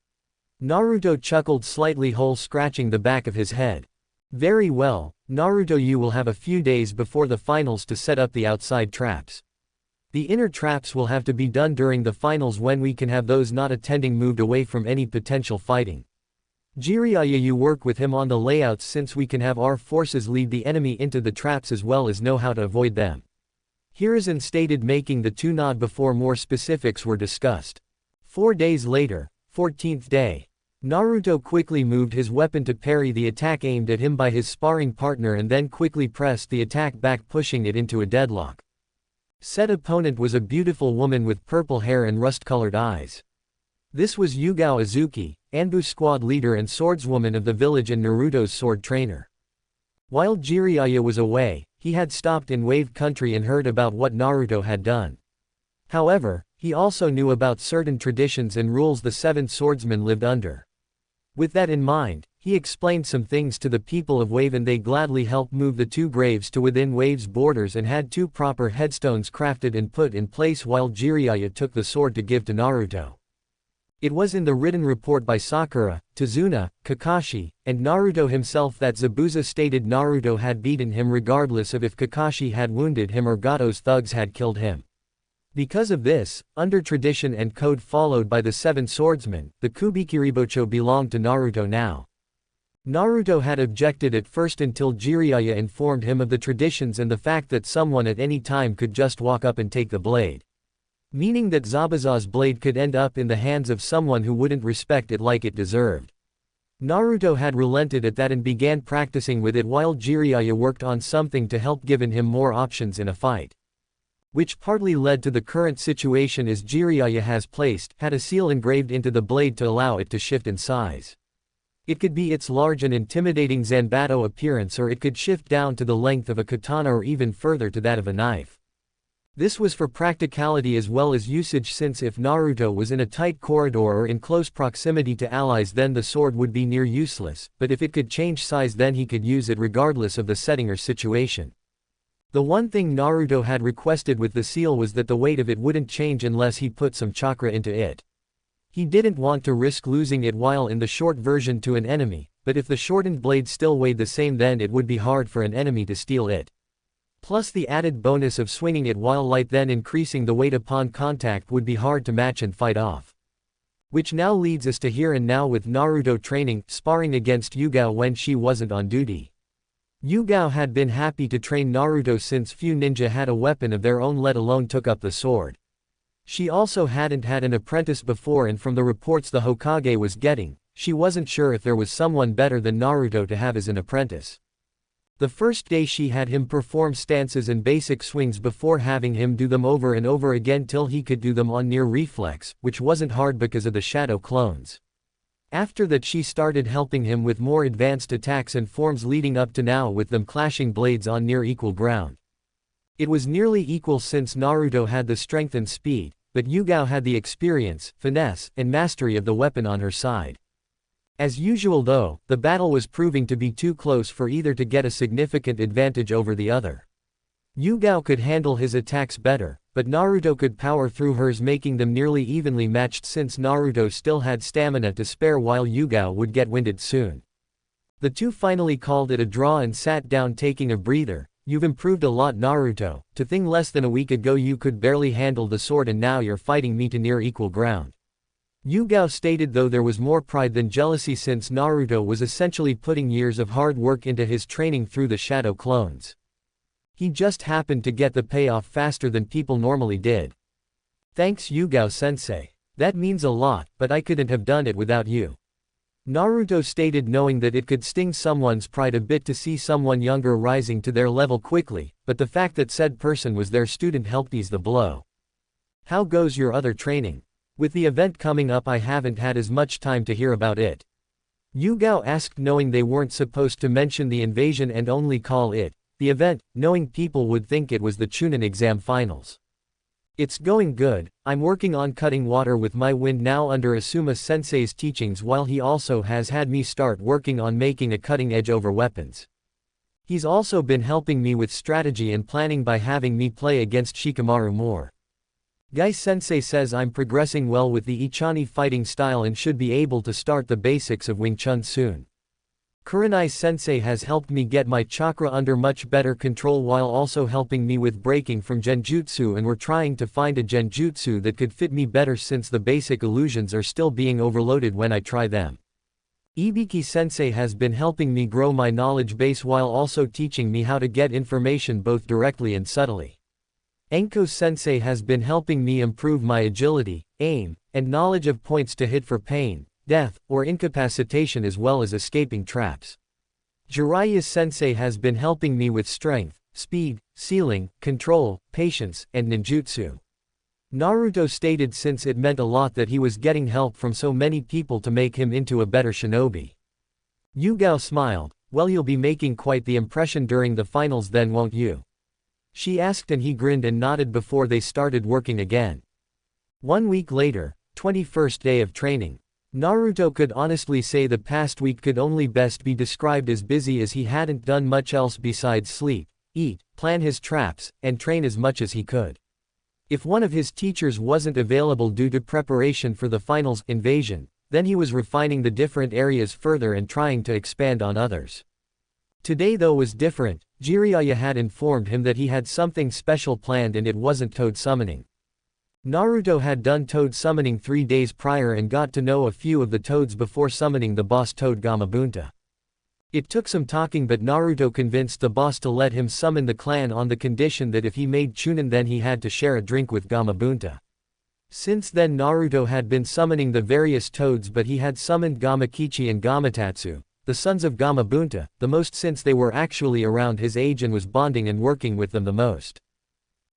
Naruto chuckled slightly, scratching the back of his head. Very well, Naruto, you will have a few days before the finals to set up the outside traps. The inner traps will have to be done during the finals when we can have those not attending moved away from any potential fighting. Jiraiya, you work with him on the layouts since we can have our forces lead the enemy into the traps as well as know how to avoid them. Hiruzen stated, making the two nod before more specifics were discussed. 4 days later, 14th day. Naruto quickly moved his weapon to parry the attack aimed at him by his sparring partner and then quickly pressed the attack back, pushing it into a deadlock. Said opponent was a beautiful woman with purple hair and rust-colored eyes. This was Yugao Azuki, Anbu squad leader and swordswoman of the village and Naruto's sword trainer. While Jiraiya was away, he had stopped in Wave Country and heard about what Naruto had done. However, he also knew about certain traditions and rules the 7 swordsmen lived under. With that in mind, he explained some things to the people of Wave and they gladly helped move the 2 graves to within Wave's borders and had 2 proper headstones crafted and put in place while Jiraiya took the sword to give to Naruto. It was in the written report by Sakura, Tazuna, Kakashi, and Naruto himself that Zabuza stated Naruto had beaten him regardless of if Kakashi had wounded him or Gato's thugs had killed him. Because of this, under tradition and code followed by the 7 swordsmen, the Kubikiribocho belonged to Naruto now. Naruto had objected at first until Jiraiya informed him of the traditions and the fact that someone at any time could just walk up and take the blade. Meaning that Zabuza's blade could end up in the hands of someone who wouldn't respect it like it deserved. Naruto had relented at that and began practicing with it while Jiraiya worked on something to help giving him more options in a fight. Which partly led to the current situation as Jiraiya has had a seal engraved into the blade to allow it to shift in size. It could be its large and intimidating Zanbato appearance, or it could shift down to the length of a katana or even further to that of a knife. This was for practicality as well as usage, since if Naruto was in a tight corridor or in close proximity to allies then the sword would be near useless, but if it could change size then he could use it regardless of the setting or situation. The one thing Naruto had requested with the seal was that the weight of it wouldn't change unless he put some chakra into it. He didn't want to risk losing it while in the short version to an enemy, but if the shortened blade still weighed the same then it would be hard for an enemy to steal it. Plus the added bonus of swinging it while light then increasing the weight upon contact would be hard to match and fight off. Which now leads us to here and now with Naruto training, sparring against Yugao when she wasn't on duty. Yugao had been happy to train Naruto since few ninja had a weapon of their own let alone took up the sword. She also hadn't had an apprentice before, and from the reports the Hokage was getting, she wasn't sure if there was someone better than Naruto to have as an apprentice. The first day she had him perform stances and basic swings before having him do them over and over again till he could do them on near reflex, which wasn't hard because of the shadow clones. After that she started helping him with more advanced attacks and forms leading up to now with them clashing blades on near equal ground. It was nearly equal since Naruto had the strength and speed, but Yugao had the experience, finesse, and mastery of the weapon on her side. As usual though, the battle was proving to be too close for either to get a significant advantage over the other. Yugao could handle his attacks better, but Naruto could power through hers, making them nearly evenly matched since Naruto still had stamina to spare while Yugao would get winded soon. The two finally called it a draw and sat down taking a breather. "You've improved a lot, Naruto. To think less than a week ago you could barely handle the sword and now you're fighting me to near equal ground," Yugao stated, though there was more pride than jealousy since Naruto was essentially putting years of hard work into his training through the shadow clones. He just happened to get the payoff faster than people normally did. "Thanks, Yugao-sensei. That means a lot, but I couldn't have done it without you," Naruto stated, knowing that it could sting someone's pride a bit to see someone younger rising to their level quickly, but the fact that said person was their student helped ease the blow. "How goes your other training? With the event coming up I haven't had as much time to hear about it," Yugao asked, knowing they weren't supposed to mention the invasion and only call it the event, knowing people would think it was the Chunin exam finals. "It's going good. I'm working on cutting water with my wind now under Asuma-sensei's teachings, while he also has had me start working on making a cutting edge over weapons. He's also been helping me with strategy and planning by having me play against Shikamaru more. Gai-sensei says I'm progressing well with the Ichani fighting style and should be able to start the basics of Wing Chun soon. Kurenai-sensei has helped me get my chakra under much better control while also helping me with breaking from genjutsu, and we're trying to find a genjutsu that could fit me better since the basic illusions are still being overloaded when I try them. Ibiki-sensei has been helping me grow my knowledge base while also teaching me how to get information both directly and subtly. Enko-sensei has been helping me improve my agility, aim, and knowledge of points to hit for pain, death, or incapacitation, as well as escaping traps. Jiraiya-sensei has been helping me with strength, speed, sealing, control, patience, and ninjutsu," Naruto stated, since it meant a lot that he was getting help from so many people to make him into a better shinobi. Yugao smiled. "Well, you'll be making quite the impression during the finals then, won't you?" she asked, and he grinned and nodded before they started working again. 1 week later, 21st day of training. Naruto could honestly say the past week could only best be described as busy, as he hadn't done much else besides sleep, eat, plan his traps, and train as much as he could. If one of his teachers wasn't available due to preparation for the finals invasion, then he was refining the different areas further and trying to expand on others. Today though was different. Jiraiya had informed him that he had something special planned, and it wasn't toad summoning. Naruto had done toad summoning 3 days prior and got to know a few of the toads before summoning the boss toad Gamabunta. It took some talking, but Naruto convinced the boss to let him summon the clan on the condition that if he made Chunin then he had to share a drink with Gamabunta. Since then Naruto had been summoning the various toads, but he had summoned Gamakichi and Gamatatsu, the sons of Gamabunta, the most since they were actually around his age and was bonding and working with them the most.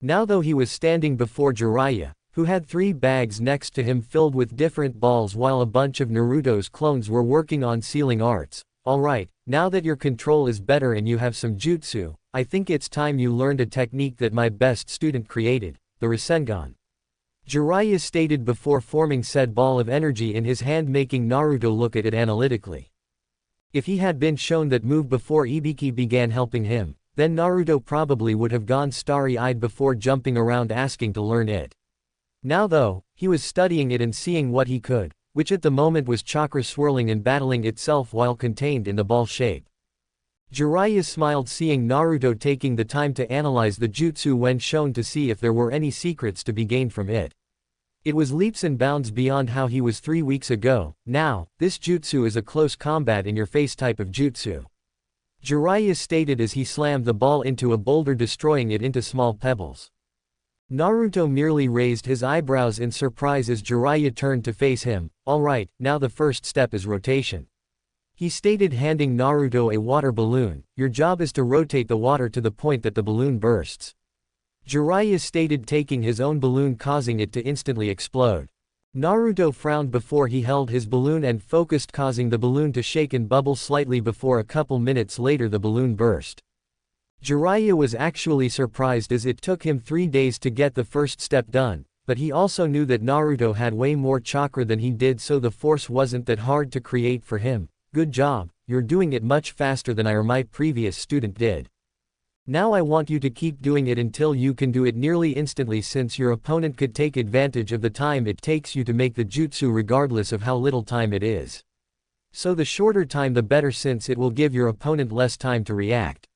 Now though he was standing before Jiraiya, who had 3 bags next to him filled with different balls while a bunch of Naruto's clones were working on sealing arts. "Alright, now that your control is better and you have some jutsu, I think it's time you learned a technique that my best student created, the Rasengan," Jiraiya stated before forming said ball of energy in his hand, making Naruto look at it analytically. If he had been shown that move before Ibiki began helping him, then Naruto probably would have gone starry-eyed before jumping around asking to learn it. Now though, he was studying it and seeing what he could, which at the moment was chakra swirling and battling itself while contained in the ball shape. Jiraiya smiled seeing Naruto taking the time to analyze the jutsu when shown to see if there were any secrets to be gained from it. It was leaps and bounds beyond how he was 3 weeks ago. Now, this jutsu is a close combat in your face type of jutsu, Jiraiya stated as he slammed the ball into a boulder, destroying it into small pebbles. Naruto merely raised his eyebrows in surprise as Jiraiya turned to face him. Alright, now the first step is rotation. He stated, handing Naruto a water balloon. Your job is to rotate the water to the point that the balloon bursts. Jiraiya stated, taking his own balloon, causing it to instantly explode. Naruto frowned before he held his balloon and focused, causing the balloon to shake and bubble slightly before a couple minutes later the balloon burst. Jiraiya was actually surprised as it took him 3 days to get the first step done, but he also knew that Naruto had way more chakra than he did, so the force wasn't that hard to create for him. Good job, you're doing it much faster than I or my previous student did. Now I want you to keep doing it until you can do it nearly instantly, since your opponent could take advantage of the time it takes you to make the jutsu regardless of how little time it is. So the shorter time the better, since it will give your opponent less time to react.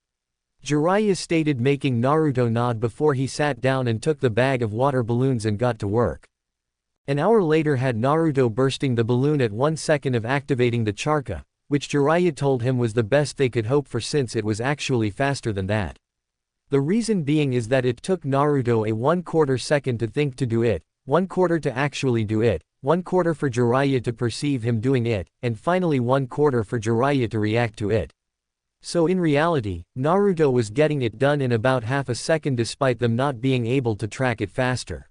Jiraiya stated, making Naruto nod before he sat down and took the bag of water balloons and got to work. An hour later had Naruto bursting the balloon at 1 second of activating the chakra, which Jiraiya told him was the best they could hope for, since it was actually faster than that. The reason being is that it took Naruto a 1/4 second to think to do it, 1/4 to actually do it, 1/4 for Jiraiya to perceive him doing it, and finally 1/4 for Jiraiya to react to it. So in reality, Naruto was getting it done in about half a second despite them not being able to track it faster.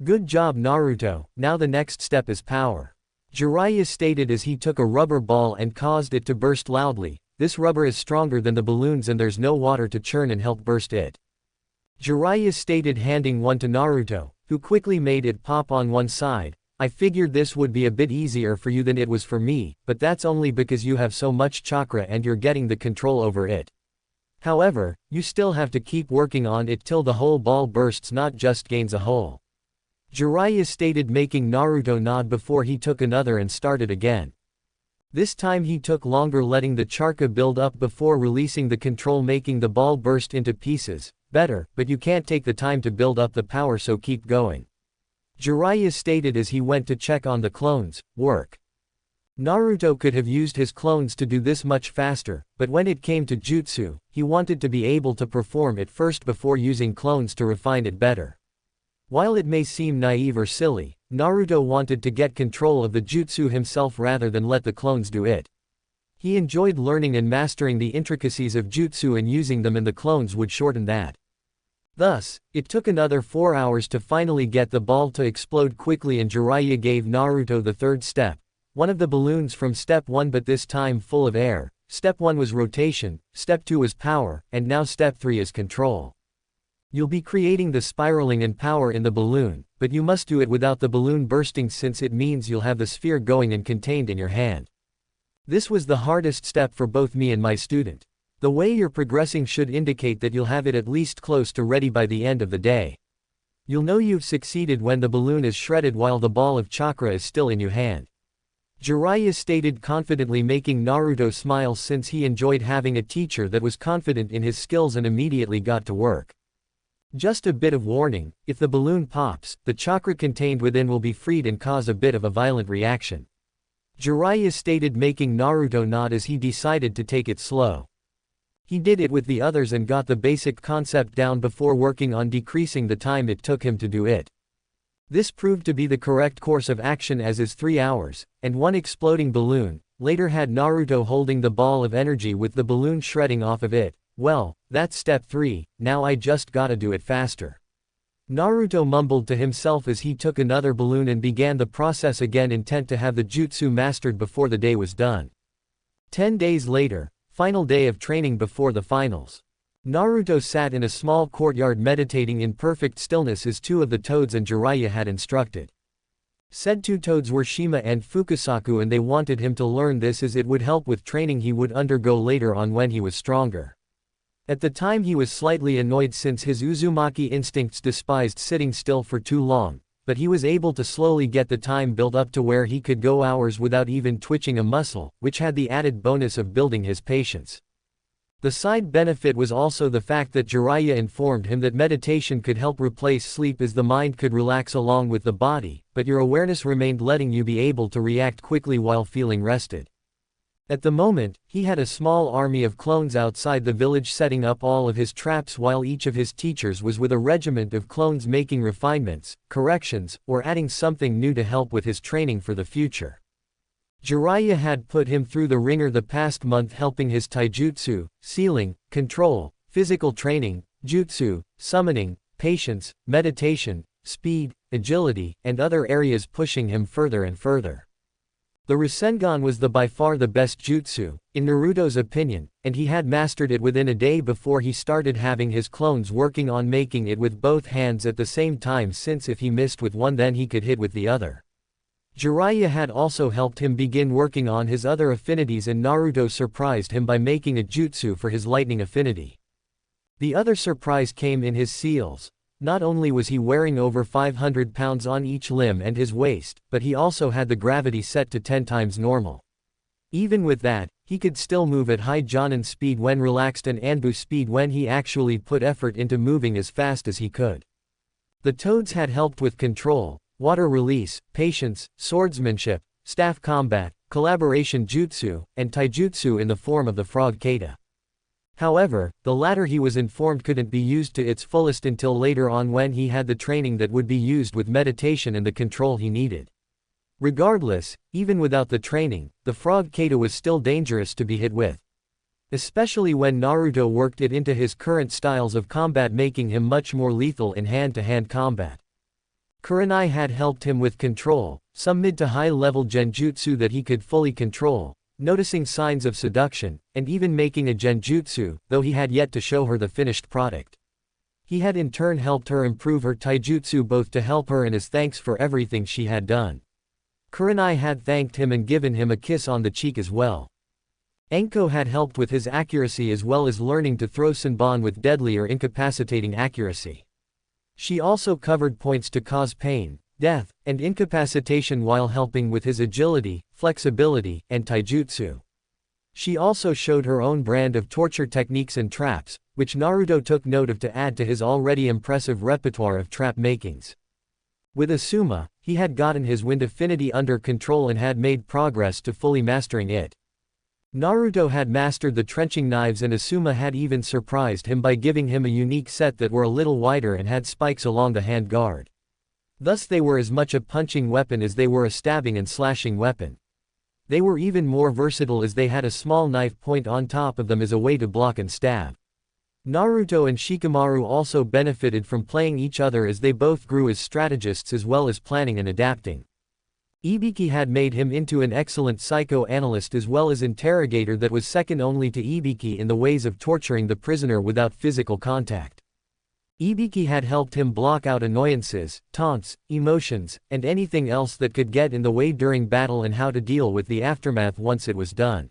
Good job, Naruto. Now the next step is power. Jiraiya stated as he took a rubber ball and caused it to burst loudly. This rubber is stronger than the balloons and there's no water to churn and help burst it. Jiraiya stated, handing one to Naruto, who quickly made it pop on one side. I figured this would be a bit easier for you than it was for me, but that's only because you have so much chakra and you're getting the control over it. However, you still have to keep working on it till the whole ball bursts, not just gains a hole. Jiraiya stated, making Naruto nod before he took another and started again. This time he took longer, letting the chakra build up before releasing the control, making the ball burst into pieces. Better, but you can't take the time to build up the power, so keep going. Jiraiya stated as he went to check on the clones' work. Naruto could have used his clones to do this much faster, but when it came to jutsu, he wanted to be able to perform it first before using clones to refine it better. While it may seem naive or silly, Naruto wanted to get control of the jutsu himself rather than let the clones do it. He enjoyed learning and mastering the intricacies of jutsu, and using them in the clones would shorten that. Thus, it took another 4 hours to finally get the ball to explode quickly, and Jiraiya gave Naruto the third step, one of the balloons from step 1, but this time full of air. Step 1 was rotation, step 2 was power, and now step 3 is control. You'll be creating the spiraling and power in the balloon, but you must do it without the balloon bursting, since it means you'll have the sphere going and contained in your hand. This was the hardest step for both me and my student. The way you're progressing should indicate that you'll have it at least close to ready by the end of the day. You'll know you've succeeded when the balloon is shredded while the ball of chakra is still in your hand. Jiraiya stated confidently, making Naruto smile since he enjoyed having a teacher that was confident in his skills, and immediately got to work. Just a bit of warning, if the balloon pops, the chakra contained within will be freed and cause a bit of a violent reaction. Jiraiya stated, making Naruto nod as he decided to take it slow. He did it with the others and got the basic concept down before working on decreasing the time it took him to do it. This proved to be the correct course of action, as is 3 hours, and one exploding balloon, later had Naruto holding the ball of energy with the balloon shredding off of it. Well, that's step 3, now I just gotta do it faster. Naruto mumbled to himself as he took another balloon and began the process again, intent to have the jutsu mastered before the day was done. 10 days later, final day of training before the finals. Naruto sat in a small courtyard meditating in perfect stillness as 2 of the toads and Jiraiya had instructed. Said 2 toads were Shima and Fukusaku, and they wanted him to learn this as it would help with training he would undergo later on when he was stronger. At the time he was slightly annoyed since his Uzumaki instincts despised sitting still for too long, but he was able to slowly get the time built up to where he could go hours without even twitching a muscle, which had the added bonus of building his patience. The side benefit was also the fact that Jiraiya informed him that meditation could help replace sleep, as the mind could relax along with the body, but your awareness remained, letting you be able to react quickly while feeling rested. At the moment, he had a small army of clones outside the village setting up all of his traps while each of his teachers was with a regiment of clones making refinements, corrections, or adding something new to help with his training for the future. Jiraiya had put him through the ringer the past month helping his taijutsu, sealing, control, physical training, jutsu, summoning, patience, meditation, speed, agility, and other areas pushing him further and further. The Rasengan was by far the best jutsu, in Naruto's opinion, and he had mastered it within a day before he started having his clones working on making it with both hands at the same time, since if he missed with one then he could hit with the other. Jiraiya had also helped him begin working on his other affinities, and Naruto surprised him by making a jutsu for his lightning affinity. The other surprise came in his seals. Not only was he wearing over 500 pounds on each limb and his waist, but he also had the gravity set to 10 times normal. Even with that, he could still move at high Jonin speed when relaxed and Anbu speed when he actually put effort into moving as fast as he could. The toads had helped with control, water release, patience, swordsmanship, staff combat, collaboration jutsu, and taijutsu in the form of the frog kata. However, the latter he was informed couldn't be used to its fullest until later on when he had the training that would be used with meditation and the control he needed. Regardless, even without the training, the frog kata was still dangerous to be hit with. Especially when Naruto worked it into his current styles of combat, making him much more lethal in hand-to-hand combat. Kurenai had helped him with control, some mid to high level genjutsu that he could fully control, noticing signs of seduction, and even making a genjutsu, though he had yet to show her the finished product. He had in turn helped her improve her taijutsu both to help her and as thanks for everything she had done. Kurenai had thanked him and given him a kiss on the cheek as well. Enko had helped with his accuracy as well as learning to throw Senbon with deadly or incapacitating accuracy. She also covered points to cause pain, death, and incapacitation while helping with his agility, flexibility, and taijutsu. She also showed her own brand of torture techniques and traps, which Naruto took note of to add to his already impressive repertoire of trap makings. With Asuma, he had gotten his wind affinity under control and had made progress to fully mastering it. Naruto had mastered the trenching knives and Asuma had even surprised him by giving him a unique set that were a little wider and had spikes along the hand guard. Thus they were as much a punching weapon as they were a stabbing and slashing weapon. They were even more versatile as they had a small knife point on top of them as a way to block and stab. Naruto and Shikamaru also benefited from playing each other as they both grew as strategists as well as planning and adapting. Ibiki had made him into an excellent psychoanalyst as well as interrogator that was second only to Ibiki in the ways of torturing the prisoner without physical contact. Ibiki had helped him block out annoyances, taunts, emotions, and anything else that could get in the way during battle and how to deal with the aftermath once it was done.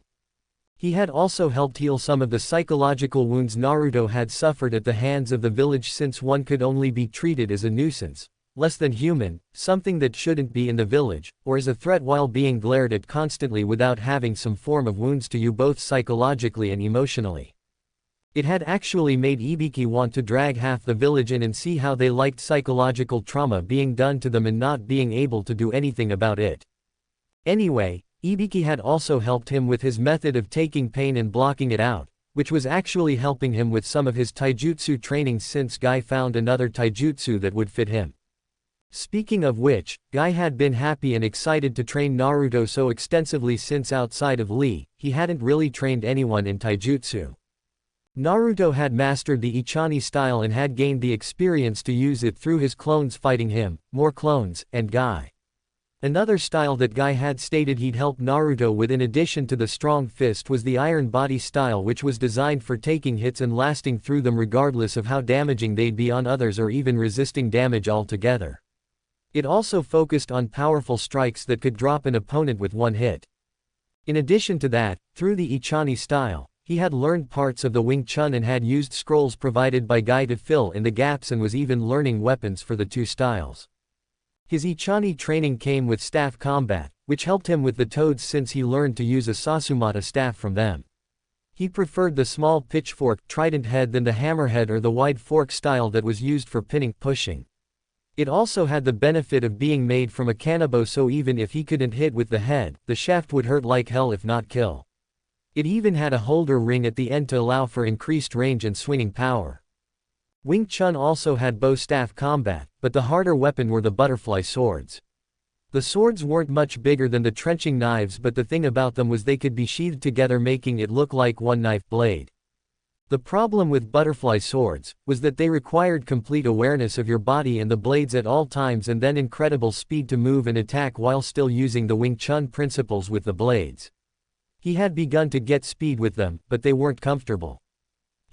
He had also helped heal some of the psychological wounds Naruto had suffered at the hands of the village, since one could only be treated as a nuisance, less than human, something that shouldn't be in the village, or as a threat while being glared at constantly without having some form of wounds to you both psychologically and emotionally. It had actually made Ibiki want to drag half the village in and see how they liked psychological trauma being done to them and not being able to do anything about it. Anyway, Ibiki had also helped him with his method of taking pain and blocking it out, which was actually helping him with some of his taijutsu training since Guy found another taijutsu that would fit him. Speaking of which, Guy had been happy and excited to train Naruto so extensively since outside of Lee, he hadn't really trained anyone in taijutsu. Naruto had mastered the Ichani style and had gained the experience to use it through his clones fighting him, more clones, and Guy. Another style that Guy had stated he'd help Naruto with in addition to the strong fist was the iron body style, which was designed for taking hits and lasting through them regardless of how damaging they'd be on others or even resisting damage altogether. It also focused on powerful strikes that could drop an opponent with one hit. In addition to that, through the Ichani style, he had learned parts of the Wing Chun and had used scrolls provided by Guy to fill in the gaps and was even learning weapons for the two styles. His Ichani training came with staff combat, which helped him with the toads since he learned to use a Sasumata staff from them. He preferred the small pitchfork trident head than the hammerhead or the wide fork style that was used for pinning pushing. It also had the benefit of being made from a kanabo, so even if he couldn't hit with the head, the shaft would hurt like hell if not kill. It even had a holder ring at the end to allow for increased range and swinging power. Wing Chun also had bow staff combat, but the harder weapon were the butterfly swords. The swords weren't much bigger than the trenching knives, but the thing about them was they could be sheathed together, making it look like one knife blade. The problem with butterfly swords was that they required complete awareness of your body and the blades at all times, and then incredible speed to move and attack while still using the Wing Chun principles with the blades. He had begun to get speed with them, but they weren't comfortable.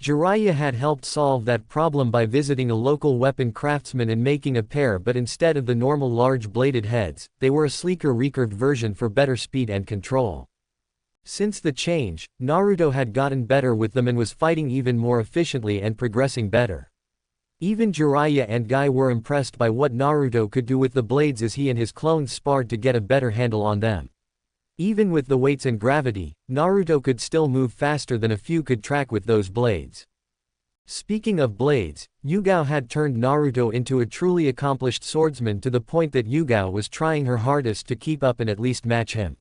Jiraiya had helped solve that problem by visiting a local weapon craftsman and making a pair, but instead of the normal large bladed heads, they were a sleeker recurved version for better speed and control. Since the change, Naruto had gotten better with them and was fighting even more efficiently and progressing better. Even Jiraiya and Guy were impressed by what Naruto could do with the blades as he and his clones sparred to get a better handle on them. Even with the weights and gravity, Naruto could still move faster than a few could track with those blades. Speaking of blades, Yugao had turned Naruto into a truly accomplished swordsman, to the point that Yugao was trying her hardest to keep up and at least match him.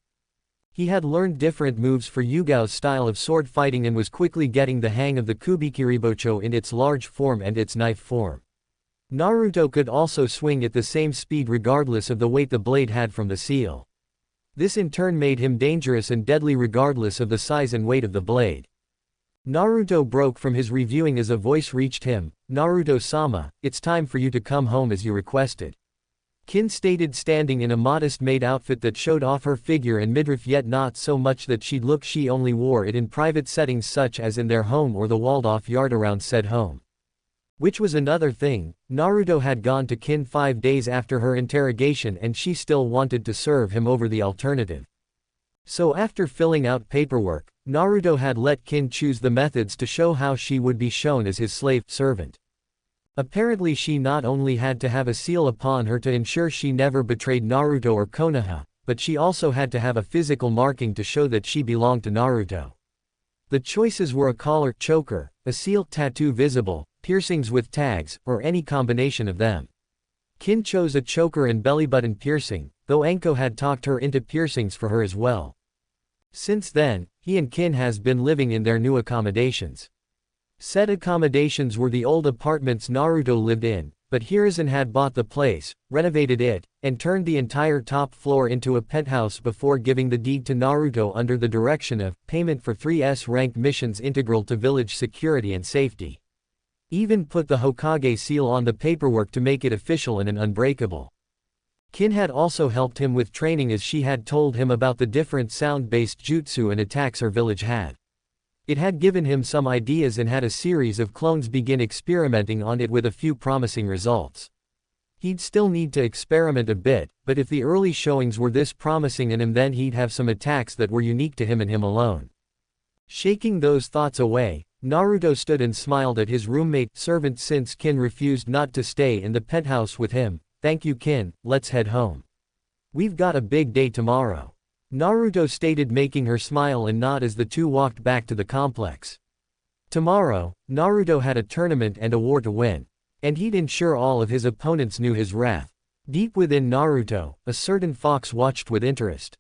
He had learned different moves for Yugao's style of sword fighting and was quickly getting the hang of the Kubikiribocho in its large form and its knife form. Naruto could also swing at the same speed regardless of the weight the blade had from the seal. This in turn made him dangerous and deadly regardless of the size and weight of the blade. Naruto broke from his reviewing as a voice reached him. "Naruto-sama, it's time for you to come home as you requested," Kin stated, standing in a modest maid outfit that showed off her figure and midriff, yet not so much that she'd look. She only wore it in private settings such as in their home or the walled-off yard around said home. Which was another thing, Naruto had gone to Kin 5 days after her interrogation and she still wanted to serve him over the alternative. So after filling out paperwork, Naruto had let Kin choose the methods to show how she would be shown as his slave servant. Apparently she not only had to have a seal upon her to ensure she never betrayed Naruto or Konoha, but she also had to have a physical marking to show that she belonged to Naruto. The choices were a collar, choker, a seal, tattoo visible, piercings with tags, or any combination of them. Kin chose a choker and belly button piercing, though Anko had talked her into piercings for her as well. Since then, he and Kin has been living in their new accommodations. Said accommodations were the old apartments Naruto lived in, but Hiruzen had bought the place, renovated it, and turned the entire top floor into a penthouse before giving the deed to Naruto under the direction of payment for 3S rank missions integral to village security and safety. Even put the Hokage seal on the paperwork to make it official and unbreakable. Kin had also helped him with training, as she had told him about the different sound-based jutsu and attacks her village had. It had given him some ideas and had a series of clones begin experimenting on it with a few promising results. He'd still need to experiment a bit, but if the early showings were this promising in him, then he'd have some attacks that were unique to him and him alone. Shaking those thoughts away, Naruto stood and smiled at his roommate servant since Kin refused not to stay in the penthouse with him. "Thank you, Kin, let's head home. We've got a big day tomorrow," Naruto stated, making her smile and nod as the two walked back to the complex. Tomorrow, Naruto had a tournament and a war to win. And he'd ensure all of his opponents knew his wrath. Deep within Naruto, a certain fox watched with interest.